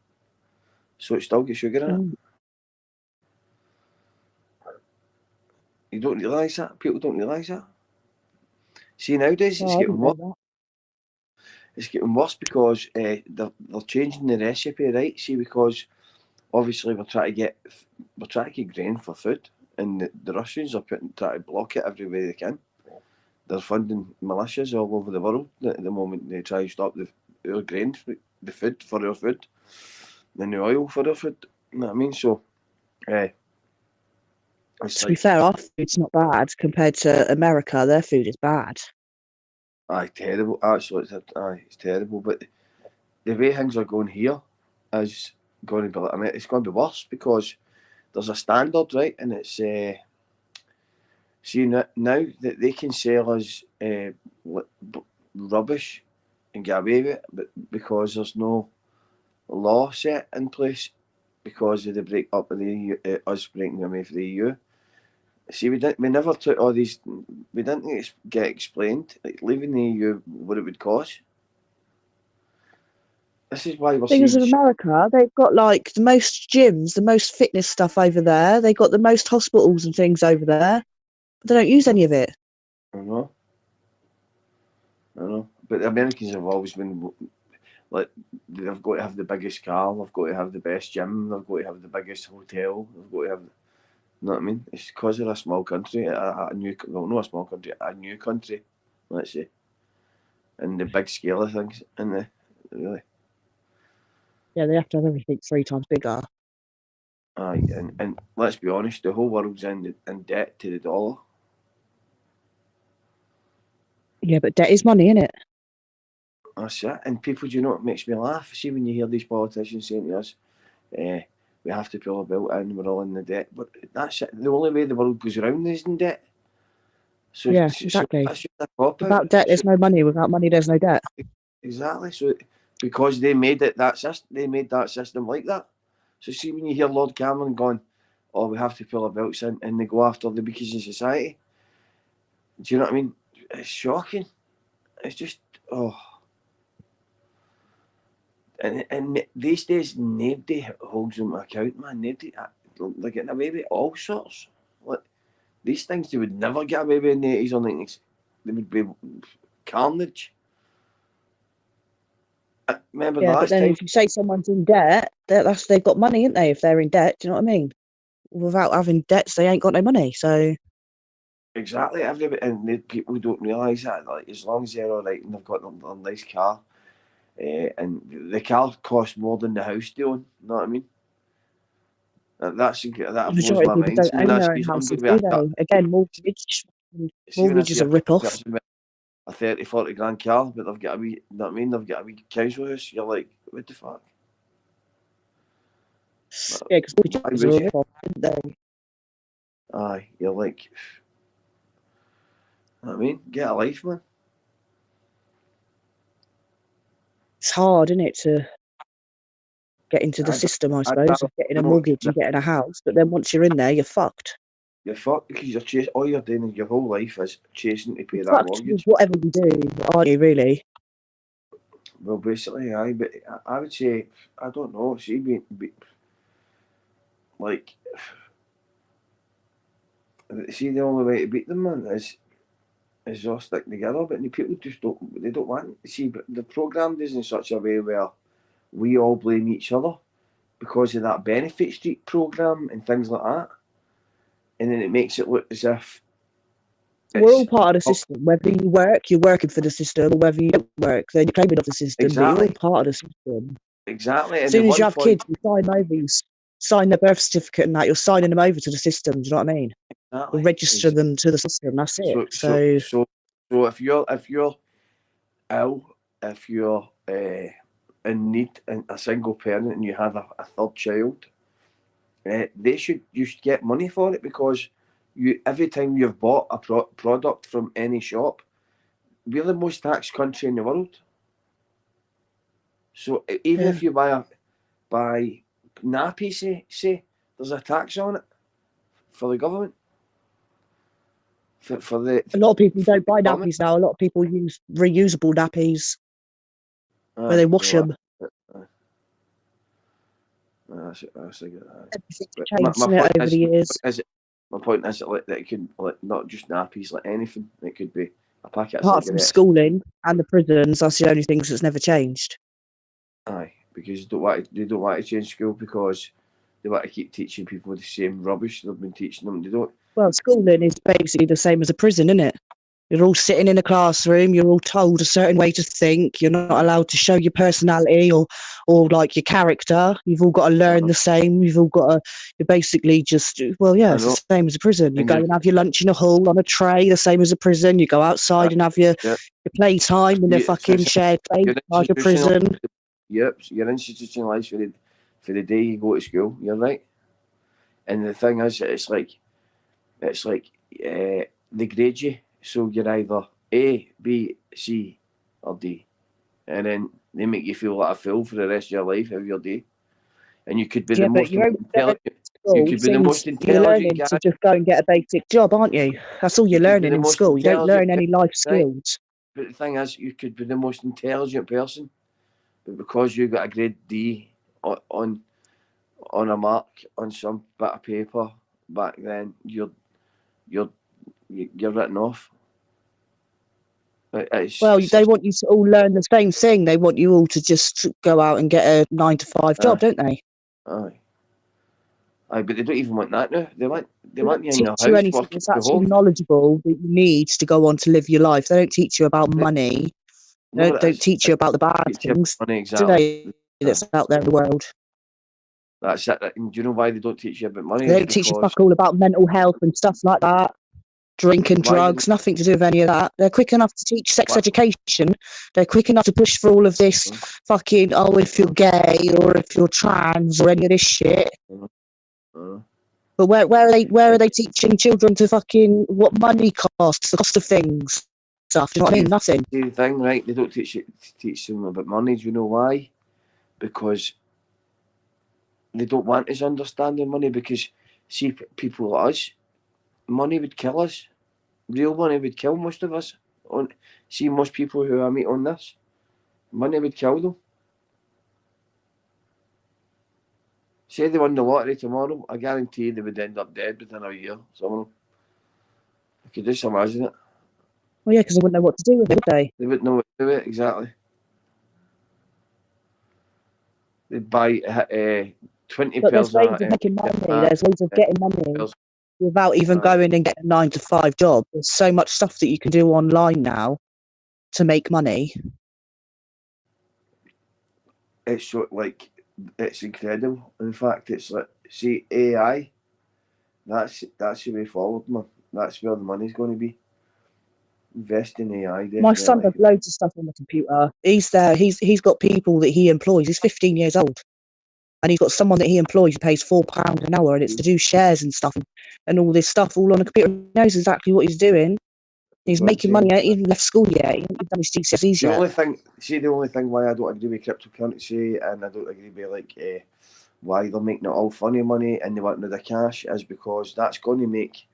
so it still gets sugar in it. You don't realise that. People don't realise that. See, nowadays it's getting worse. It's getting worse because they're changing the recipe, right? See, because obviously we're trying to get grain for food, and the Russians are trying to block it every way they can. They're funding militias all over the world at the moment. They try to stop our grain, the food for our food, and the oil for our food. You know what I mean? So, to be fair, our food's not bad compared to America. Their food is bad. Aye, terrible. Actually, it's terrible. But the way things are going here is going to be. I mean, it's going to be worse because there's a standard, right? And it's see now that they can sell us rubbish and get away with it, but because there's no law set in place because of the break up of the EU, us breaking away from the EU. See, we never took all these. We didn't get explained like leaving the EU what it would cost. This is why we're seeing. Things of America, they've got like the most gyms, the most fitness stuff over there. They got the most hospitals and things over there. But they don't use any of it. I know. But the Americans have always been like they've got to have the biggest car, they've got to have the best gym, they've got to have the biggest hotel, they've got to have. You know what I mean? It's because they're a small country, not a small country, a new country, let's say, and the big scale of things, and really. Yeah, they have to have everything 3 times bigger. Aye, and let's be honest, the whole world's in debt to the dollar. Yeah, but debt is money, innit? That's it. And people, do you know what makes me laugh? See, when you hear these politicians saying to us, we have to pull a belt in, we're all in the debt. But that's it. The only way the world goes around is in debt. So, yeah, exactly. So that's just a cop-out. Without debt, there's no money. Without money, there's no debt. Exactly. So because they made it they made that system like that. So see, when you hear Lord Cameron going, "Oh, we have to pull our belts in," and they go after the weakest in society, do you know what I mean? It's shocking. It's just And these days, nobody holds them to account, man. Nobody, they're getting away with all sorts. Like these things, they would never get away with in the 80s or 90s. They would be carnage. Remember the Yeah, but last then time? if you say someone's in debt, they've got money, ain't they? If they're in debt, do you know what I mean? Without having debts, they ain't got no money. So Exactly. And people don't realise that. Like as long as they're all right and they've got a nice car, and the car costs more than the house they own. You know what I mean? That the blows majority my of people mind. don't Seeing own that, their own see houses, somebody do with they? Again, mortgage is a rip-off. a 30, 40 grand car, but they've got a wee, you know what I mean? They've got a wee council house. You're like, what the fuck? Yeah, because mortgages are a rip-off, aren't they? Aye, you're like, you know what I mean? Get a life, man. It's hard, isn't it, to get into the system, I suppose, of getting a mortgage and getting a house. But then once you're in there, you're fucked. You're fucked because you're chasing. All you're doing in your whole life is chasing to pay You're that fucked mortgage. with whatever you do, aren't you, really? Well, basically, aye, but I would say, I don't know, see, like, see, the only way to beat them, man, is all stick together, but the people just they don't want, see, but the programme is in such a way where we all blame each other because of that benefit street programme and things like that, and then it makes it look as if We're all part of the system. Whether you work, you're working for the system, or whether you don't work, then you're claiming of the system. But you're all part of the system. Exactly. As And soon at as you one have point, kids, you sign over, sign their birth certificate and that, you're signing them over to the system. Do you know what I mean? exactly. You register them to the system. That's it. So if you're ill, if you're in need, and a single parent, and you have a third child, you should get money for it, because every time you've bought a product from any shop, we're the most taxed country in the world. So even if you buy nappies, say there's a tax on it for the government. For the a lot of people don't buy nappies now. A lot of people use reusable nappies where they wash them. That's a good. Changed over the years. My point is that it could, not just nappies, anything. It could be a packet of Apart from cigarettes. schooling and the prisons, that's the only things that's never changed. Aye, because they don't want to change school, because they want to keep teaching people the same rubbish they've been teaching them. They don't. Well, schooling is basically the same as a prison, isn't it? You're all sitting in a classroom. You're all told a certain way to think. You're not allowed to show your personality or like your character. You've all got to learn the same. You've all got to. You're basically just it's the same as a prison. You go and have your lunch in a hall on a tray, the same as a prison. You go outside and have your playtime in a fucking shared place like a prison. Yep, you're institutionalised for the day you go to school. You're right. And the thing is, it's like they grade you. So you're either A, B, C, or D, and then they make you feel like a fool for the rest of your life, every day. And you could be the most intelligent. You could be the most You're learning intelligent to guy. just go and get a basic job, aren't you? That's all you're learning in school. You don't learn any life skills. But the thing is, you could be the most intelligent person, but because you got a grade D on a mark on some bit of paper back then, you're written off. Well, they want you to all learn the same thing. They want you all to just go out and get a 9-to-5 job, don't they? Aye, but they don't even want that now. They want you in teach the you house anything working that's from actually home. knowledgeable that you need to go on to live your life. They don't teach you about money. They don't teach you about the bad things. Money, Do they? That's out there in the world. That's it. And do you know why they don't teach you about money? They It's don't teach you because fuck all about mental health and stuff like that. Drink and drugs, nothing to do with any of that. They're quick enough to teach sex education. They're quick enough to push for all of this fucking, if you're gay or if you're trans or any of this shit. But where are they teaching children to fucking what money costs, the cost of things, stuff? Do you know what I mean? Nothing. See the thing, right? They don't teach them about money. Do you know why? Because they don't want us understanding money. Because see, people like us, money would kill us. Real money would kill most of us. See, most people who I meet on this, money would kill them. Say they won the lottery tomorrow, I guarantee they would end up dead within a year. Some of them. I could just imagine it. Well, yeah, because they wouldn't know what to do with it, would they? They wouldn't know what to do with it, exactly. They'd buy 20 But there's pairs ways of making money. There's ways of getting money without even going and getting a 9-to-5 job. There's so much stuff that you can do online now to make money. It's so, it's incredible. In fact, it's like, see, AI, that's the way forward, man. That's where the money's going to be. Invest in AI. Definitely. My son does loads of stuff on the computer. He's there. He's got people that he employs. He's 15 years old, and he's got someone that he employs who pays £4 an hour, and it's to do shares and stuff and all this stuff all on the computer. He knows exactly what he's doing. He's making money. He hasn't left school yet. He hasn't done his GCSEs yet. The only thing why I don't agree with cryptocurrency, and I don't agree with why they're making it all funny money and they want rid of cash, is because that's going to make.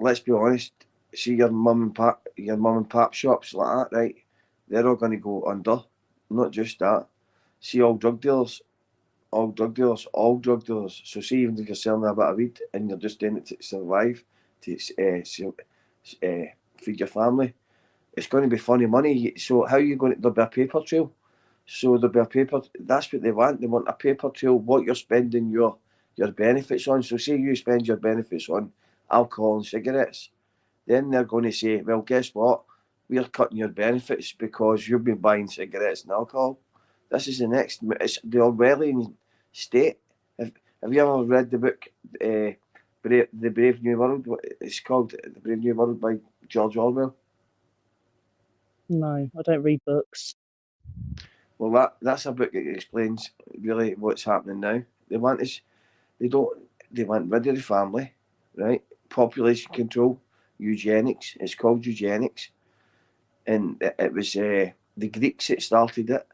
Let's be honest. See your mum and pop shops like that, right? They're all going to go under. Not just that. See all drug dealers. So see, even if you're selling a bit of weed and you're just doing it to survive, to feed your family, it's going to be funny money. So how are you going to? There'll be a paper trail. So there'll be a paper. That's what they want. They want a paper trail. What you're spending your benefits on. So say you spend your benefits on alcohol and cigarettes, then they're going to say, well, guess what? We're cutting your benefits because you've been buying cigarettes and alcohol. This is it's the Orwellian state. Have you ever read the book, The Brave New World? It's called The Brave New World by George Orwell. No, I don't read books. Well, that's a book that explains really what's happening now. They want rid of the family, right? Population control, eugenics. It's called eugenics, and it was the Greeks that started it,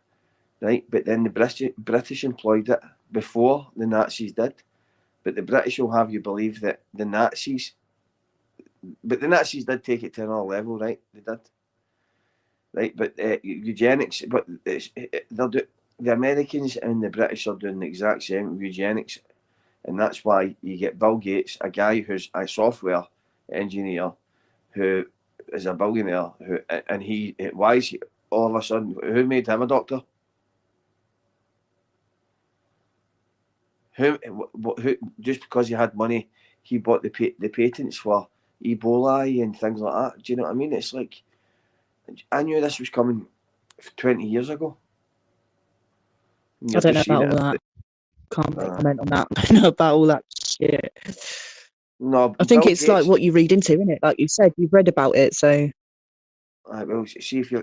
right? But then the British employed it before the Nazis did. But the British will have you believe that the Nazis did take it to another level, right? They did. Right, but eugenics, but the Americans and the British are doing the exact same eugenics, and that's why you get Bill Gates, a guy who's a software engineer, who is a billionaire, why is he all of a sudden, who made him a doctor? Who just because he had money, he bought the patents for Ebola and things like that. Do you know what I mean? It's like, I knew this was coming 20 years ago. I don't know about all that. Can't make a comment on that. I don't know about all that shit. No, I think it's like what you read into, isn't it? Like you said, you've read about it, so. Well, see if you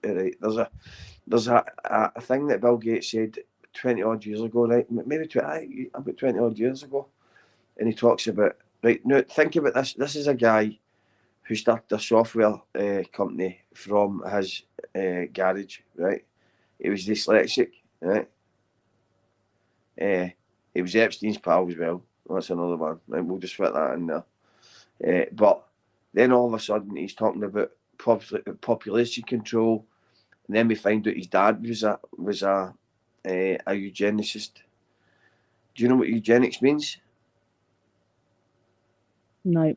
there's a thing that Bill Gates said 20 odd years ago, right? Maybe about 20 odd years ago, and he talks about, right now. Think about this. This is a guy who started a software company from his garage, right? He was dyslexic, right? He was Epstein's pal as well. That's another one, right? We'll just fit that in there. But then all of a sudden he's talking about population control, and then we find out his dad was a eugenicist. Do you know what eugenics means? No.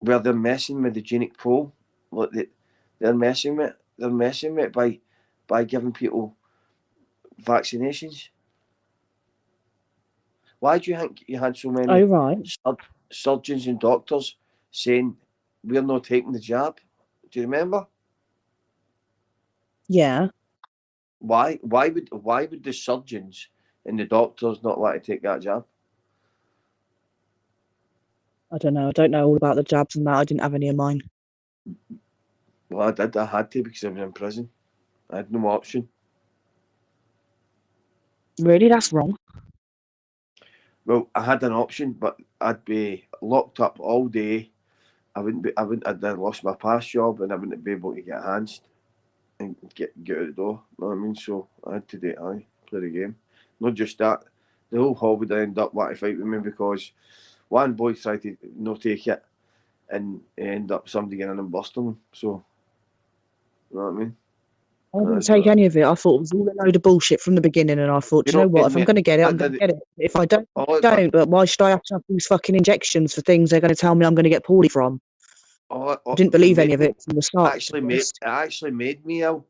Where they're messing with the genic pool. They're messing with it by giving people vaccinations. Why do you think you had so many surgeons and doctors saying we're not taking the jab? Do you remember? Yeah. Why would the surgeons and the doctors not want to take that jab? I don't know. I don't know all about the jabs and that. I didn't have any of mine. Well, I did. I had to because I was in prison. I had no option. Really? That's wrong. Well, I had an option, but I'd be locked up all day. I'd lost my past job, and I wouldn't be able to get hands and get out the door. You know what I mean? So I had to play the game. Not just that, the whole hall would end up wanting to fight with me because one boy tried to not take it, and end up somebody getting in and busting him. So, you know what I mean? I didn't take any of it. I thought it was all a load of bullshit from the beginning, and I thought, do you know what? If I'm going to get it, I'm going to get it. If I don't, I don't. But why should I have to have these fucking injections for things they're going to tell me I'm going to get poorly from? I didn't believe any of it from the start. It actually made me ill.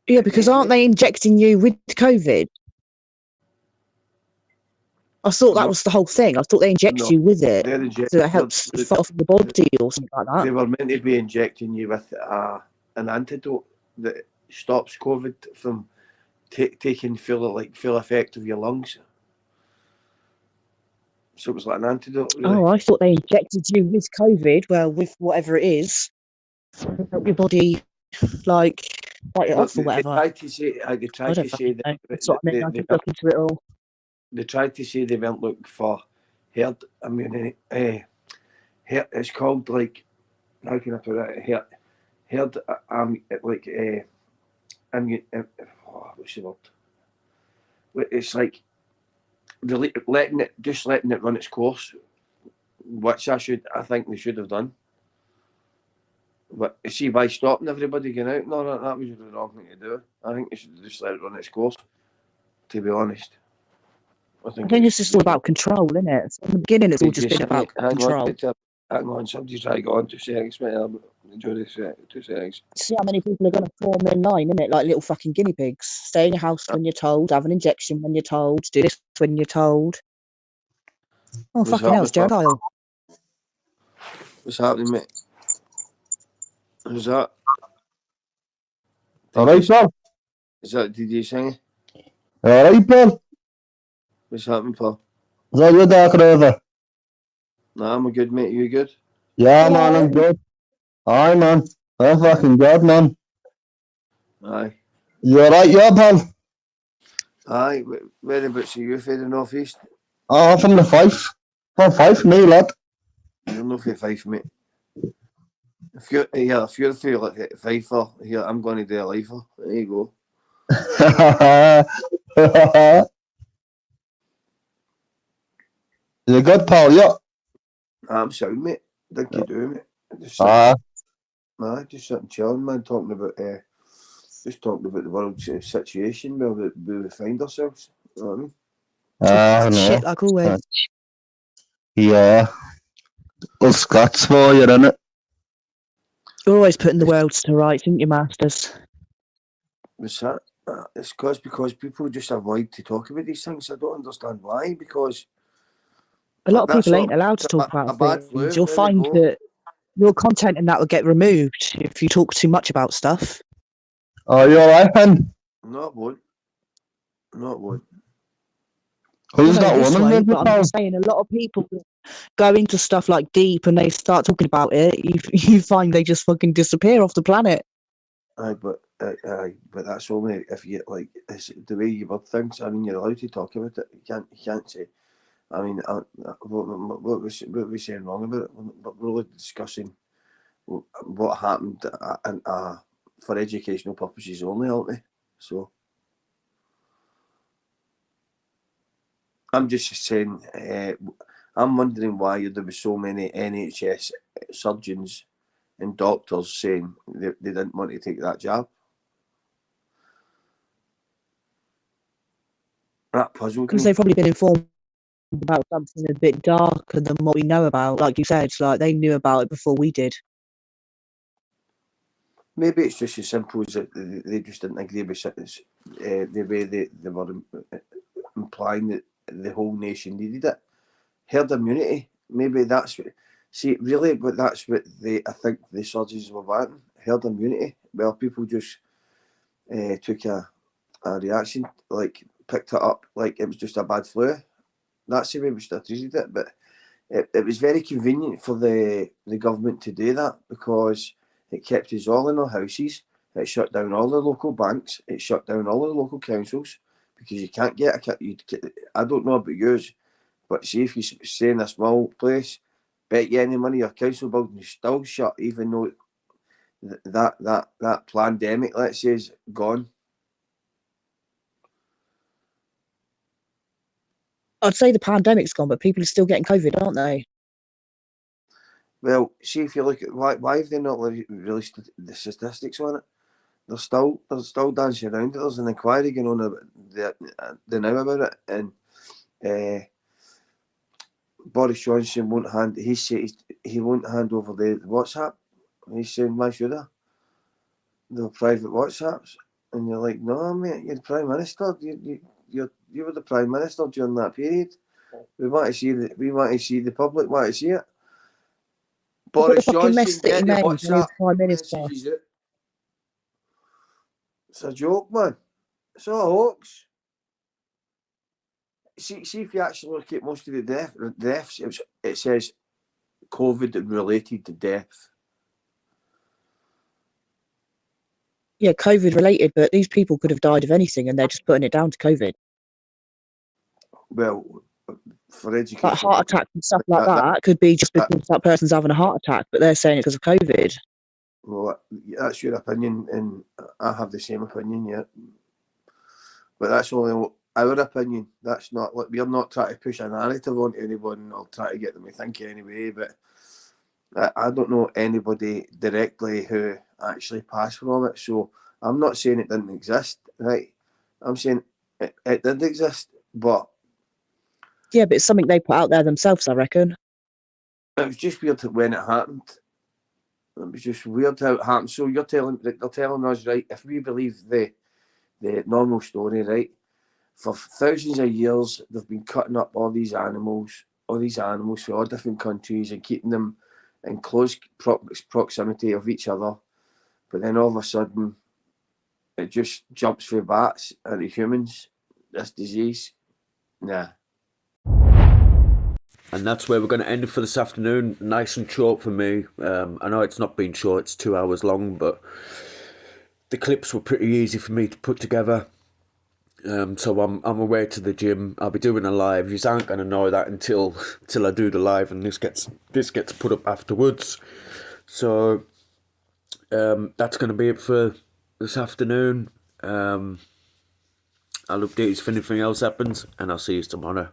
Yeah, because aren't they injecting you with COVID? I thought that was the whole thing. I thought they inject you with it, so it helps fight off the body or something like that. They were meant to be injecting you with an antidote that stops COVID from taking full effect of your lungs. So it was like an antidote. Really. Oh, I thought they injected you with COVID. Well, with whatever it is, help your body fight it off or whatever. They tried to say that. That's what I mean. I didn't look into it all. They tried to say they weren't looking for herd immunity. It's called how can I put it? Herd what's the word? It's like letting it run its course, which I think they should have done. But see, by stopping everybody getting out, no, that was the wrong thing to do. I think they should just let it run its course. To be honest. I think it's just all about control, isn't it? From the beginning, it's all just been about control. Hang on, somebody's trying to go on 2 seconds, mate. I'll enjoy this 2 seconds. See how many people are going to form in line, isn't it? Like little fucking guinea pigs. Stay in your house when you're told, have an injection when you're told, do this when you're told. Oh, What's fucking hell, it's happening, Gerald. What's happening, mate? Who's that? All right, pal. Is that DJ singing? All right, pal. What's happening, pal? Is that your dark over? Nah, I'm good, mate. You good? Yeah, man, I'm good. Aye, man. I'm fucking good, man. Aye. You all right, yeah, pal? Aye. Whereabouts are you from the North East? Oh, from the Fife. From Fife, me, lad. You're not from Fife, mate. If you're from like Fifer, here, I'm going to do a lifer. There you go. You good, pal? Yeah. I'm sound, mate. Think you do, mate. Just sitting chilling, man, talking about the world situation where we find ourselves. You know what I mean? I know. Shit, like always. Yeah. Well, Scots for you, innit? You're always putting the world to rights, aren't you, Masters? What's that? It's because people just avoid to talk about these things. I don't understand why. Because A lot of that's people all- ain't allowed to talk a about bad things. flu. You'll There we find go. that your content and that will get removed if you talk too much about stuff. Oh, you all right, then? Not one. Not one. Who's I know that this woman way, with you, but I'm pal? just saying a lot of people go into stuff like deep and they start talking about it. You find they just fucking disappear off the planet. Aye, but that's only if you like. It's the way you word things. I mean, you're allowed to talk about it. You can't say. I mean, what we saying wrong about it? We're really discussing what happened and for educational purposes only, aren't we? So I'm just saying. I'm wondering why there were so many NHS surgeons and doctors saying they didn't want to take that job. That puzzled Because me. they've probably been informed about something a bit darker than what we know about. Like you said, like they knew about it before we did. Maybe it's just as simple as that they just didn't agree with the way they were implying that the whole nation needed it. Herd immunity. Maybe that's what. See, really, but that's what I think the surgeons were wanting. Herd immunity. Well, people just took a reaction, like picked it up like it was just a bad flu. That's the way we should have treated it. But it was very convenient for the government to do that because it kept us all in our houses. It shut down all the local banks. It shut down all the local councils because you can't get I don't know about yours, but see if you stay in a small place, bet you any money your council building is still shut, even though that pandemic, let's say, is gone. I'd say the pandemic's gone, but people are still getting COVID, aren't they? Well, see if you look at why have they not released the statistics on it? They're still dancing around it. There's an inquiry going on about the now about it, and Boris Johnson won't hand. He says he won't hand over the WhatsApp. He's saying, why should I? The private WhatsApps, and you're like, no, mate, you're the Prime Minister. You were the Prime Minister during that period. We want to see the public want to see it. Look at the Boris fucking mess Johnson, that he get the made when he was WhatsApp Prime Minister. messages out. It's a joke, man. It's a hoax. See if you actually look at most of the deaths, it says COVID related to death. Yeah, COVID related, but these people could have died of anything and they're just putting it down to COVID. Well, for education. Like heart attack and stuff like that could be just because that person's having a heart attack, but they're saying it because of COVID. Well, that's your opinion, and I have the same opinion, yeah. But that's only our opinion. That's not like we're not trying to push a narrative onto anyone or try to get them to think in any way. But I don't know anybody directly who actually passed from it, so I'm not saying it didn't exist, right? I'm saying it did exist, but yeah, but it's something they put out there themselves, I reckon. It was just weird when it happened. It was just weird how it happened. So they're telling us, right, if we believe the normal story, right, for thousands of years they've been cutting up all these animals all these animals from all different countries and keeping them in close proximity of each other. But then all of a sudden, it just jumps from bats into humans, this disease. Nah. And that's where we're going to end it for this afternoon. Nice and short for me. I know it's not been short, it's 2 hours long, but the clips were pretty easy for me to put together. So I'm away to the gym. I'll be doing a live. You aren't going to know that until I do the live, and this gets put up afterwards. So that's going to be it for this afternoon. I'll update you if anything else happens, and I'll see you tomorrow.